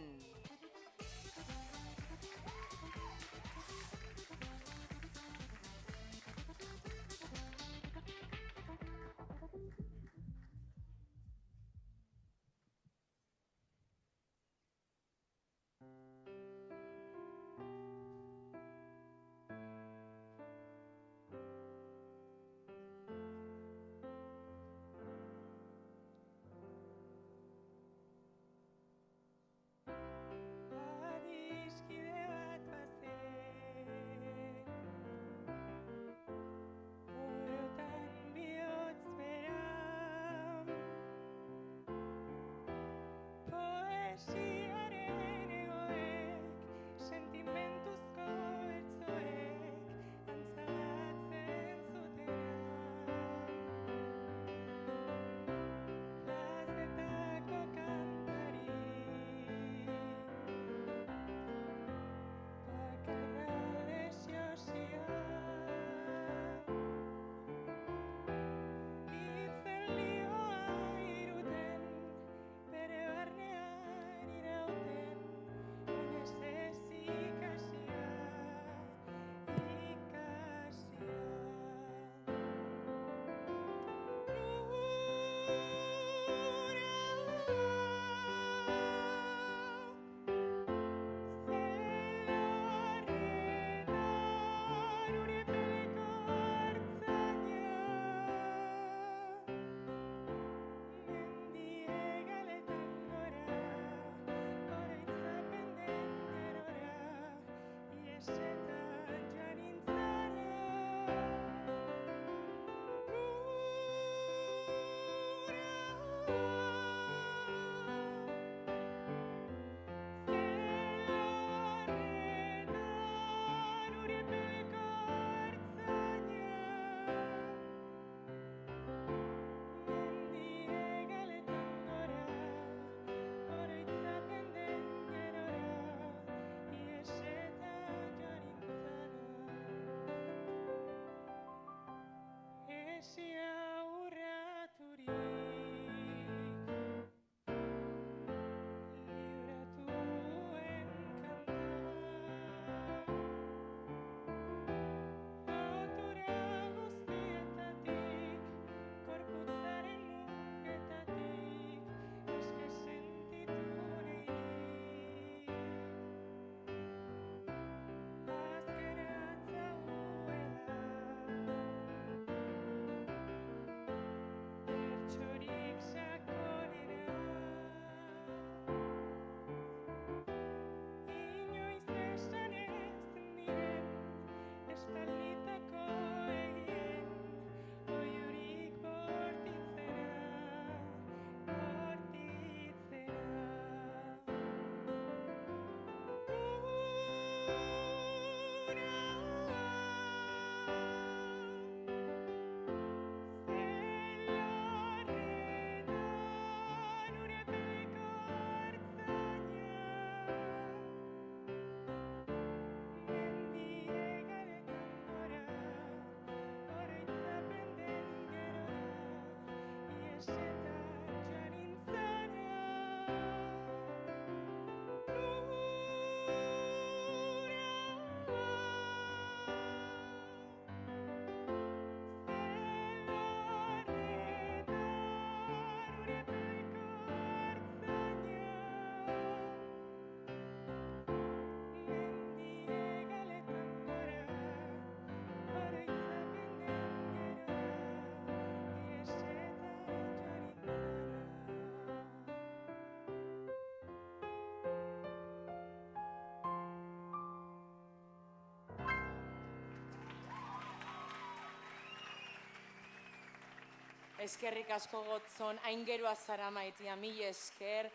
Eskerrik asko gotzon, hain geroa zara maitia, mila esker.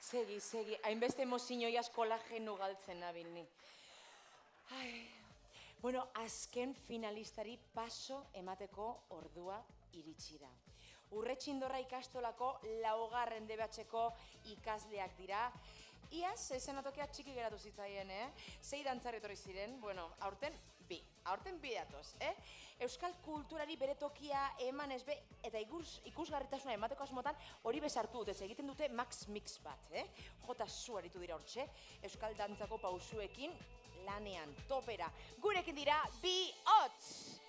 Segi, hainbeste emozioiaz kolagenu galtzen nabil ni. Bueno, azken finalistari paso emateko ordua iritsi da. Urretxindorra ikastolako 4. DBH-ko ikasleak dira. Iaz, eszenatokia txiki geratu zitzaien, 6 dantzari etorri ziren, bueno, aurten bi datoz, Euskal kulturari bere tokia emanez be, eta ikusgarritasuna emateko asmotan hori bezartu dute, egiten dute max mix bat, Jota zu aritu dira hortxe, Euskal dantzako pausuekin lanean, topera. Gurekin dira, bi hotz!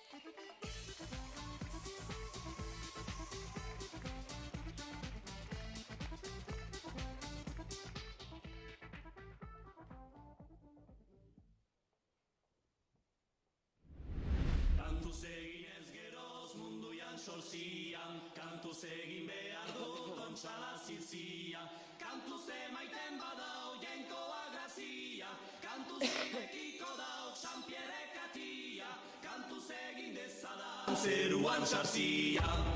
Kantuz egin ez geroz munduan sorzian, kantuz egin behar dut ontxala zilzian, kantuz emaiten badau jainkoa grazia, kantuz egekiko dau Xanpierre katia, kantuz egin dezadan zeruan sarzian.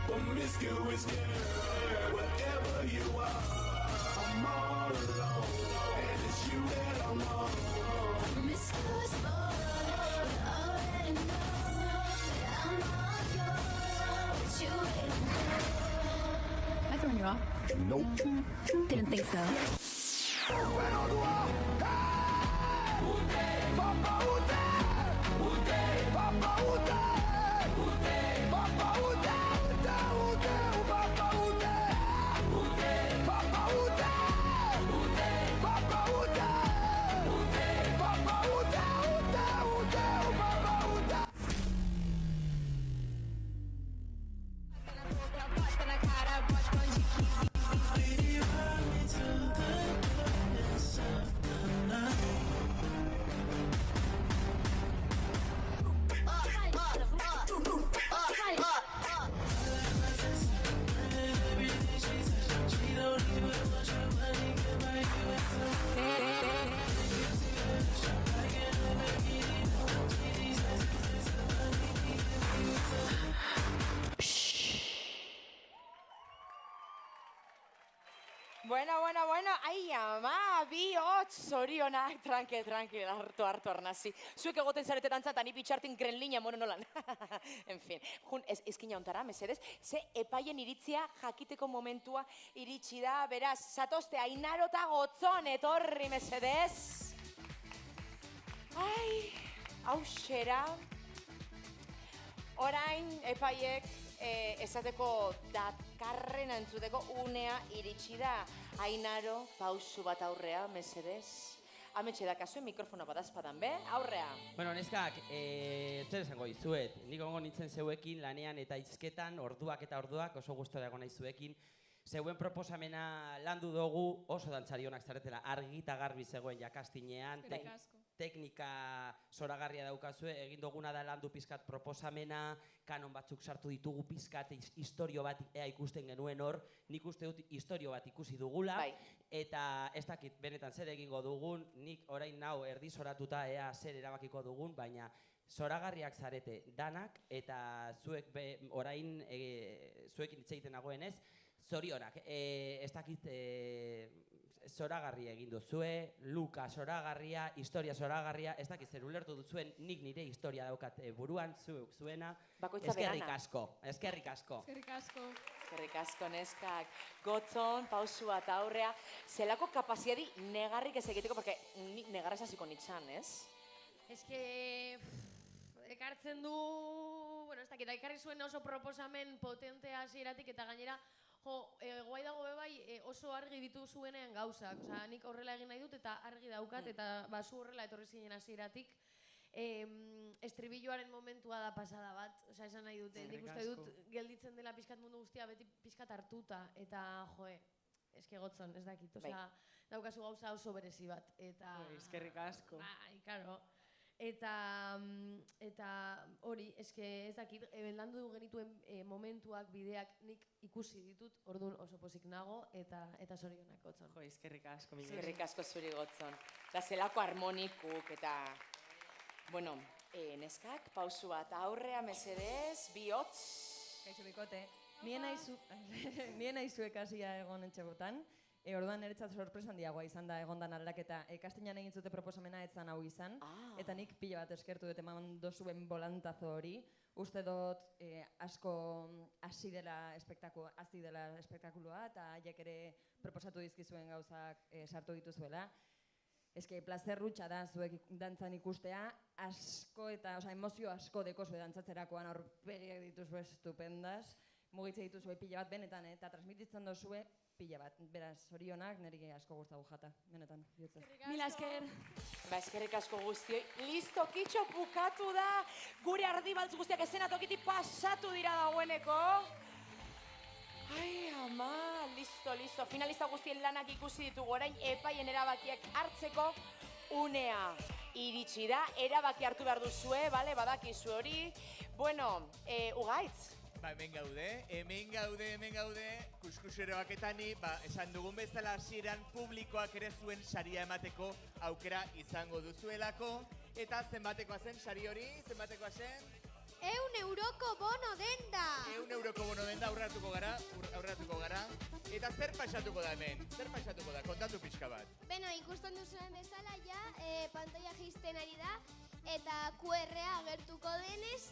Promiscuous girl, wherever you are, I'm all alone, and it's you that I want. Promiscuous boy, you already know that I'm all yours, it's you that I want. Am I throwing you off? Nope. Didn't think so. Bueno, ai ama, bi hotz, zorionak, tranqui, hartu arnazi. Zuek egoten zarete dantza eta ni pitxartin grenlina mono nolan. En fin, jun, ezkina ontara, mesedez, ze epaien iritzia jakiteko momentua iritsi da, beraz, zatozte, Ainaro eta Gotzon, etorri, mesedez. Ai, hau xera, orain epaiek esateko dakarren entzuteko unea iritsi da. Ainaro, pausu bat aurrea, mesedez. Ametxe dakazuen mikrofona bat azpadan, be? Aurrea. Bueno, neskak, zer esango izuet. Nik ongo nintzen zeuekin lanean eta hizketan, orduak oso gustora egon nahi zuekin. Zeuen proposamena landu dugu, oso dantzari honak zaretela, argi eta garbi zegoen jakastinean. Teknika zoragarria daukazue, egin duguna da landu pizkat proposamena, kanon batzuk sartu ditugu pizkat, historio bat ikusten genuen hor, nik uste dut historio bat ikusi dugula, eta ez dakit benetan zer egingo dugun, nik orain nau erdi zoratuta ea zer erabakiko dugun, baina zoragarriak zarete danak, eta zuek orain zuekin hitz egiten nagoenez, zorionak, ez dakit zoragarria egin duzue, Luka zoragarria, historia zoragarria, ez dakit zer ulertu duzuen, nik nire historia daukat buruan, zuena. Bakoitza Eskerrik berana. asko, eskerrik asko. Eskerrik asko. Eskerrik asko, neskak. Gotzon, pausua eta aurrea. Zelako kapaziadi negarrik ez egiteko, porque negarrez hasiko nitxan, ez? Ez que... ekartzen du... Bueno, ez dakit, ekarri zuen oso proposamen potentea hasieratik eta gainera guai dago bebai oso argi ditu zuenean gauzak. Osea, nik horrela egin nahi dut eta argi daukat eta zu horrela etorri zinen hasieratik. Estribilloaren momentua da pasada bat, osea, esan nahi dute. Nik uste dut gelditzen dela pixkat mundu guztia beti pixkat hartuta eta eske Gotzon, ez dakit, osea, daukazu gauza oso berezi bat. Eskerrik asko. Bai, karo. Eta hori, eske ez dakit, landu genituen momentuak, bideak nik ikusi ditut, orduan oso pozik nago eta zorionak Gotzon. Jo, eskerrik asko. Eskerrik asko zuri Gotzon. Eta zelako harmonikuk eta... Bueno, neskak, pausu bat aurrea mesedez, bihotz. Kaixo bikote, nien aizuek hasia egon entxegotan. Orduan niretzat sorpresa handiagoa izan da egondan aldaketa. Kastinan egin zute proposamena etzan hau izan. Eta nik pila bat eskertu dut eman dozuen bolantazo hori. Uste dut asko hasi dela espektakuloa eta haiek ere proposatu dizkizuen gauzak sartu dituzuela. Eske, plazer rutsa da zuek dantzan ikustea, asko eta, emozio asko dekozue dantzatzerakoan aurpegiak dituzue estupendas, mugitze dituzue pila bat benetan, eta transmititzen dozue pila bat. Beraz, zorionak, niri asko guztagu jata, benetan, bihotzez. Mila esker. Ba, eskerrik asko guztioi. Listo, kitxo bukatu da. Gure ardibaltz guztiak eszenatokitik pasatu dira dagoeneko. Ai, ama, listo. Finalista guztien lanak ikusi ditugu orain epaien erabakiak hartzeko unea iritsi da. Erabaki hartu behar duzue, bale, badakizu hori. Bueno, Ugaitz. Ba, hemen gaude, kuskusero baketani, esan dugun bezala hasieran publikoak ere zuen saria emateko aukera izango duzuelako. Eta zenbatekoa zen sari hori, zenbatekoa zen? 100 euroko bono denda! 100 euroko bono denda aurratuko gara. Eta zer pasatuko da hemen? Kontatu pixka bat. Beno, ikusten duzuen bezala ja, pantalla jisten ari da, eta QR-a agertuko denez,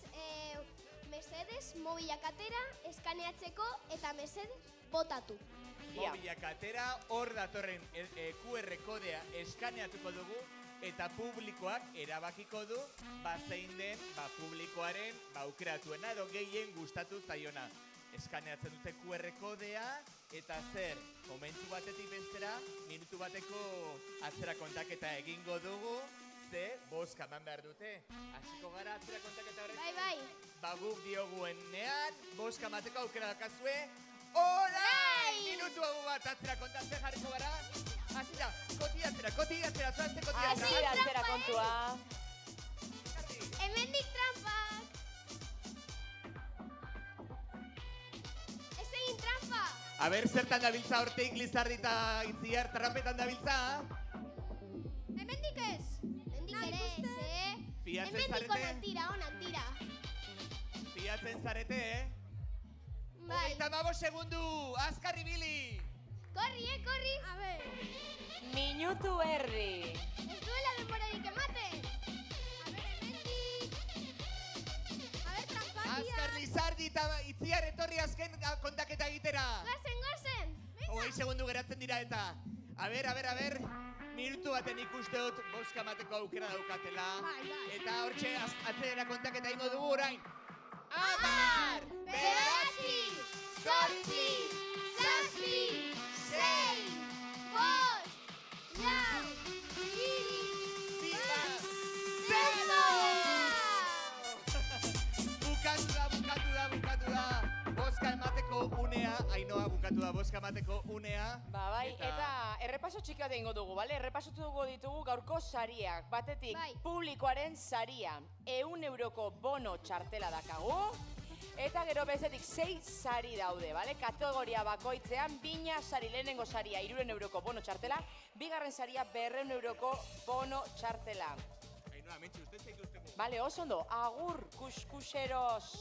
mesedez, mobilak atera, eskaneatzeko, eta mesedez, botatu. Mobilak atera, hor datorren QR kodea eskaneatuko dugu, eta publikoak erabakiko du, zein den publikoaren aukeratuena edo gehien gustatu zaiona. Eskaneatzen dute QR kodea, eta zer, momentu batetik bestera, minutu bateko atzera kontaketa egingo dugu, ze boska eman behar dute. Hasiko gara atzera kontaketa horrekin? Bai. Guk dioguenean, boska emateko aukera dakazue, orain! Minutu hau bat atzera kontatzen jarriko gara. Hasira, kotiatzera, zoazte kotiatzera. Hasira atzera kontua. Hemendik trampak. Ez egin trampa. A ber, zertan dabiltza horteik Lizardi eta Itziar, trampetan dabiltza? Hemendik ez. Hemendik ere ez, Fiatzen zarete? Hemendik onan tira. Fiatzen zarete, Bai. 35 segundu, azkar ibili! Korri. A ber. Minutu erdi. Ez duela denborarik ematen. A ber, hemendik. A ber, trampakia. Azkar Lizardi eta Itziar etorri azken kontaketa egitera. Goazen. 20 segundu geratzen dira eta. A ber. Minutu baten ikuste dut boska emateko aukera daukatela. Eta hortxe atzera kontaketa ingo dugu orain. 10, 9, 8, 7, 6, 5, Bukatu da. Boska emateko unea, Ainoa, bukatu da boska emateko unea. Bai, eta errepaso txiki bat egingo dugu, bale? Errepasatuko ditugu gaurko sariak. Batetik, publikoaren saria. 100 euroko bono txartela dakagu. Eta gero bezetik 6 sari daude, bale? Kategoria bakoitzean, bina sari, lehenengo saria 300 euroko bono txartela, bigarren saria 200 euroko bono txartela. Ainoa, mentxe, uste zaituzteko. Bale, oso ondo, agur, kuskuseros.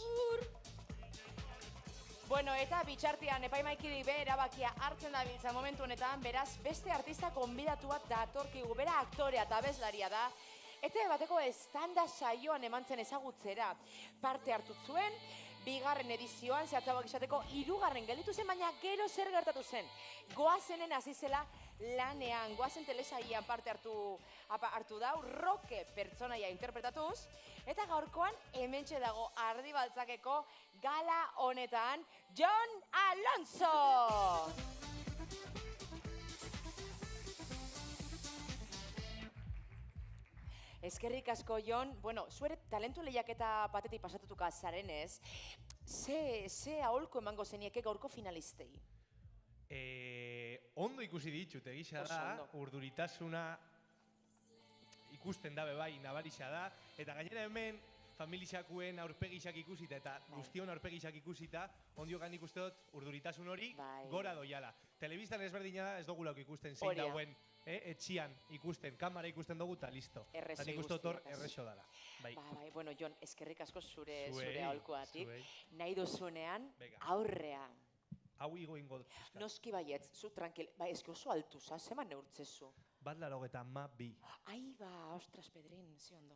Bueno, eta bitxartian epaimaikide be erabakia hartzen dabiltza momentu honetan, beraz, beste artista konbidatu bat datorkigu, bera aktorea eta abeslaria da, eta bateko estanda saioan emantzen ezagutzera parte hartu zuen, bigarren edizioan, zehatzagoak izateko, 3. gelditu zen, baina gero zer gertatu zen. Goazenen hasi zela lanean, goazen telesaian parte hartu dau, Roke pertsonaia interpretatuz, eta gaurkoan hementxe dago Ardibaltzakeko gala honetan, Jon Alonso! Eskerrik asko, Jon. Bueno, zuere talentu lehiaketa batetik pasatutuka zarenez, ze aholko emango zenieke gaurko finalistei? Ondo ikusi ditut, egisa da, urduritasuna ikusten dabe bai, nabarisa da, eta gainera hemen familixakuen aurpegisak ikusita eta guztion aurpegisak ikusita, ondiokan ikuste dut urduritasun hori gora doiala. Telebistan ezberdina da, ez dugulako ikusten zein dauen, etxian ikusten, kamara ikusten dugu eta listo. Eta nik uste dut errexo dala. Bai, bueno, Jon, eskerrik asko zure aholkoatik. Nahi duzunean, aurrean. Hau igo ingo dut. Noski baietz, zu tranquil, bai, eski oso altuza, zeman neurtzezu. 1,82. Ai, ba, ostras, Pedrin, ze ondo.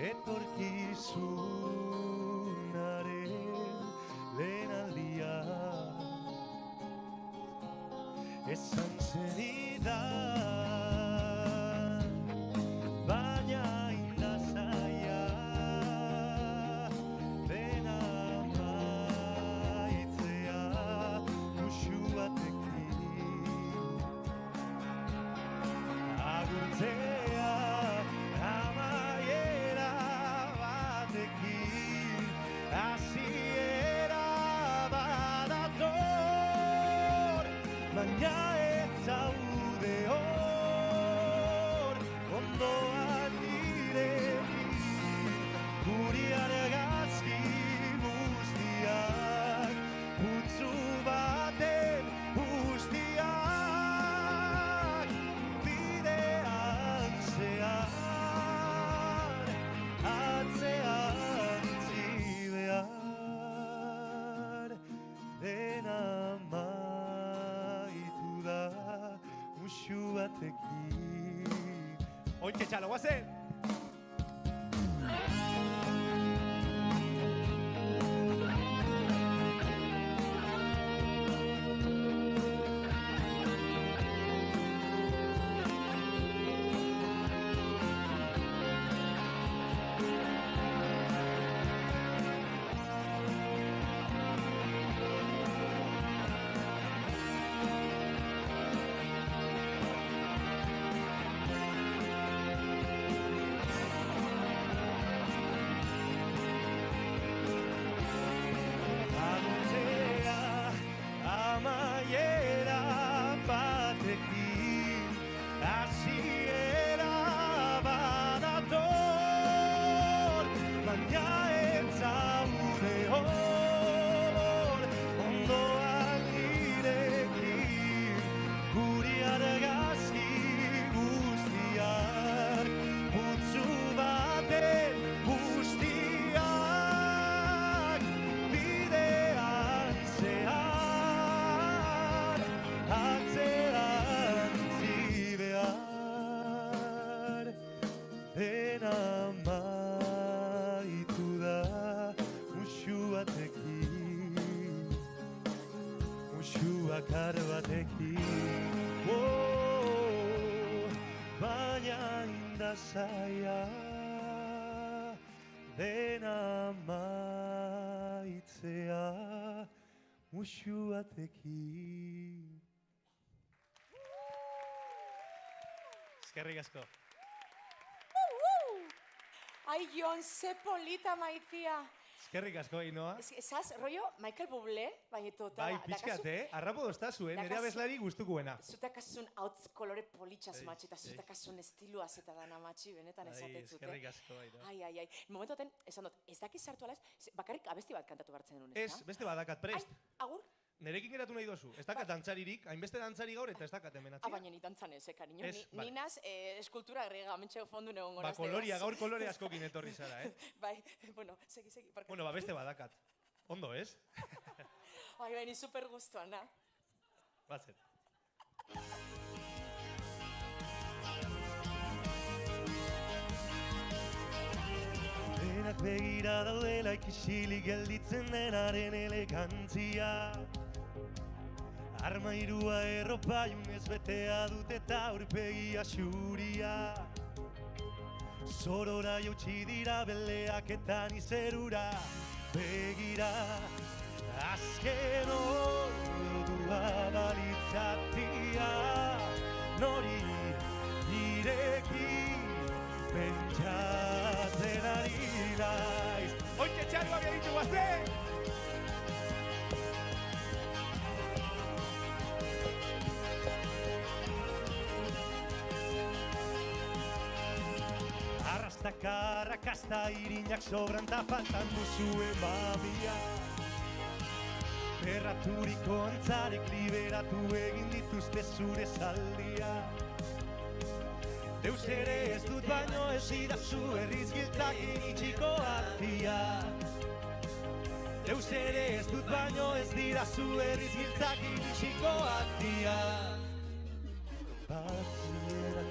Etorkizunaren lehenaldia esan zenidan, baina indazaia dena maitzea musu batekin agurtzea hasiera badator, baina ez zaude hor, ondoan nirekin, guri argazki guztiak, putzu baten guztiak, bidean zehar, atzean dena maitu da musu batekin. Ointxe txalo, guazen! bakar batekin baina indazaia dena maitzea musu batekin. Eskerrik asko. Ai, Jon, ze polita maitia. Eskerrik asko, Ainoa. Esaz, rollo, Michael Bublé, baina tota... Bai, pixkat, Arrapo doztazuen, nire abeslari gustukuena. Zutakazun hautz kolore politxaz matxi, eta zutakazun estiluaz eta dana matxi, benetan esatetzute. Eskerrik asko, Ainoa. Ai. Momentoten, esan dut, ez dakiz sartu alaz, bakarrik abesti bat kantatu bartzen duen, ez da? Ez, beste badakat, prest. Agur? Nerekin geratu nahi dozu. Ez dakat dantzaririk, hainbeste dantzari gaur eta ez dakat hemen atzia. Baina ni dantzan ez, cariño. Ez, vale. Ninaz, eskultura grega, mentxe fondu negon gorazte. Koloria, gaur kolore askokin etorri zara, Bai, bueno, segi. Bueno, beste badakat. Ondo, ez? Bai, ni super gustuan, na? Batzet. Denak begira daudela ikisilik gelditzen denaren elegantzia. Armairua erropaiunez betea dut eta aurpegia xuria. Zorora jautsi dira beleak eta nizerura begira. Azken ordua balitzatia, nori irekin pentsatzen ari naiz. Oike txargo había dicho guazte! Arrastaka, arrakasta, irinak sobran ta faltan duzue babia. Ferraturiko antzarik liberatu egin dituzte zure zaldia. Deus ere ez dut baino ez idazu herriz giltzak iritsiko artia. Deus ere ez dut baino ez dirazu herriz giltzak iritsiko artia.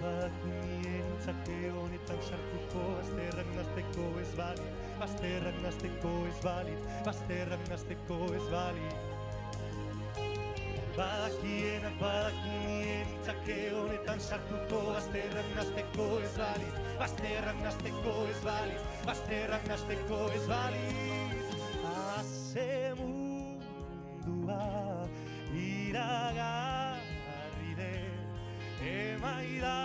Badaki nientzake honetan sartuko bazterrak nazteko ez balit. Bazterrak nazteko ez balit, bazterrak nazteko ez balit. Badakienak badaki nientzake honetan sartuko bazterrak nazteko ez balit. Bazterrak nazteko ez balit, bazterrak nazteko ez balit. Haze mundua iragarri den, emaida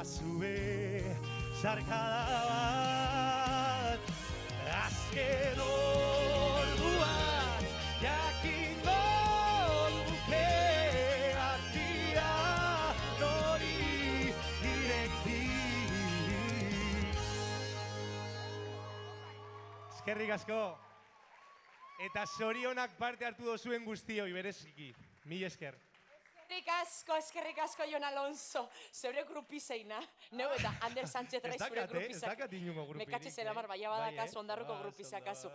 zue sarkada bat. Azken orduan jakingo duke artia nori irektik. Eskerrik asko. Eta zorionak parte hartu dozuen guztioi, bereziki. Mil esker. Eskerrik asko, Jon Alonso. Zeure grupizeina. Neu eta Ander Sánchez Raiz zure grupizak. Ez dakat inungo grupirik. Mekatxe zela mar, baina badakazu, ondarruko grupizakazu.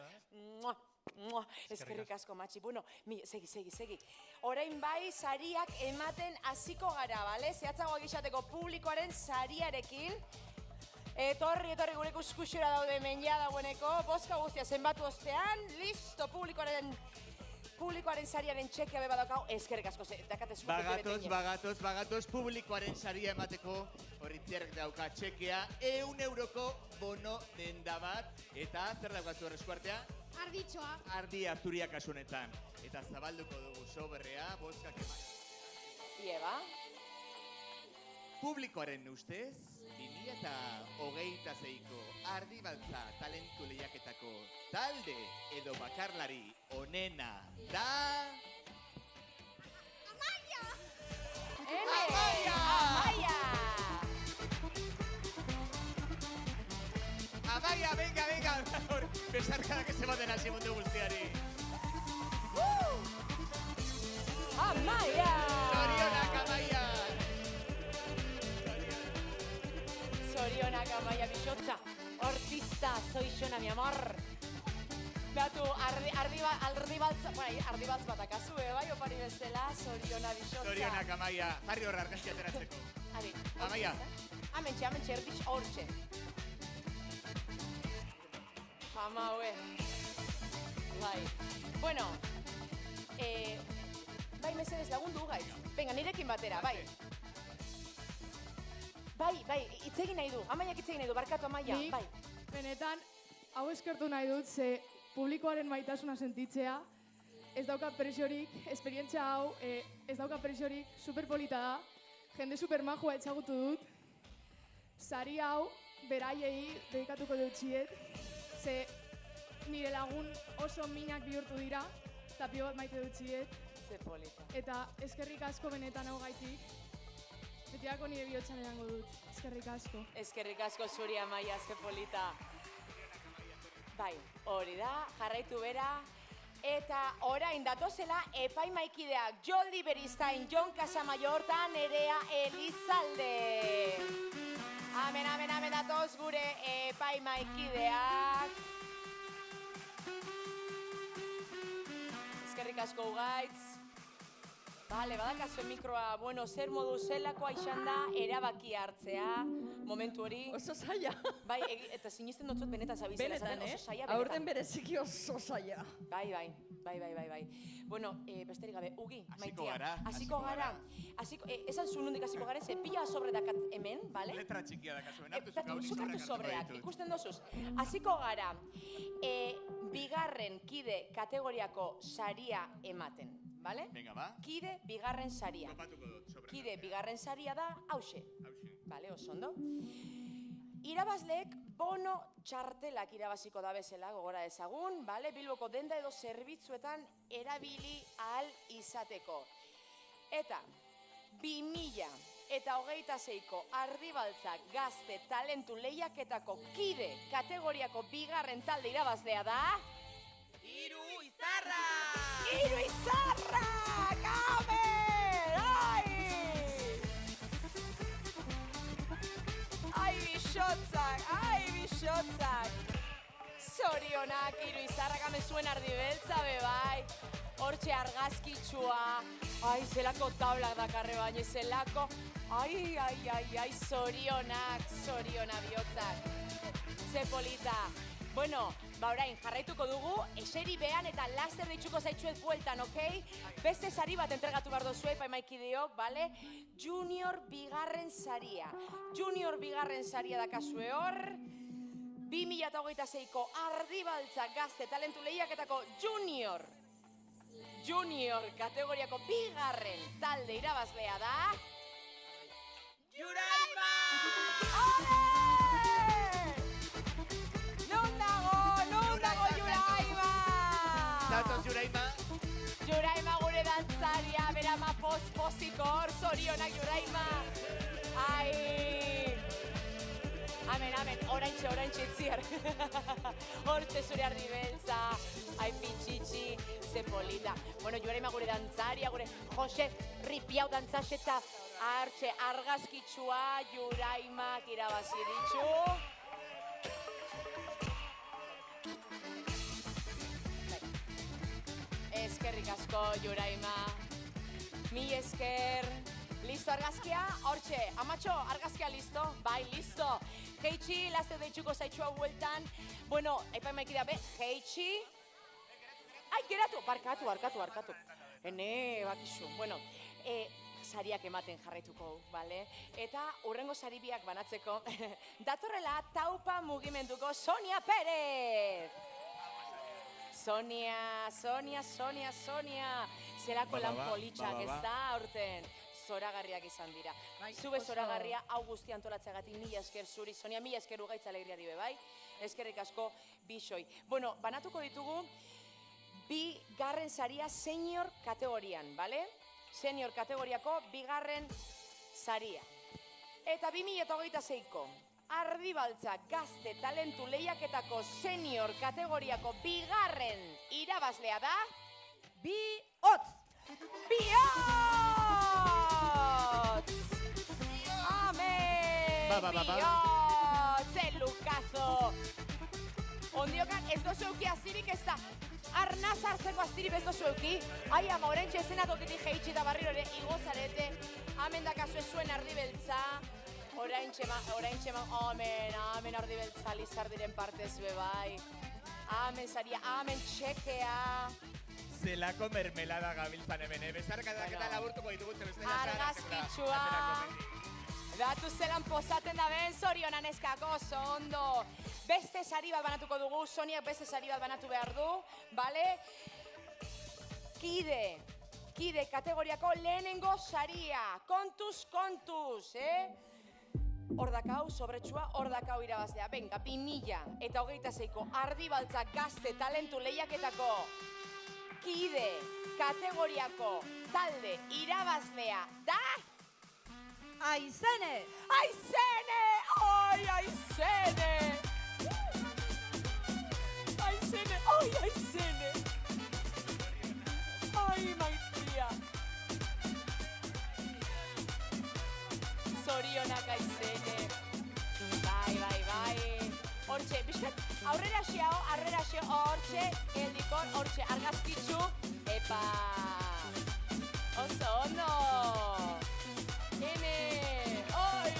Eskerrik asko, matxi. Bueno, segi. Orain bai, sariak ematen hasiko gara, bale? Zehatzagoak izateko publikoaren sariarekin. Etorri gure kuskusiora daude hemen ja dagoeneko. Bozka guztia zenbatu ostean. Listo, publikoaren sariaren txekia beba daukau. Eskerrik asko, dakatez Bagatoz, publikoaren saria emateko horritzerrek dauka txekea 100 euroko bono denda bat. Eta zer daukatzu eskuartea? Arditxoa. Ardia zuria kasunetan. Eta zabalduko dugu soberrea, bozkak eman. Ieba? Publikoaren ustez, 2026ko Ardibaltza talentu lehiaketako talde edo bakarlari onena da... Amaia! Amaia, venga! Besarkada que se baten hasi mundu guztiari. Amaia! Zorionak, Amaia! Zorionak, Amaia, bixotza. Hortista, zoixona, mi amor. Batu, ardibaltz bat akazu, bai, opari bezala, zoriona, bixotza. Zorionak, Amaia, jarri horra argazki ateratzeko. Amaia. Amentxe, erditx hortxe. Ama, hue. Bai. Bueno, bai, mesedez lagundu gaitz. Venga, nirekin batera, bai. Bai, itzegin nahi du. Amaiak itzegin nahi du, barkatu Amaia, bai. Benetan, hau eskertu nahi dut, ze publikoaren maitasuna sentitzea, ez dauka presiorik, esperientzia hau, ez dauka presiorik, superpolita da, jende supermajua etzagutu dut, sari hau beraiei dedikatuko dut txiet, ze nire lagun oso minak bihurtu dira, eta pio bat maite dut ziet. Ze polita. Eta eskerrik asko benetan hau gaitik. Betiako nire bihotxan erango dut. Eskerrik asko. Eskerrik asko zuri Amaia, ze polita. Bai, hori da, jarraitu bera. Eta orain datozela epaimaikideak Joldi Beristain, Jon Casamayor eta Nerea Elizalde. Amen datoz gure epaimaikideak. Eskerrik asko ugaitz. Bale, badakazuen mikroa, bueno, zer modu zelakoa izan da erabaki hartzea, momentu hori. Oso zaila. Bai, eta sinisten dutzut benetan zabizela, Benetan, oso zaila, benetan. Aurten bereziki oso zaila. Bai. Bueno, besterik gabe, Ugi, Maitia. Hasiko gara. Esan zu nondik hasiko garen, ze pila sobre dakat hemen, bale? Letra txikia dakazuen, hartu zuk hau Zuk hartu sobreak, ikusten dozuz. Hasiko gara, bigarren kide kategoriako saria ematen, bale? Venga, ba. Kide bigarren saria. Topatuko dut, sobre. Kide bigarren saria da, hause. Bale, oso ondo. Irabazleek bono txartelak irabaziko da bezala, gogora ezagun, bale? Bilboko denda edo zerbitzuetan erabili ahal izateko. Eta 2026ko Ardibaltzak Gazte Talentu Lehiaketako kide kategoriako bigarren talde irabazlea da... Hiru Izarra! Hiru Izarrak! Amen! Ai, bixotzak! Zorionak, Hiru Izarrak hemen zuen Ardibeltza bebai. Hortxe argazkitsua. Ai, zelako tablak dakarre baina, zelako. Ai, zorionak bihotzak. Ze polita. Bueno, orain, jarraituko dugu, eseri behan eta laster ditxuko zaitxuet bueltan, okei? Beste sari bat entregatu behar dozue, epaimaikideok, bale? Junior bigarren saria. Junior bigarren saria dakazue hor. 2026ko Ardibaltzak Gazte Talentu Lehiaketako Junior kategoriako bigarren talde irabazlea da... Juraima! Non dago Juraima? Zatoz Juraima? Juraima gure dantzaria, bera ma poz-poziko hor, zorionak Juraima. Ai... Amen, oraintxe itziar. Hortxe zure Ardibeltza, ai pintxitxi, ze polita. Bueno, Juraima gure dantzaria, gure Jose Ripiau dantzaxeta, hartxe argazkitsua, Juraimak irabazi ditxu. Eskerrik asko, Juraima. Mi esker. Listo argazkia? Hortxe, amatxo, argazkia listo? Bai, listo. Heitxi, laste deitxuko zaitxua bueltan. Bueno, epaimaikideak be, heitxi. Ai, geratu, barkatu. Ene, bakizu. Bueno, sariak ematen jarraituko, bale? Eta urrengo sari biak banatzeko, datorrela taupa mugimenduko Sonia Pérez! Sonia. Zelako lan politxak ez da aurten. Zoragarriak izan dira. Zube zoragarria, hau guzti antolatzeagatik mila esker zuri. Sonia, mila esker ugaitz alegria dibe, bai? Eskerrik asko, bixoi. Bueno, banatuko ditugu, bigarren saria senior kategorian, bale? Senior kategoriako bigarren saria. Eta 2026ko Ardibaltzak Gazte Talentu Lehiaketako senior kategoriako bigarren irabazlea da... Bihotz! Amen! Bihotz! Lukazo! Ondiokan ez dozu euki azirik ez da arnaz hartzeko azirik ez dozu euki. Ai, ama, orentxe ezenatokitik jeitsi eta barriro ere igozarete. Amen dakazu zuen Ardibeltza. Oraintxe amen Ardibeltza Lizardiren partez bebai. Amen saria, amen txekea. Zelako mermelada gabiltzan hemen, bezarkadak eta laburtuko ditugu zebestela. Argazkitsua. Datu zelan pozaten da ben, zorionan eskako, oso ondo. Beste sari bat banatuko dugu, Soniak beste sari bat banatu behar du, bale? Kide kategoriako lehenengo saria, kontuz, hor dakau, sobretsua, hor dakau irabazlea. Venga, 2026ko Ardibaltza Gazte Talentu Lehiaketako kide kategoriako talde irabazlea da... Aizene! Aizene! Ai, Aizene! Aizene! Ai, Aizene! Ai, maitia! Zorionak Aizene! Bai. Hortxe, bizkat, aurrera xeo, hortxe, geldikon, hortxe, argazkitzu, epa! Oso ondo! Hene! Oi!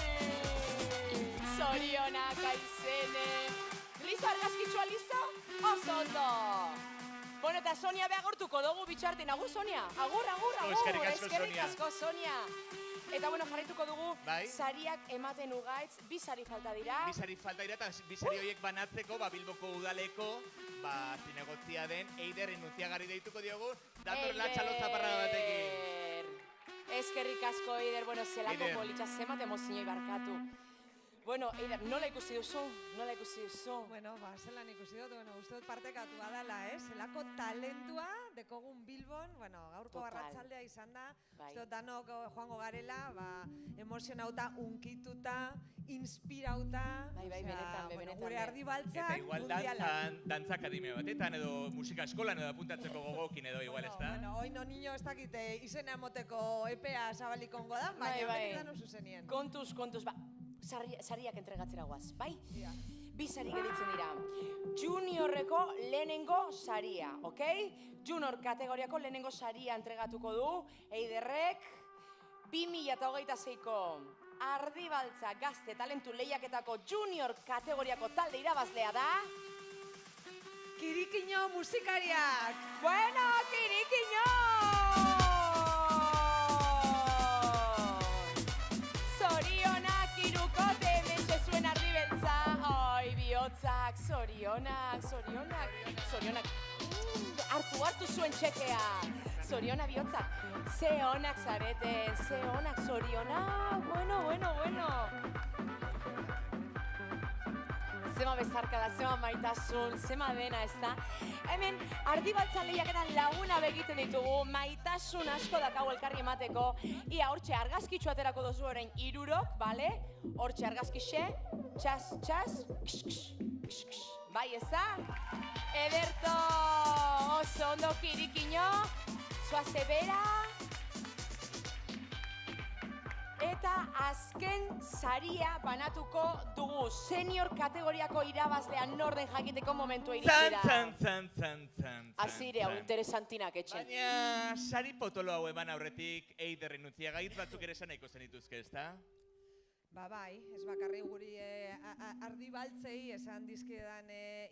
Zorionak Aizene! Listo, argazkitsua listo? Oso ondo! Bueno, eta Sonia beha gortuko dugu bitxarten. Agur, Sonia! Agur! Eskerrik asko, Sonia! Eta, bueno, jarrituko dugu, sariak ematen ugaitz, 2 sari falta dira. 2 sari falta dira, eta 2 sari horiek banatzeko, Bilboko udaleko, zinegotzia den, Eider Inutziagarri deituko diogu, datorla txalo zaparrada batekin. Eskerrik asko, Eider, bueno, zelako politxa, zemat emozioi barkatu. Bueno, Eider, nola ikusi duzu? Bueno, zelan ikusi dut, uste dut partekatu badala, zelako talentua dekogun Bilbon, gaurko arratsaldea izan da, uste dut danok joango garela, emozionauta, unkituta, inspirauta, benetan. Gure Ardibaltzak eta igual dantza akademia batetan, edo musika eskolan, edo apuntatzeko gogokin edo igual, ez da? Oino niño ez dakite izena emoteko epea zabalikongo da, baina beti danu zuzenien. Kontuz, sariak entregatzera guaz, bai? 2 sari gelitzen dira. Juniorreko lehenengo saria, ok? Junior kategoriako lehenengo saria entregatuko du, Eiderrek 2026ko Ardibaltza Gazte Talentu Lehiaketako Junior kategoriako talde irabazlea da... Kirikiño musikariak! Bueno, Kirikiño! Zorionak, hartu zuen txekea. Zorionak bihotzak, ze honak zareten, ze honak zorionak, bueno. Zema bezarkada, zema maitasun, zema dena, ez da? Hemen, Ardibaltza Lehiaketan laguna begiten ditugu, maitasun asko dakau elkarri emateko. Ia, hortxe argazkitxu aterako dozu orain 3, bale? Hortxe argazkixe, txas, kx. Bai, ez da? Ederto, oso ondo Kirikiño, zoazte bera. Eta azken saria banatuko dugu, senior kategoriako irabazlea norden jakiteko momentua iritsira. Zan. Azire, hau interesantinak etxen. Baina, sari potolo hau eman aurretik, Eider Inutziagaitz batzuk ere esan nahiko zenituzke, ez da? Bai, ez bakarri guri Ardibaltzei esan dizkiedan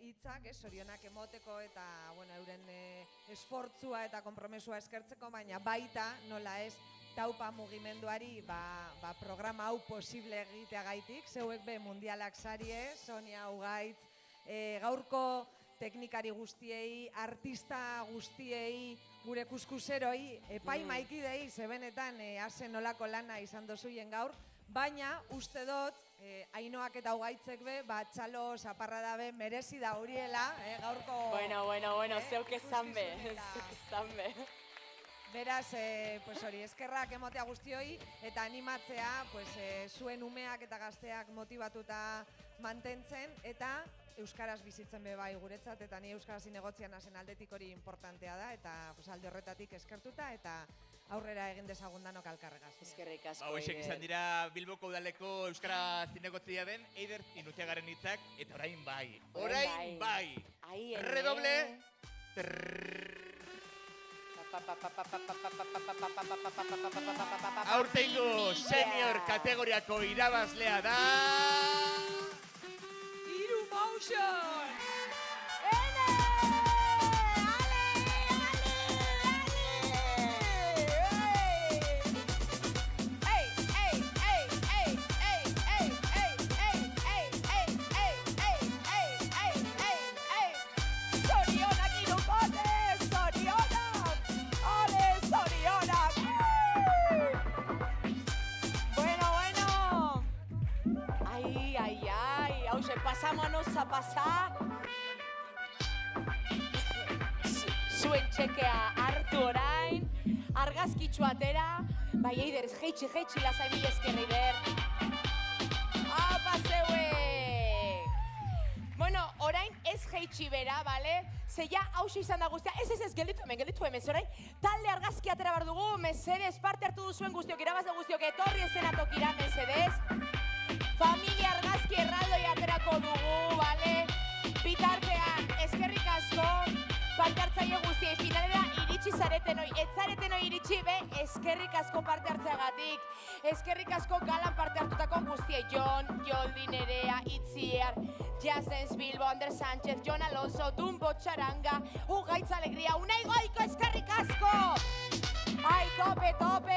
hitzak, zorionak emoteko eta euren esfortzua eta konpromesua eskertzeko, baina baita, nola ez, taupa mugimenduari programa hau posible egiteagaitik, zeuek be mundialak sarie, Sonia Ugaitz, gaurko teknikari guztiei, artista guztiei, gure kuskuseroi, epaimaikidei, zebenetan hasen nolako lana izan dozuien gaur, baina uste dut, Ainoak eta Ugaitzek be, txalo zaparra dabe, merezi da horiela, gaurko... Bueno, zeuk ezan be. Beraz, eskerrak emotea guztioi, eta animatzea, zuen umeak eta gazteak motibatuta mantentzen, eta euskaraz bizitzen be bai guretzat, eta ni euskaraz inegotzian hasen aldetik hori importantea da, eta alde horretatik eskertuta, eta aurrera egin dezagun danok alkarregaz. Eskerrik asko, Eider. Hoxek izan dira Bilboko udaleko euskara zinegotzia den Eider Inutziagarren hitzak, eta orain bai. Redoble. Aurtengo senior kategoriako irabazlea da... Iru Motion! pasámonos a pasar. Zuen txekea hartu orain, argazkitxu atera, bai Eider, jeitxi, lasai mil esker Eider. Apa zeuek! Bueno, orain ez jeitxi bera, bale? Zeia hauxe izan da guztia, ez, gelditu hemen, zorain, talde argazki atera bar dugu, mesedez, parte hartu duzuen guztiok, irabazte guztiok, etorri ezenatokira, mesedez. Familia argazki erraldoi aterako dugu, bale? Bitartean, eskerrik asko, parte hartzaile guztiei, finalera iritsi zareten hoi, ez zareten hoi iritsi, eskerrik asko parte hartzeagatik, eskerrik asko galan parte hartutako guztiei, Jon, Joldi, Nerea, Itziar, Jazens, Bilbo, Ander Sánchez, Jon Alonso, Dumbo, Txaranga, Ugaitz Alegria, Unai Goiko, eskerrik asko! Ai, tope,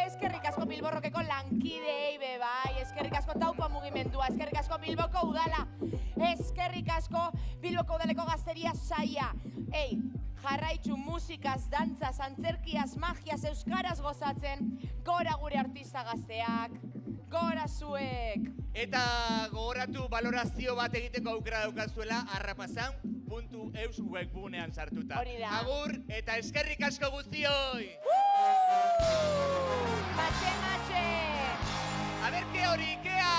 eskerrik asko Bilborrokeko lankidei, bai, eskerrik asko Taupa mugimendua, eskerrik asko Bilboko udala, eskerrik asko Bilboko udaleko gazteria saia. Ei, jarraitzu musikaz, dantzaz, antzerkiaz, magiaz, euskaraz gozatzen, gora gure artista gazteak, gora zuek! Eta gogoratu balorazio bat egiteko aukera daukazuela arrapasan.eus webgunean sartuta. Hori da. Agur eta eskerrik asko guztioi! Matxe! A ver, ¿qué hori? ¿Quea?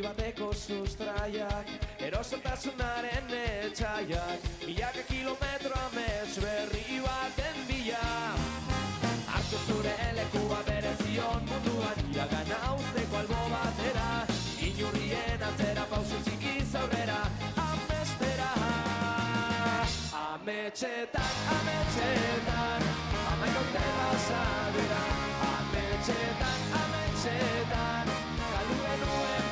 Bateko sustraiak, erosotasunaren etxaiak, milaka kilometro amets berri baten bila. Hartu zure lekua berezion munduan, iragana uzteko albo batera, inurrien atzera pausu txikiz aurrera, amestera. Ametxetan, amaikaute pasadera, ametxetan, galdu genuen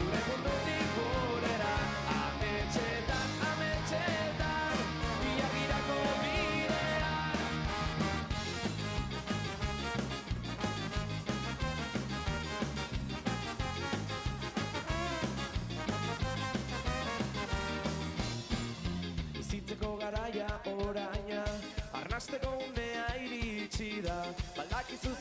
zure mundutik gurera, ametxetan, biagirako bidean. Bizitzeko garaia oraina, arnasteko unea iritsi da, baldakizu